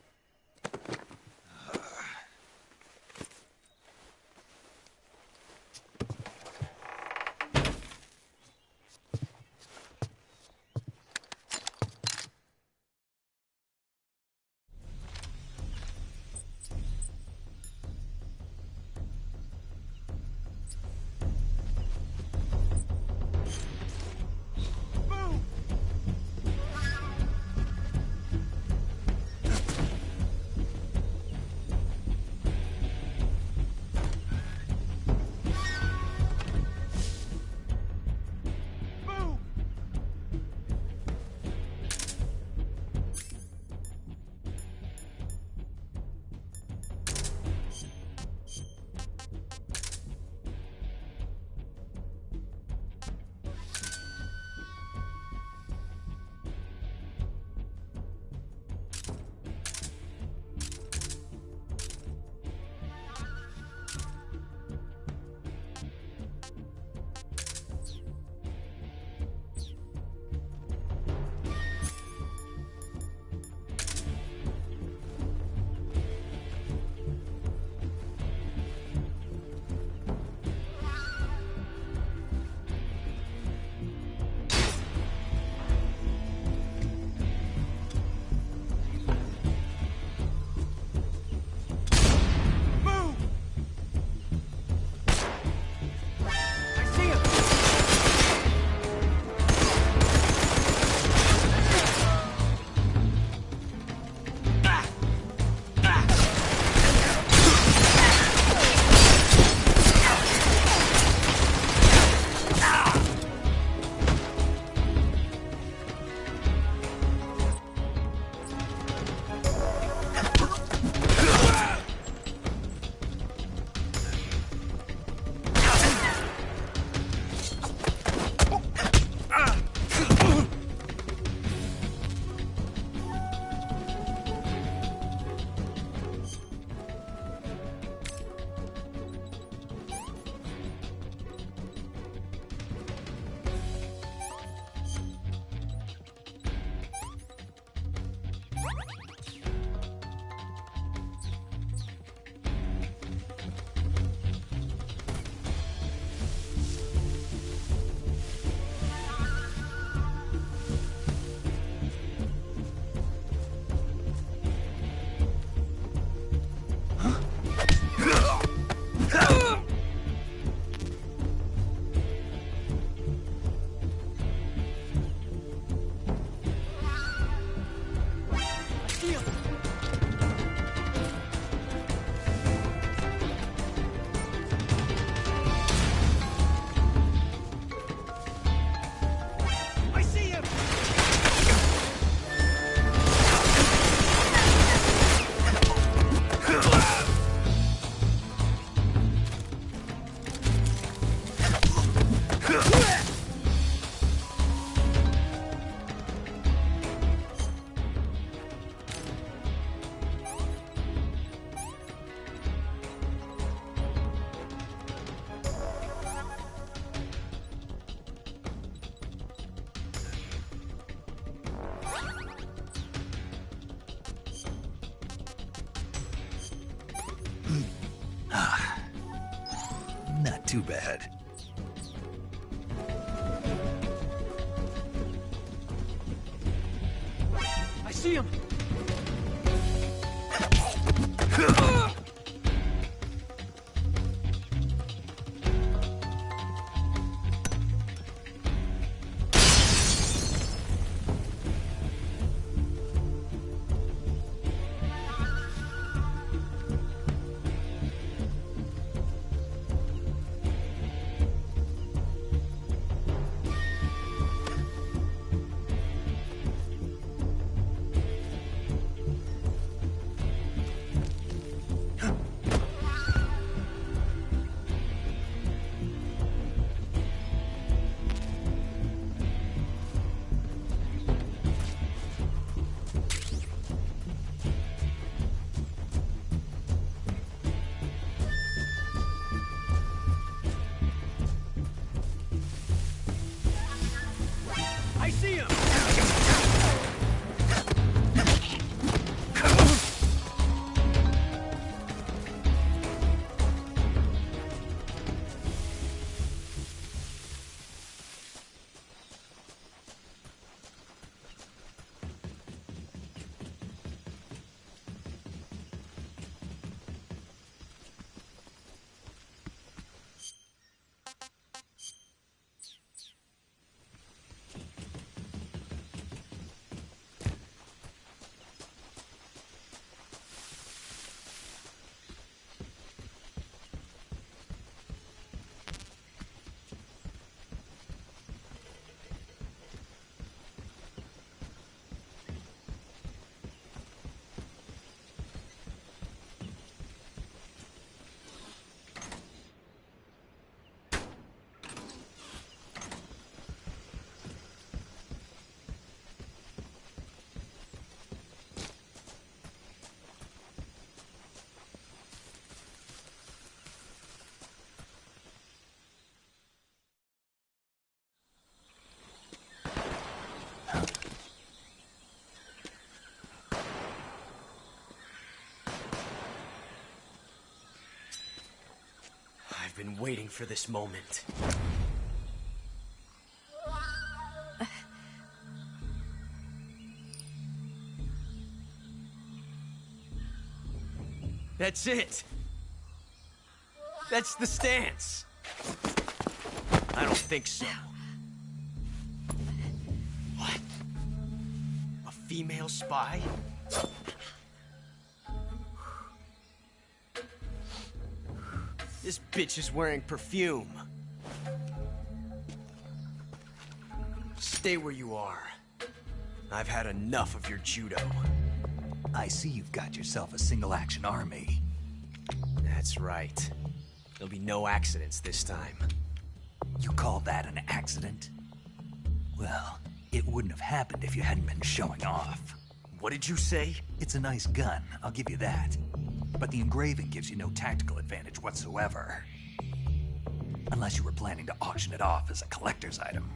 Speaker 4: too bad.
Speaker 10: I see him! I see him!
Speaker 12: I've been waiting for this moment. That's it! That's the stance! I don't think so. What? A female spy? This bitch is wearing perfume. Stay where you are. I've had enough of your judo.
Speaker 4: I see you've got yourself a single-action army.
Speaker 12: That's right. There'll be no accidents this time.
Speaker 4: You call that an accident? Well, it wouldn't have happened if you hadn't been showing off.
Speaker 12: What did you say?
Speaker 4: It's a nice gun, I'll give you that. But the engraving gives you no tactical advantage whatsoever. Unless you were planning to auction it off as a collector's item.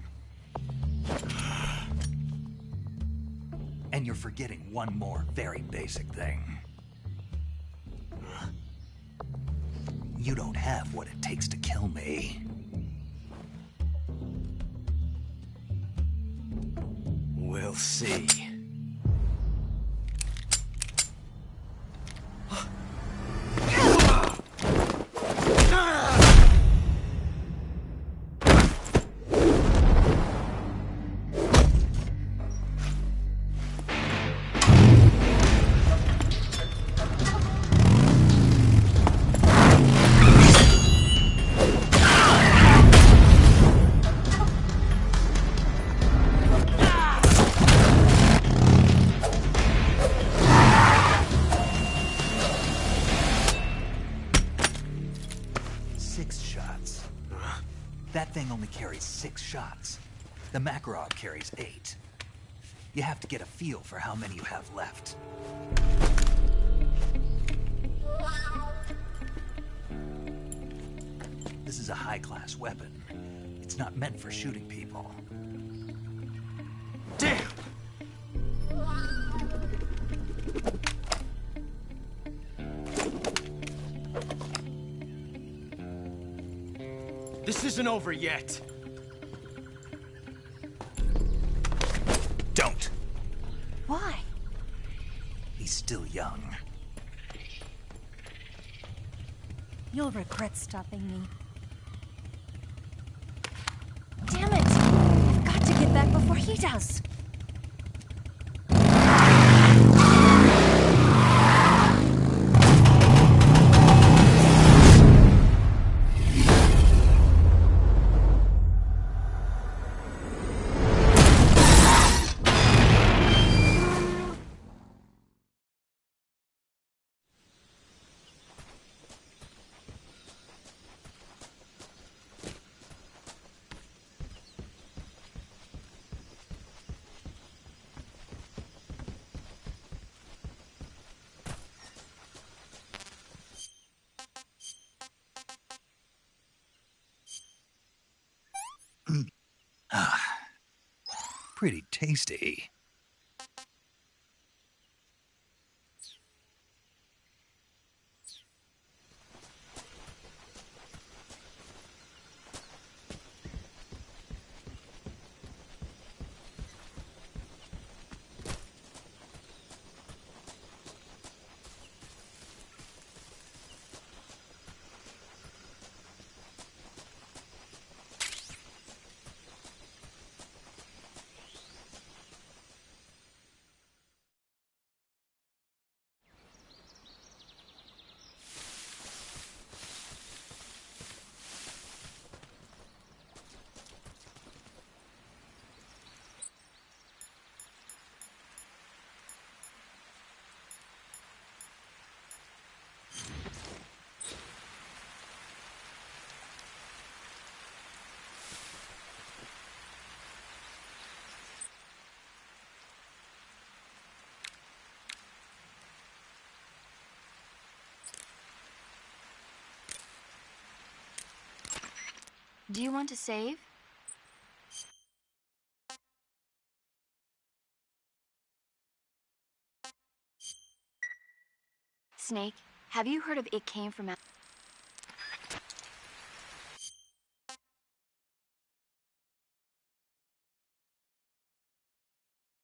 Speaker 4: And you're forgetting one more very basic thing. You don't have what it takes to kill me.
Speaker 12: We'll see.
Speaker 4: That thing only carries 6 shots. The Makarov carries 8. You have to get a feel for how many you have left. This is a high-class weapon. It's not meant for shooting people.
Speaker 12: Damn! This isn't over yet.
Speaker 4: Don't.
Speaker 19: Why?
Speaker 4: He's still young.
Speaker 19: You'll regret stopping me. Damn it! I've got to get back before he does.
Speaker 4: Pretty tasty.
Speaker 6: Do you want to save? Snake, have you heard of It Came From Out?